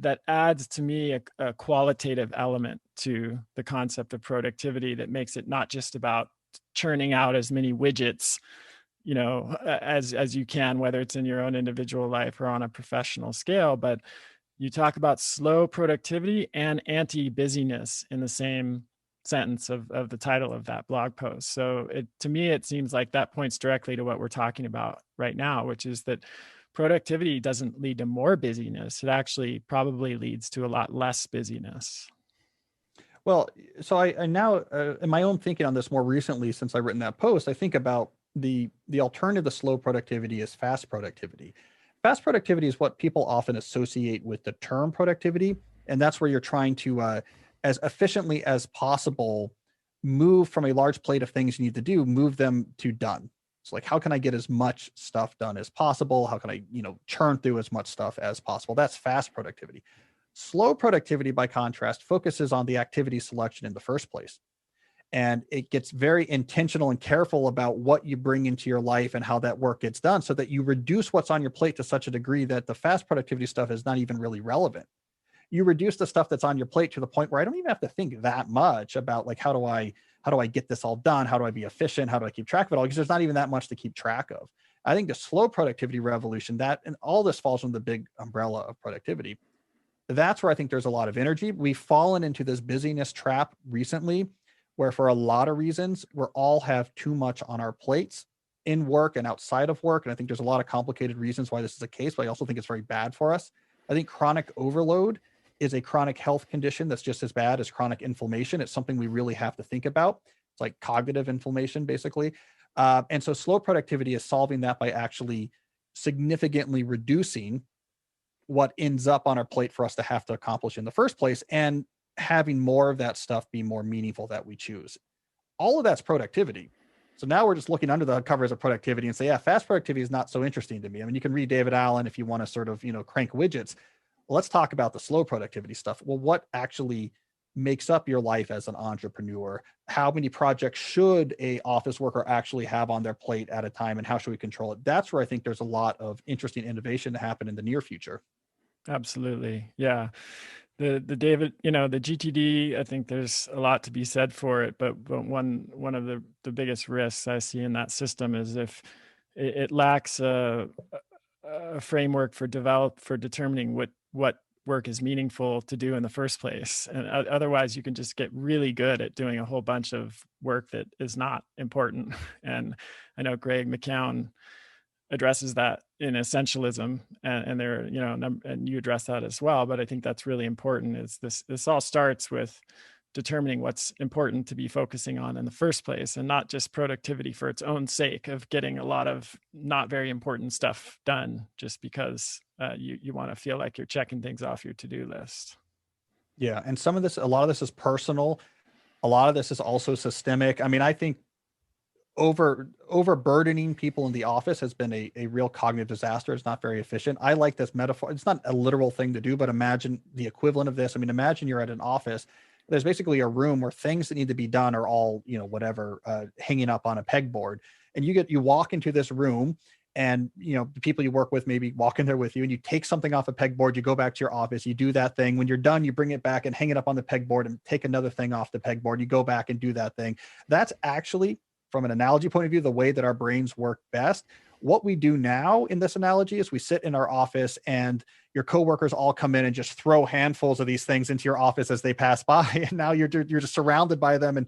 that adds to me a qualitative element to the concept of productivity that makes it not just about churning out as many widgets as you can, whether it's in your own individual life or on a professional scale. But you talk about slow productivity and anti-busyness in the same sentence of the title of that blog post. So to me, it seems like that points directly to what we're talking about right now, which is that productivity doesn't lead to more busyness. It actually probably leads to a lot less busyness. Well, so I now, in my own thinking on this more recently, since I've written that post, I think about the alternative to slow productivity is fast productivity. Fast productivity is what people often associate with the term productivity, and that's where you're trying to, as efficiently as possible, move from a large plate of things you need to do, move them to done. So, like, how can I get as much stuff done as possible? How can I, churn through as much stuff as possible? That's fast productivity. Slow productivity, by contrast, focuses on the activity selection in the first place. And it gets very intentional and careful about what you bring into your life and how that work gets done so that you reduce what's on your plate to such a degree that the fast productivity stuff is not even really relevant. You reduce the stuff that's on your plate to the point where I don't even have to think that much about, like, how do I get this all done? How do I be efficient? How do I keep track of it all? Because there's not even that much to keep track of. I think the slow productivity revolution, that and all this falls under the big umbrella of productivity, that's where I think there's a lot of energy. We've fallen into this busyness trap recently, where for a lot of reasons, we're all have too much on our plates in work and outside of work. And I think there's a lot of complicated reasons why this is the case, but I also think it's very bad for us. I think chronic overload is a chronic health condition that's just as bad as chronic inflammation. It's something we really have to think about. It's like cognitive inflammation, basically. And so slow productivity is solving that by actually significantly reducing what ends up on our plate for us to have to accomplish in the first place, and having more of that stuff be more meaningful that we choose. All of that's productivity. So now we're just looking under the covers of productivity and say, yeah, fast productivity is not so interesting to me. I mean, you can read David Allen if you want to sort of, crank widgets. Let's talk about the slow productivity stuff. Well, what actually makes up your life as an entrepreneur? How many projects should a office worker actually have on their plate at a time, and how should we control it? That's where I think there's a lot of interesting innovation to happen in the near future. Absolutely. Yeah. The David, the GTD, I think there's a lot to be said for it, but one of the biggest risks I see in that system is if it lacks a framework for determining what work is meaningful to do in the first place. And otherwise you can just get really good at doing a whole bunch of work that is not important. And I know Greg McKeown addresses that in essentialism, and there, and you address that as well. But I think that's really important. Is this all starts with determining what's important to be focusing on in the first place, and not just productivity for its own sake of getting a lot of not very important stuff done just because you want to feel like you're checking things off your to-do list. Yeah. And a lot of this is personal. A lot of this is also systemic. I mean, I think overburdening people in the office has been a real cognitive disaster. It's not very efficient. I like this metaphor. It's not a literal thing to do, but imagine the equivalent of this. I mean, imagine you're at an office. There's basically a room where things that need to be done are all, whatever, hanging up on a pegboard. And you walk into this room, and the people you work with maybe walk in there with you, and you take something off a pegboard, you go back to your office, you do that thing. When you're done, you bring it back and hang it up on the pegboard and take another thing off the pegboard. You go back and do that thing. That's actually, from an analogy point of view, the way that our brains work best. What we do now in this analogy is we sit in our office, and your coworkers all come in and just throw handfuls of these things into your office as they pass by. And now you're just surrounded by them, and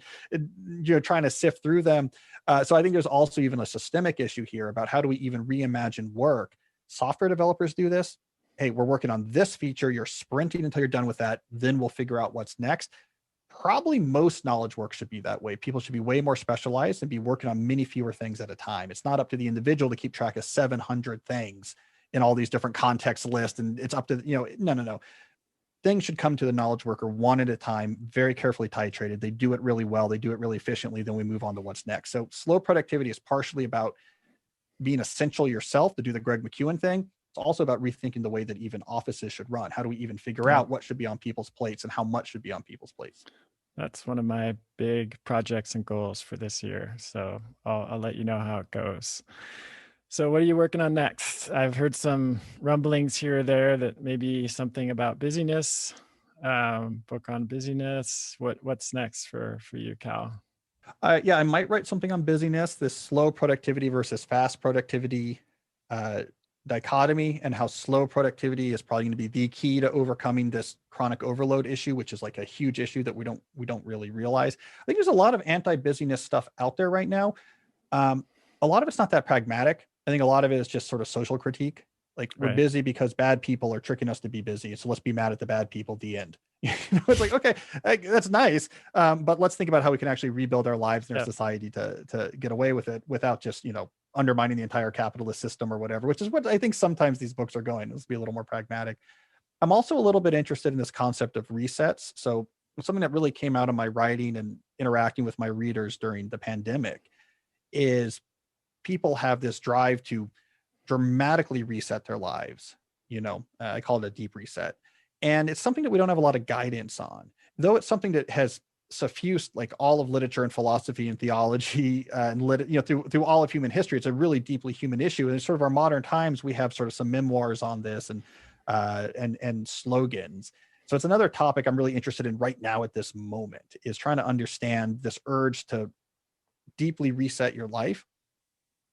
you're trying to sift through them. So I think there's also even a systemic issue here about how do we even reimagine work. Software developers do this. Hey, we're working on this feature. You're sprinting until you're done with that. Then we'll figure out what's next. Probably most knowledge work should be that way. People should be way more specialized and be working on many fewer things at a time. It's not up to the individual to keep track of 700 things in all these different context lists. And it's up to, no. Things should come to the knowledge worker one at a time, very carefully titrated. They do it really well. They do it really efficiently. Then we move on to what's next. So slow productivity is partially about being essential yourself to do the Greg McKeown thing. It's also about rethinking the way that even offices should run. How do we even figure Yeah. out what should be on people's plates and how much should be on people's plates? That's one of my big projects and goals for this year. So I'll let you know how it goes. So what are you working on next? I've heard some rumblings here or there that maybe something about busyness, book on busyness. What's next for you, Cal? Yeah, I might write something on busyness, this slow productivity versus fast productivity uh, dichotomy, and how slow productivity is probably going to be the key to overcoming this chronic overload issue, which is like a huge issue that we don't really realize. I think there's a lot of anti-busyness stuff out there right now. Um, a lot of it's not that pragmatic. I think a lot of it is just sort of social critique. Like, we're Right. busy because bad people are tricking us to be busy, so let's be mad at the bad people. The end. It's like, okay, that's nice. But let's think about how we can actually rebuild our lives and our Yeah. society to get away with it without just, undermining the entire capitalist system or whatever, which is what I think sometimes these books are going. Let's be a little more pragmatic. I'm also a little bit interested in this concept of resets. So something that really came out of my writing and interacting with my readers during the pandemic is people have this drive to dramatically reset their lives. I call it a deep reset. And it's something that we don't have a lot of guidance on, though it's something that has suffused like all of literature and philosophy and theology through all of human history. It's a really deeply human issue. And in sort of our modern times, we have sort of some memoirs on this and slogans. So it's another topic I'm really interested in right now at this moment, is trying to understand this urge to deeply reset your life.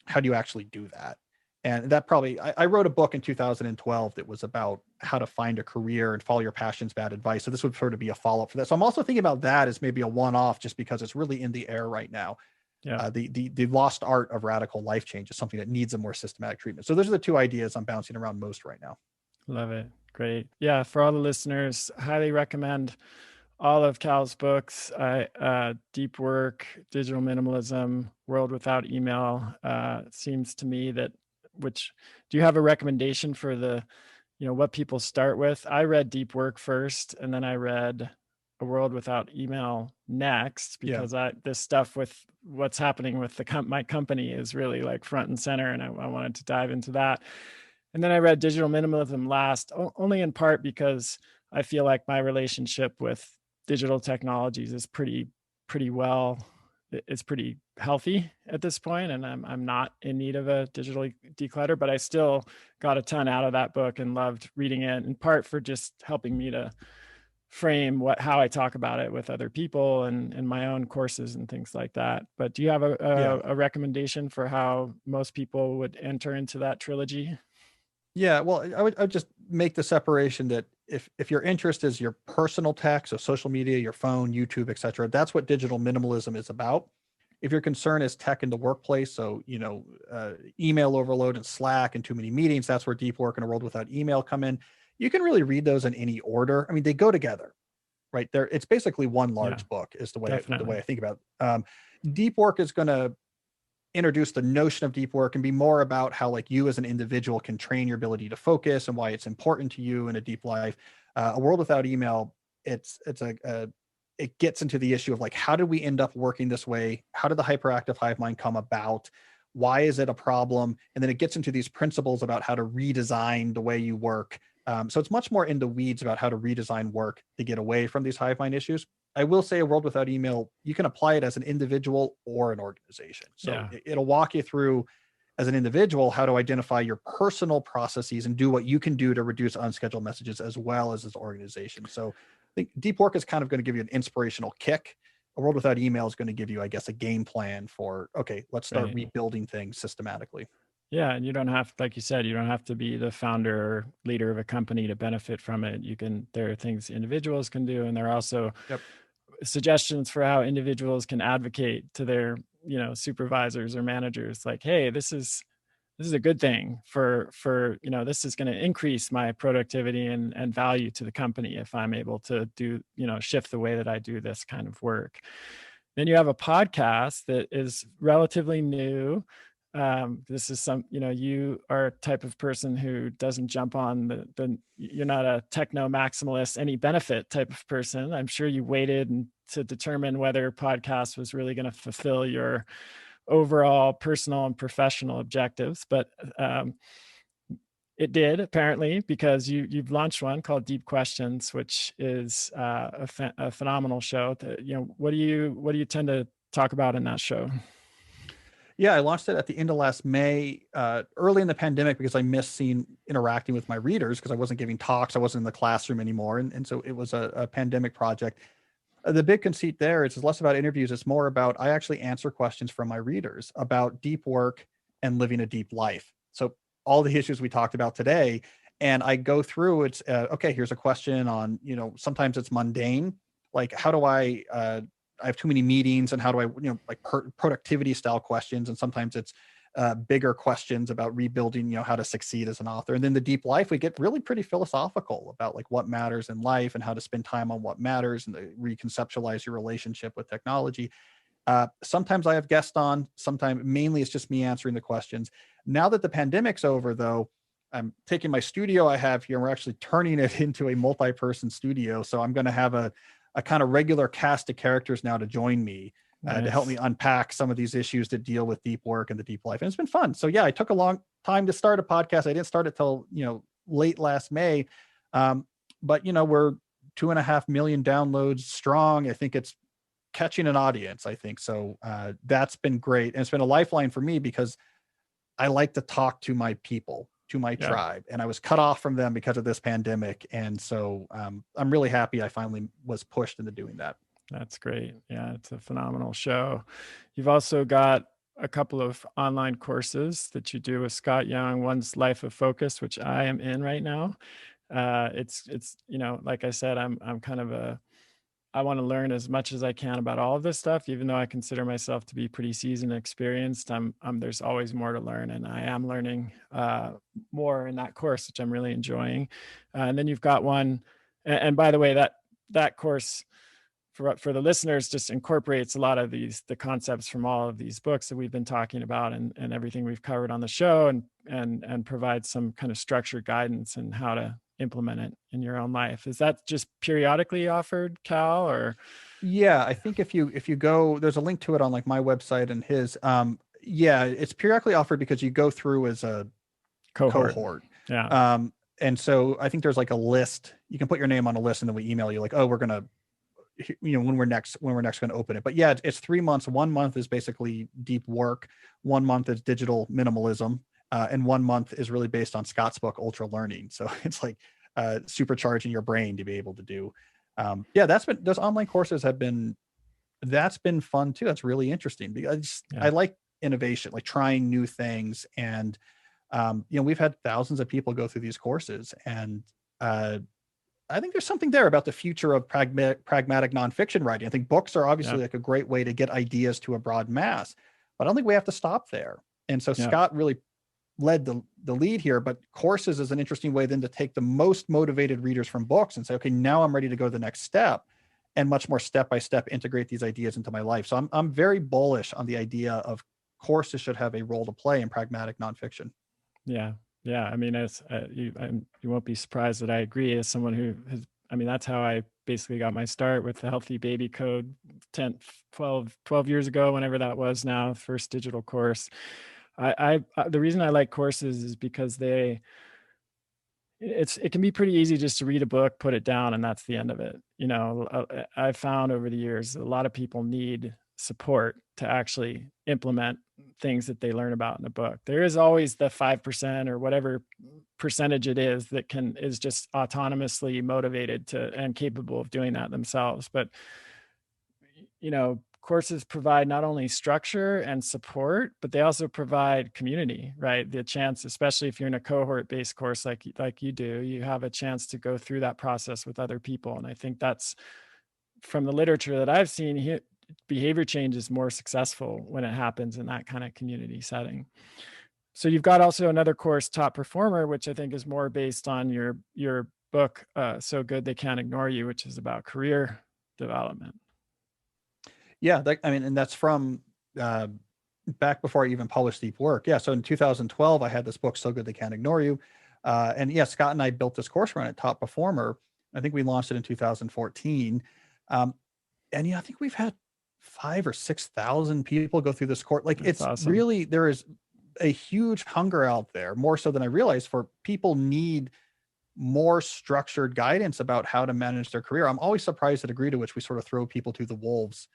How do you actually do that? And that probably, I wrote a book in 2012 that was about how to find a career and follow your passions, bad advice. So this would sort of be a follow up for that. So I'm also thinking about that as maybe a one off, just because it's really in the air right now. Yeah. The lost art of radical life change is something that needs a more systematic treatment. So those are the two ideas I'm bouncing around most right now. Love it. Great. Yeah. For all the listeners, highly recommend all of Cal's books. Deep Work, Digital Minimalism, World Without Email. Seems to me that, which, do you have a recommendation for what people start with? I read Deep Work first, and then I read A World Without Email next, Yeah. because this stuff with what's happening with my company is really like front and center, and I wanted to dive into that. And then I read Digital Minimalism last, only in part because I feel like my relationship with digital technologies is it's pretty healthy at this point, and I'm not in need of a digital declutter, but I still got a ton out of that book and loved reading it, in part for just helping me to frame how I talk about it with other people and my own courses and things like that. But do you have Yeah. a recommendation for how most people would enter into that trilogy? Yeah, well, I would just make the separation that if your interest is your personal tech, so social media, your phone, YouTube, et cetera, that's what digital minimalism is about. If your concern is tech in the workplace, so email overload and Slack and too many meetings, that's where Deep Work and A World Without Email come in. You can really read those in any order. I mean, they go together, right? There, it's basically one Yeah, large book, is the way definitely. I think about it. Deep Work is going to introduce the notion of deep work and be more about how like you as an individual can train your ability to focus and why it's important to you in a deep life. A World Without Email, it gets into the issue of like, how did we end up working this way? How did the hyperactive hive mind come about? Why is it a problem? And then it gets into these principles about how to redesign the way you work. So it's much more in the weeds about how to redesign work to get away from these hive mind issues. I will say A World Without Email, you can apply it as an individual or an organization. So Yeah. it'll walk you through as an individual how to identify your personal processes and do what you can do to reduce unscheduled messages as well as organization. So I think Deep Work is kind of going to give you an inspirational kick. A World Without Email is going to give you, I guess, a game plan for, okay, let's start Right. rebuilding things systematically. Yeah, and you don't have, like you said, you don't have to be the founder or leader of a company to benefit from it. There are things individuals can do, and there are also Yep. suggestions for how individuals can advocate to their, supervisors or managers, like, hey, this is a good thing for this is going to increase my productivity and value to the company if I'm able to do, shift the way that I do this kind of work. Then you have a podcast that is relatively new. This is you are a type of person who doesn't jump on you're not a techno maximalist, any benefit type of person. I'm sure you waited to determine whether podcast was really going to fulfill your overall personal and professional objectives, but it did, apparently, because you've launched one called Deep Questions, which is a phenomenal show. What do you tend to talk about in that show? Yeah, I launched it at the end of last May, early in the pandemic, because I missed interacting with my readers because I wasn't giving talks, I wasn't in the classroom anymore, and so it was a pandemic project. The big conceit there is it's less about interviews; it's more about I actually answer questions from my readers about deep work and living a deep life. So all the issues we talked about today, and I go through. It's okay. Here's a question on sometimes it's mundane, like how do I have too many meetings and how do I, like productivity style questions. And sometimes it's bigger questions about rebuilding, how to succeed as an author. And then the deep life, we get really pretty philosophical about like what matters in life and how to spend time on what matters and to reconceptualize your relationship with technology. Sometimes I have guests on, sometimes mainly it's just me answering the questions. Now that the pandemic's over, though, I'm taking my studio I have here, and we're actually turning it into a multi-person studio. So I'm going to have a kind of regular cast of characters now to join me to help me Nice. unpack some of these issues that deal with deep work and the deep life. And it's been fun. So yeah, I took a long time to start a podcast. I didn't start it till, late last May. But we're 2.5 million downloads strong. I think it's catching an audience, I think. So that's been great. And it's been a lifeline for me because I like to talk to my people, to my Yeah. tribe. And I was cut off from them because of this pandemic. And so I'm really happy I finally was pushed into doing that. That's great. Yeah, it's a phenomenal show. You've also got a couple of online courses that you do with Scott Young. One's Life of Focus, which I am in right now. It's like I said, I'm kind of I want to learn as much as I can about all of this stuff, even though I consider myself to be pretty seasoned and experienced. There's always more to learn, and I am learning more in that course, which I'm really enjoying. And then you've got one, and by the way, that course for the listeners just incorporates a lot of the concepts from all of these books that we've been talking about and everything we've covered on the show, and provides some kind of structured guidance and how to implement it in your own life. Is that just periodically offered, Cal, or Yeah, I think if you go, there's a link to it on like my website and his. Yeah, it's periodically offered because you go through as a cohort? cohort. Yeah, Um, and so I think there's like a list. You can put your name on a list, and then we email you like, oh, we're gonna, when we're next going to open it. But yeah, it's 3 months. 1 month is basically deep work. 1 month is digital minimalism, and 1 month is really based on Scott's book, Ultra Learning. So it's like supercharging your brain to be able to do. Yeah, those online courses that's been fun too. That's really interesting because yeah, I like innovation, like trying new things. And we've had thousands of people go through these courses, and uh, I think there's something there about the future of pragmatic nonfiction writing. I think books are yeah, obviously like a great way to get ideas to a broad mass, but I don't think we have to stop there. And so yeah, Scott really led the lead here, but courses is an interesting way then to take the most motivated readers from books and say, okay, now I'm ready to go to the next step, and much more step by step integrate these ideas into my life. So I'm very bullish on the idea of courses should have a role to play in pragmatic nonfiction. yeah, yeah. I mean, as you won't be surprised that I agree. As someone who has, I mean, that's how I basically got my start with the Healthy Baby Code 10, 12 years ago, whenever that was now, first digital course. The reason I like courses is because it can be pretty easy just to read a book, put it down, and that's the end of it. I've found over the years a lot of people need support to actually implement things that they learn about in a book. There is always the 5% or whatever percentage it is that is just autonomously motivated to and capable of doing that themselves. But courses provide not only structure and support, but they also provide community, right? The chance, especially if you're in a cohort-based course like you do, you have a chance to go through that process with other people. And I think that's from the literature that I've seen, behavior change is more successful when it happens in that kind of community setting. So you've got also another course, Top Performer, which I think is more based on your book, So Good They Can't Ignore You, which is about career development. Yeah, I mean, and that's from uh, back before I even published Deep Work. Yeah, so in 2012, I had this book, So Good They Can't Ignore You. And yeah, Scott and I built this course run at Top Performer. I think we launched it in 2014. Um, and yeah, I think we've had 5 or 6,000 people go through this course. Like That's it's awesome. really, there is a huge hunger out there, more so than I realized, for people need more structured guidance about how to manage their career. I'm always surprised the degree to which we sort of throw people to the wolves.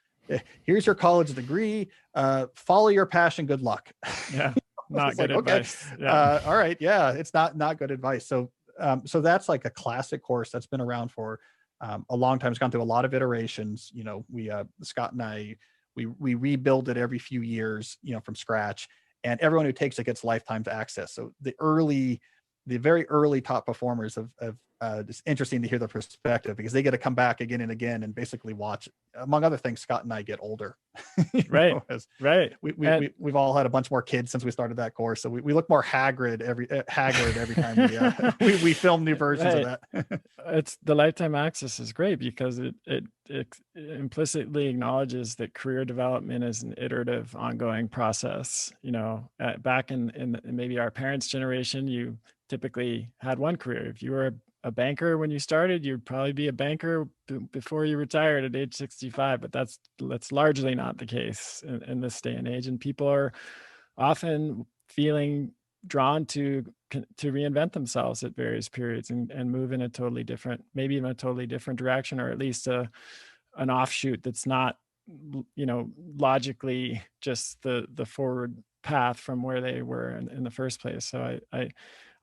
Here's your college degree. Follow your passion. Good luck. Yeah, not It's good like, okay, advice. Yeah. all right, yeah, it's not good advice. So that's like a classic course that's been around for a long time. It's gone through a lot of iterations. We Scott and I we rebuild it every few years, from scratch, and everyone who takes it gets lifetime access. So the very early top performers have it's interesting to hear the perspective because they get to come back again and again and basically watch, among other things, Scott and I get older, Right. as Right. And we've all had a bunch more kids since we started that course. So we look more haggard every time we film new versions of right. that. It's the lifetime access is great because it implicitly acknowledges that career development is an iterative, ongoing process. Back in maybe our parents' generation, you typically had one career. If you were a banker when you started, you'd probably be a banker before you retired at age 65. But that's largely not the case in this day and age, and people are often feeling drawn to reinvent themselves at various periods and move in a totally different, maybe in a totally different direction, or at least an offshoot that's not, logically just the forward path from where they were in the first place. So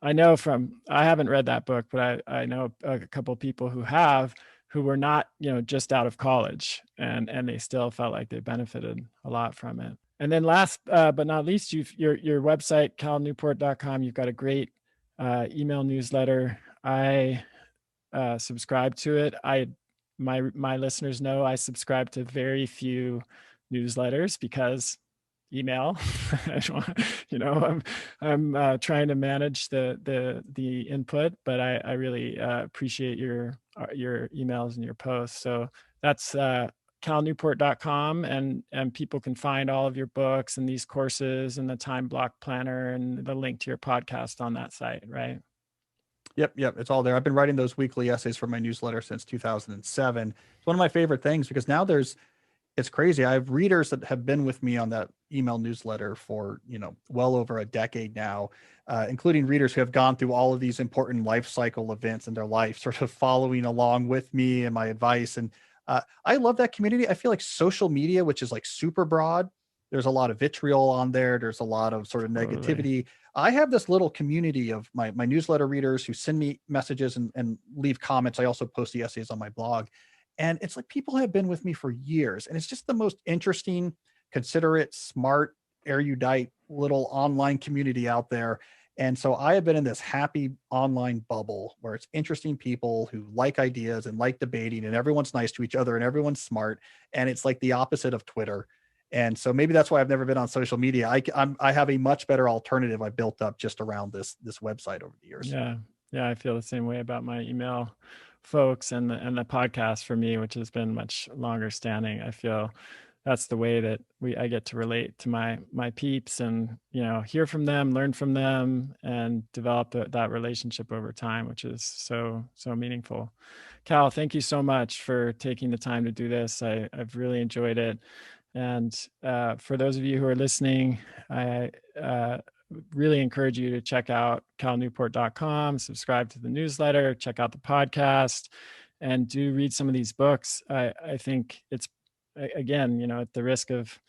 I know I haven't read that book, but I know a couple of people who have, who were not, just out of college, and they still felt like they benefited a lot from it. And then last but not least, your website, calnewport.com, you've got a great email newsletter. I subscribe to it. My listeners know I subscribe to very few newsletters because email. I'm trying to manage the input, but I really appreciate your emails and your posts. So that's calnewport.com, and people can find all of your books and these courses and the time block planner and the link to your podcast on that site, right? Yep. It's all there. I've been writing those weekly essays for my newsletter since 2007. It's one of my favorite things because now it's crazy. I have readers that have been with me on that email newsletter for, well over a decade now, including readers who have gone through all of these important life cycle events in their life, sort of following along with me and my advice. And I love that community. I feel like social media, which is like super broad, there's a lot of vitriol on there. There's a lot of sort of Totally. negativity. I have this little community of my newsletter readers who send me messages and leave comments. I also post the essays on my blog. And it's like people have been with me for years. And it's just the most interesting, considerate, smart, erudite little online community out there. And so I have been in this happy online bubble where it's interesting people who like ideas and like debating, and everyone's nice to each other and everyone's smart. And it's like the opposite of Twitter. And so maybe that's why I've never been on social media. I have a much better alternative I built up just around this website over the years. Yeah. Yeah. I feel the same way about my email folks and the podcast for me, which has been much longer standing. I feel that's the way that I get to relate to my peeps and, hear from them, learn from them, and develop that relationship over time, which is so meaningful. Cal, thank you so much for taking the time to do this. I've really enjoyed it. And for those of you who are listening, I really encourage you to check out calnewport.com, subscribe to the newsletter, check out the podcast, and do read some of these books. I think it's, again, at the risk of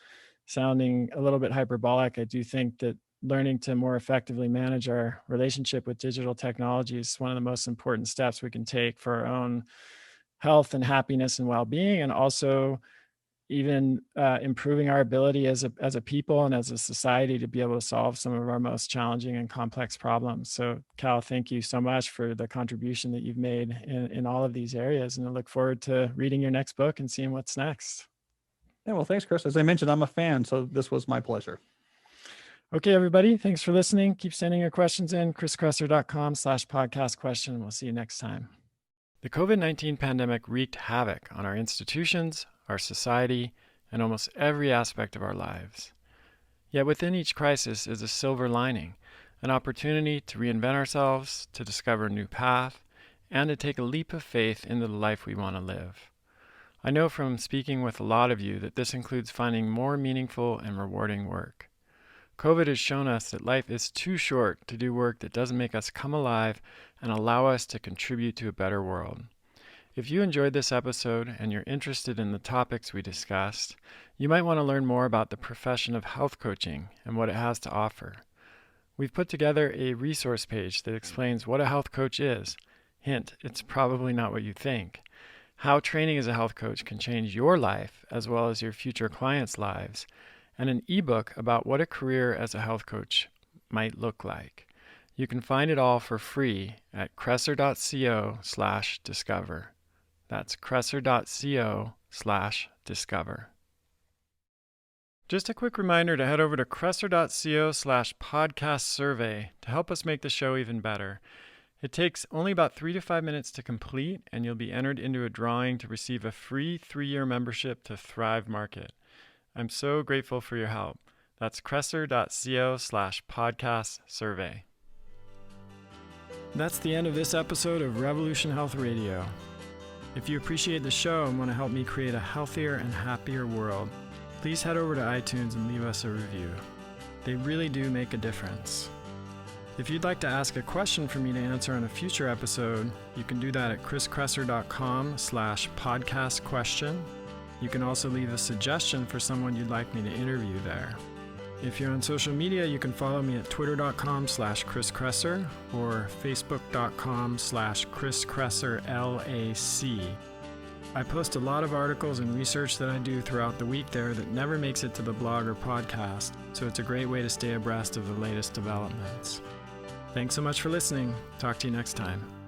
sounding a little bit hyperbolic, I do think that learning to more effectively manage our relationship with digital technology is one of the most important steps we can take for our own health and happiness and well-being, and also even improving our ability as a people and as a society to be able to solve some of our most challenging and complex problems. So Cal, thank you so much for the contribution that you've made in all of these areas. And I look forward to reading your next book and seeing what's next. Yeah, well, thanks, Chris. As I mentioned, I'm a fan, so this was my pleasure. Okay, everybody. Thanks for listening. Keep sending your questions in, chriskresser.com/podcast question. We'll see you next time. The COVID-19 pandemic wreaked havoc on our institutions, our society, and almost every aspect of our lives. Yet within each crisis is a silver lining, an opportunity to reinvent ourselves, to discover a new path, and to take a leap of faith into the life we want to live. I know from speaking with a lot of you that this includes finding more meaningful and rewarding work. COVID has shown us that life is too short to do work that doesn't make us come alive and allow us to contribute to a better world. If you enjoyed this episode and you're interested in the topics we discussed, you might want to learn more about the profession of health coaching and what it has to offer. We've put together a resource page that explains what a health coach is. Hint, it's probably not what you think. How training as a health coach can change your life as well as your future clients' lives, and an ebook about what a career as a health coach might look like. You can find it all for free at kresser.co/discover. That's kresser.co/discover. Just a quick reminder to head over to kresser.co/podcast survey to help us make the show even better. It takes only about 3 to 5 minutes to complete, and you'll be entered into a drawing to receive a free 3-year membership to Thrive Market. I'm so grateful for your help. That's kresser.co/podcast survey. That's the end of this episode of Revolution Health Radio. If you appreciate the show and want to help me create a healthier and happier world, please head over to iTunes and leave us a review. They really do make a difference. If you'd like to ask a question for me to answer on a future episode, you can do that at chriskresser.com/podcast question. You can also leave a suggestion for someone you'd like me to interview there. If you're on social media, you can follow me at twitter.com/chriskresser or facebook.com/chriskresser.L.Ac. I post a lot of articles and research that I do throughout the week there that never makes it to the blog or podcast, so it's a great way to stay abreast of the latest developments. Thanks so much for listening. Talk to you next time.